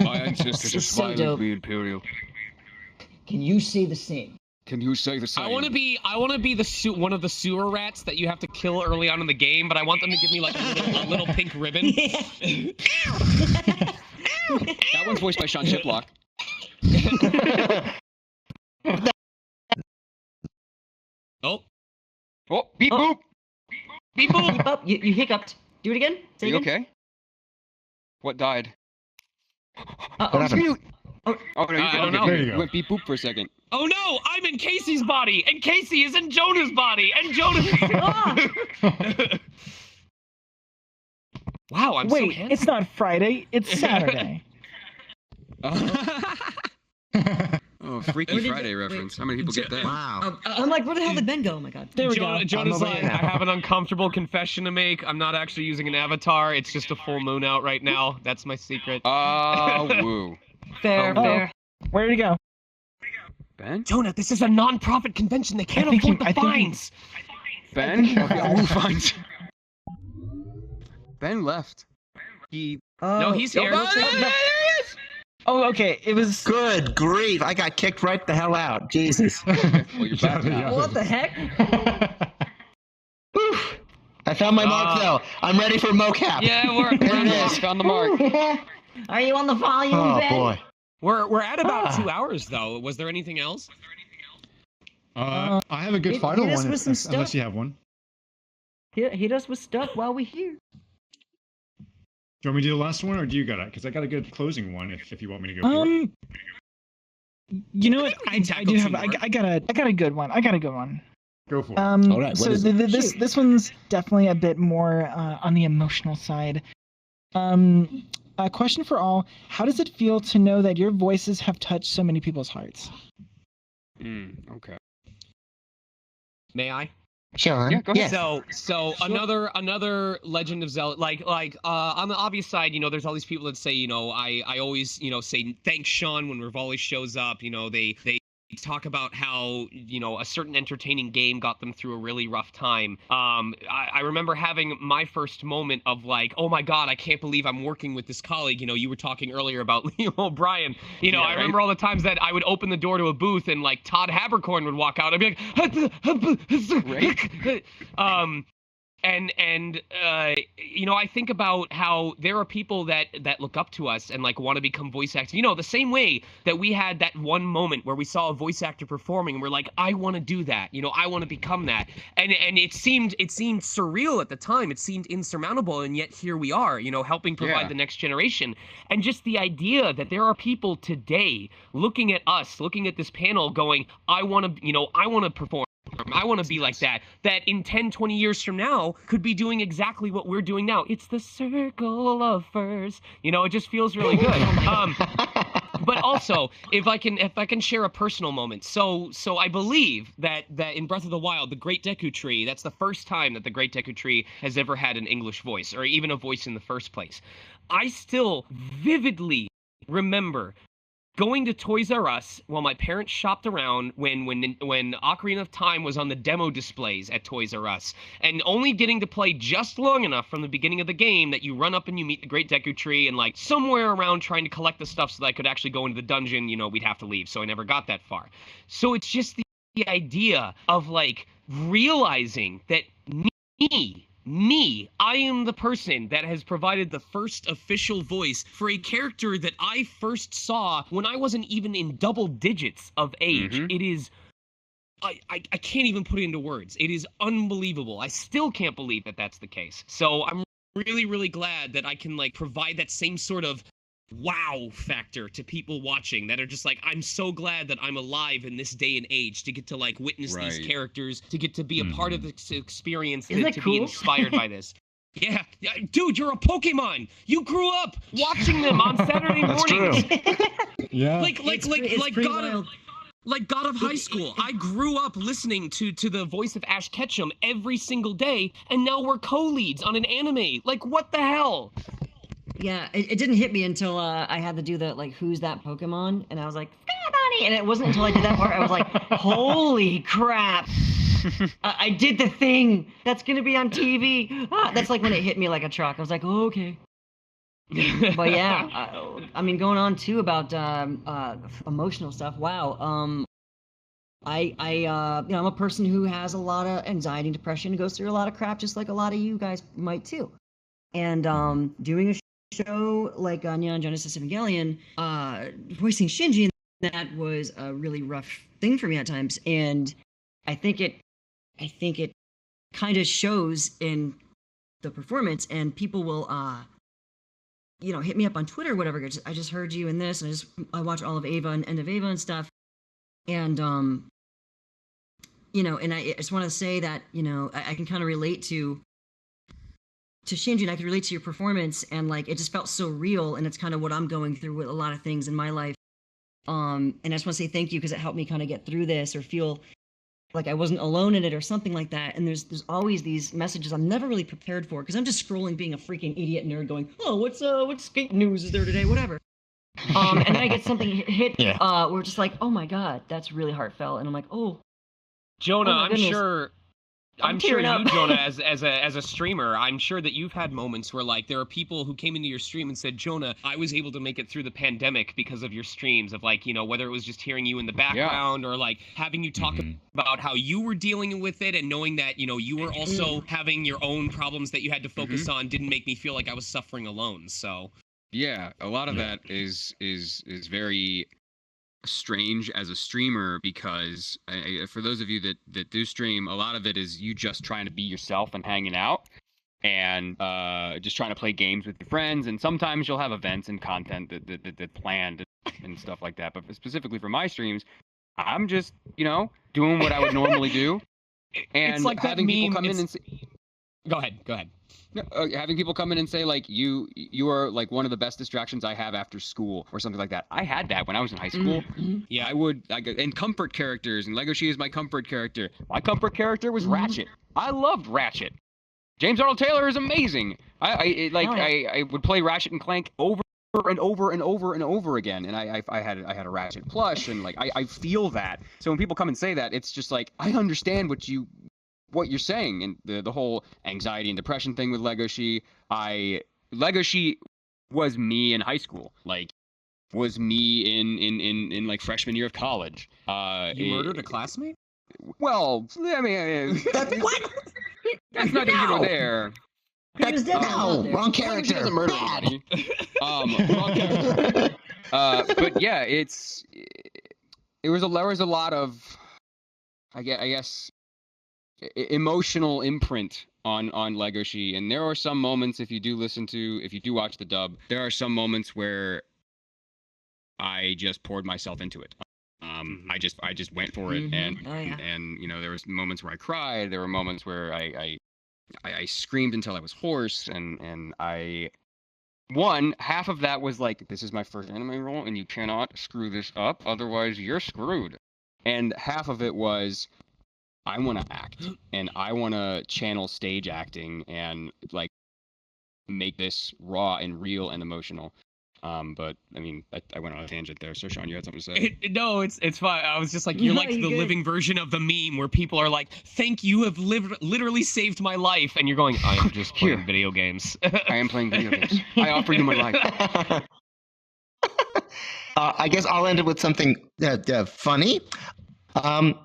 My ancestors are silently imperial. Can you say the same? Can you say the same? I want to be the one of the sewer rats that you have to kill early on in the game, but I want them to give me like a little pink ribbon. That one's voiced by Sean Chiplock. Oh, Beep boop. beep boop. Keep up. You hiccuped. Do it again. Are Say you again. okay? What died? Uh-oh. Mute. Oh. Oh no, I don't know. There you go. Went beep boop for a second. Oh no, I'm in Casey's body, and Casey is in Jonah's body, and Jonah. Wow, I'm so Wait, handsome. it's not Friday. It's Saturday. Oh, Freaky Friday reference. How many people get that? Wow. I'm like, where the hell did Ben go? Oh my god. There we go. Jonah's I'm over like, here I now. have an uncomfortable confession to make. I'm not actually using an avatar. It's just a full moon out right now. That's my secret. Woo. Fair, Oh. fair. Where did he go? Ben? Jonah, this is a non-profit convention. They can't I think afford he- the I think he- fines. Ben? Okay, who finds? Ben left. No, he's here. Oh, okay. It was. Good grief! I got kicked right the hell out. Jesus. Well, you're back now. What the heck? Whew. I found my mark though. I'm ready for mocap. Yeah, we're There it is. Found the mark. Are you on the volume, Oh Ben? boy. we're at about 2 hours though. Was there anything else? I have a good hit final us one, with some unless stuff. you have one. Hit us with stuff while we're here. Do you want me to do the last one, or do you got it? Because I got a good closing one. If you want me to go for it. You know what? we I can tackle do some have. more. I got a good one. I got a good one. Go for it. All right, what So is it? this one's definitely a bit more on the emotional side. A question for all: how does it feel to know that your voices have touched so many people's hearts? Okay. May I? Sean? Yeah, go ahead. So another Legend of Zelda, like on the obvious side, you know, there's all these people that say, you know, I always, you know, say thanks Sean when Rivali shows up. You know, they talk about how, you know, a certain entertaining game got them through a really rough time. I remember having my first moment of like, oh my god, I can't believe I'm working with this colleague. You know, you were talking earlier about Leo O'Brien. You know, Yeah, I right. remember all the times that I would open the door to a booth and like Todd Habercorn would walk out. I'd be like, And you know, I think about how there are people that look up to us and like want to become voice actors. You know, the same way that we had that one moment where we saw a voice actor performing and we're like, I want to do that. You know, I want to become that. And it seemed surreal at the time. It seemed insurmountable, and yet here we are, you know, helping provide the next generation. And just the idea that there are people today looking at us, looking at this panel going, I want to, you know, I want to perform. I want to be like that in 10, 20 years from now could be doing exactly what we're doing now. It's the circle of furs. You know, it just feels really good. But also, if I can share a personal moment. So I believe that in Breath of the Wild, the Great Deku Tree, that's the first time that the Great Deku Tree has ever had an English voice, or even a voice in the first place. I still vividly remember going to Toys R Us while my parents shopped around when Ocarina of Time was on the demo displays at Toys R Us, and only getting to play just long enough from the beginning of the game that you run up and you meet the Great Deku Tree, and like somewhere around trying to collect the stuff so that I could actually go into the dungeon, you know, we'd have to leave, so I never got that far. So it's just the idea of like realizing that I am the person that has provided the first official voice for a character that I first saw when I wasn't even in double digits of age. It is, I can't even put it into words. It is unbelievable. I still can't believe that that's the case. So I'm really, really glad that I can like provide that same sort of wow factor to people watching that are just like, I'm so glad that I'm alive in this day and age to get to like witness these characters, to get to be a part of this experience, to be inspired by this. Yeah, dude, you're a Pokemon. You grew up watching them on Saturday mornings. Yeah. Like God of High School. I grew up listening to the voice of Ash Ketchum every single day, and now we're co-leads on an anime. Like, what the hell? Yeah, it didn't hit me until I had to do the, like, who's that Pokemon? And I was like, Scorbunny! And it wasn't until I did that part I was like, holy crap! I did the thing! That's gonna be on TV! That's like when it hit me like a truck. I was like, oh, okay. But yeah, I mean, going on too about emotional stuff, wow. You know, I'm a person who has a lot of anxiety and depression and goes through a lot of crap just like a lot of you guys might too. And doing a show like on Neon Genesis Evangelion, voicing Shinji, that was a really rough thing for me at times, and I think it kind of shows in the performance, and people will you know, hit me up on Twitter or whatever. I just heard you in this, and I watch all of Ava and End of Ava and stuff, and you know, and I just want to say that, you know, I can kind of relate to Shinji, and I could relate to your performance, and like it just felt so real, and it's kind of what I'm going through with a lot of things in my life. And I just want to say thank you because it helped me kind of get through this or feel like I wasn't alone in it or something like that. And there's always these messages I'm never really prepared for because I'm just scrolling, being a freaking idiot nerd, going, oh, what skate news is there today, whatever. And then I get something hit where it's just like, oh my god, that's really heartfelt, and I'm like, oh. Jonah, oh I'm sure you, Jonah, as a streamer, I'm sure that you've had moments where like there are people who came into your stream and said, Jonah, I was able to make it through the pandemic because of your streams, of like, you know, whether it was just hearing you in the background or like having you talk about how you were dealing with it, and knowing that, you know, you were also having your own problems that you had to focus on didn't make me feel like I was suffering alone. So yeah, a lot of that is very strange as a streamer, because for those of you that do stream, a lot of it is you just trying to be yourself and hanging out and just trying to play games with your friends, and sometimes you'll have events and content that planned and stuff like that. But specifically for my streams, I'm just, you know, doing what I would normally do, and it's like having people come in and say, go ahead. Having people come in and say like you are like one of the best distractions I have after school or something like that. I had that when I was in high school. Yeah, and comfort characters, and Lego She is my comfort character. My comfort character was Ratchet. I loved Ratchet. James Arnold Taylor is amazing. I would play Ratchet and Clank over and over and over and over again, and I had a Ratchet plush, and like I feel that. So when people come and say that, it's just like I understand what you're saying, and the whole anxiety and depression thing with Lego She. Lego She was me in high school, like was me in like freshman year of college. You murdered a classmate? Well, I mean, what? That's not here nor there. He was dead. No, wrong She character. doesn't murder anybody. Wrong character. But yeah, there was a lot of, I guess, emotional imprint on Legoshi, and there are some moments, if you do watch the dub, there are some moments where I just poured myself into it. I just went for it, and you know, there was moments where I cried, there were moments where I screamed until I was hoarse, and half of that was like, this is my first anime role, and you cannot screw this up, otherwise you're screwed. And half of it was, I want to act, and I want to channel stage acting, and like make this raw and real and emotional. But I mean, I went on a tangent there. So Sean, you had something to say? No, it's fine. I was just like, you're like the living version of the meme where people are like, "Thank you, have literally saved my life," and you're going, "I am just playing video games." I am playing video games. I offer you my life. I guess I'll end it with something funny.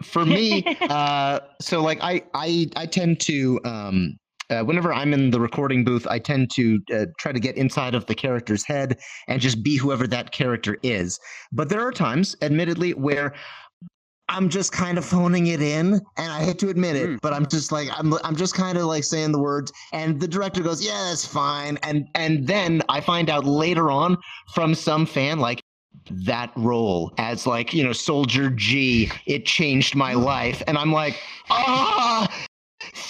For me, so like I tend to whenever I'm in the recording booth, I tend to try to get inside of the character's head and just be whoever that character is. But there are times, admittedly, where I'm just kind of phoning it in, and I hate to admit it, but I'm just like I'm just kind of like saying the words, and the director goes, "Yeah, that's fine," and then I find out later on from some fan like, that role as like, you know, Soldier G, it changed my life, and I'm like, thanks.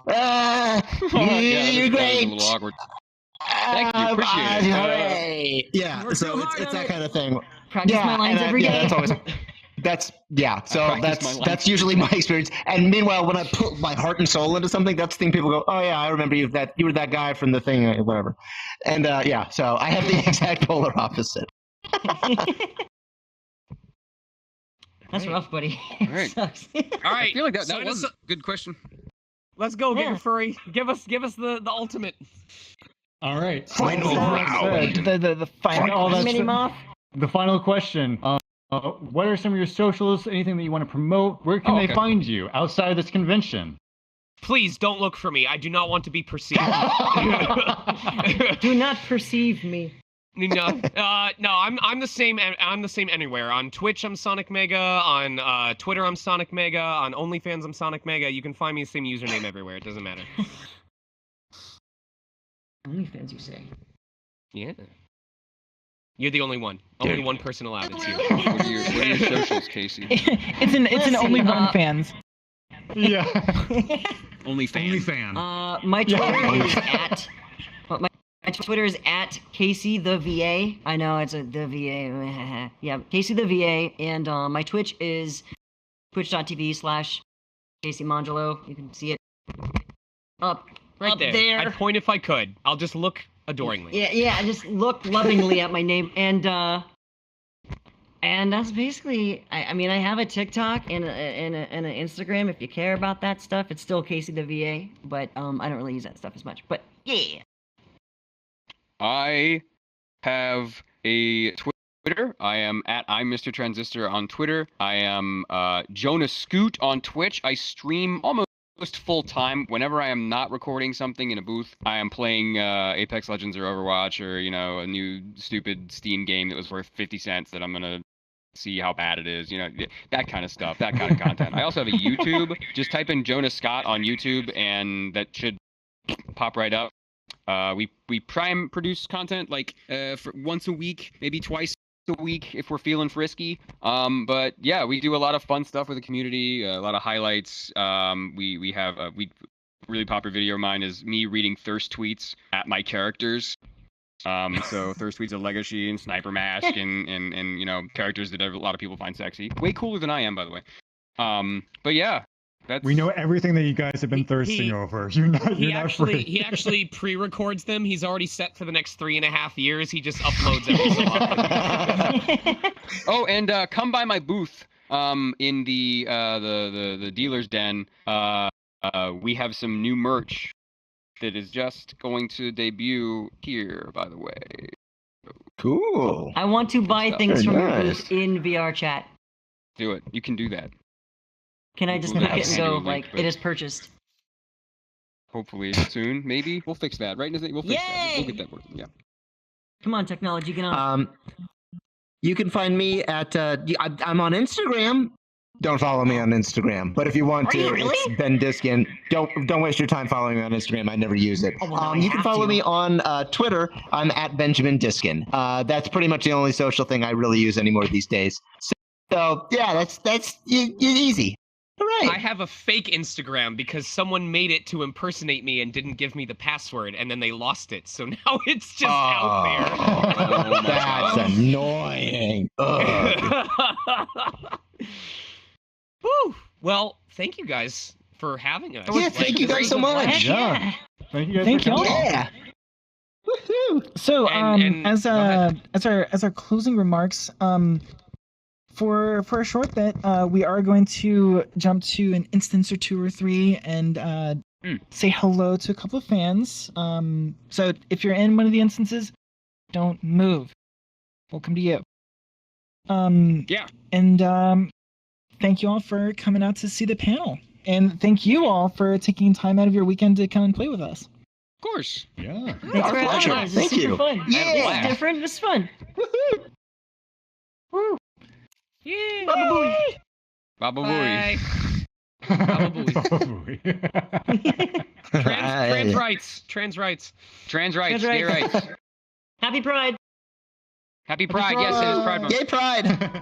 You're great. A little awkward. Thank you, appreciate it. Yeah, so it's that kind of thing. Practice my lines every day. That's always. That's usually my experience. And meanwhile, when I put my heart and soul into something, that's the thing people go, "Oh yeah, I remember you. That you were that guy from the thing, whatever." And so I have the exact polar opposite. That's rough, buddy. All right. Sucks. All right. I feel like that so was a good question. Let's go, Giga Furry. Give us the ultimate. All right. Final round. The final. Mini Moth. The final question. What are some of your socials? Anything that you want to promote? Where can they find you outside of this convention? Please don't look for me. I do not want to be perceived. Do not perceive me. No, I'm the same. I'm the same anywhere. On Twitch, I'm Sonic Mega. On Twitter, I'm Sonic Mega. On OnlyFans, I'm Sonic Mega. You can find me the same username everywhere. It doesn't matter. OnlyFans, you say? Yeah. You're the only one. Only one person allowed. It's you. What are your socials, Casey? it's an only one fans. Yeah. Only fan. My Twitter is at. My Twitter is at Casey the VA. I know it's the VA. Yeah, Casey the VA. And my Twitch is twitch.tv/Casey Mangelo. You can see it up there. I'd point if I could. I'll just look adoringly. Yeah. Just look lovingly at my name, and that's basically. I mean, I have a TikTok and an Instagram. If you care about that stuff, it's still Casey the VA, but I don't really use that stuff as much. But yeah. I have a Twitter. I am at I'm Mr. Transistor on Twitter. I am Jonah Scott on Twitch. I stream almost full time whenever I am not recording something in a booth. I am playing Apex Legends or Overwatch, or a new stupid Steam game that was worth 50 cents that I'm gonna see how bad it is. That kind of stuff, that kind of content. I also have a YouTube. Just type in Jonah Scott on YouTube, and that should pop right up. We prime produce content like for once a week, maybe twice a week if we're feeling frisky. But yeah, we do a lot of fun stuff with the community, a lot of highlights. We have a really popular video of mine is me reading thirst tweets at my characters. So thirst tweets of Legoshi and Sniper Mask and characters that a lot of people find sexy. Way cooler than I am, by the way. But yeah. We know everything that you guys have been thirsting over. You're not free. He actually pre-records them. He's already set for the next 3.5 years. He just uploads every so often. Oh, and come by my booth in the dealer's den. We have some new merch that is just going to debut here, by the way. Cool. I want to buy things from your booth in VR chat. Do it. You can do that. Can I just We'll click have it to and do a go link, like but it is purchased? Hopefully soon, maybe we'll fix that. Right? We'll fix that. We'll get that working. Yeah. Come on, technology, get on. You can find me at I'm on Instagram. Don't follow me on Instagram, but if you want to, it's Ben Diskin. Don't waste your time following me on Instagram. I never use it. Oh, well, now I you can have follow to. me on Twitter. I'm at Benjamin Diskin. That's pretty much the only social thing I really use anymore these days. So yeah, that's easy. Hooray! I have a fake Instagram because someone made it to impersonate me and didn't give me the password, and then they lost it. So now it's just out there. That's annoying. Ugh. Woo! Well, thank you guys for having us. Yeah, thank you guys so much. Yeah. Thank you guys Thank for y'all. coming. Yeah. Woohoo! So, And- as go ahead. our closing remarks, for a short bit, we are going to jump to an instance or two or three and say hello to a couple of fans. So if you're in one of the instances, don't move. We'll come to you. Yeah. And thank you all for coming out to see the panel, and thank you all for taking time out of your weekend to come and play with us. Of course. Yeah. Thanks for having pleasure. us. It's Thank super you. fun. Yeah. It's different. It's fun. Woohoo! Woo. Yeah. Baba booey. Baba Bye. Probably. Trans rights. Trans rights. Trans rights. Trans Gay rights. rights. Happy Pride. Happy Pride. Yes, it is Pride Month. Gay Pride.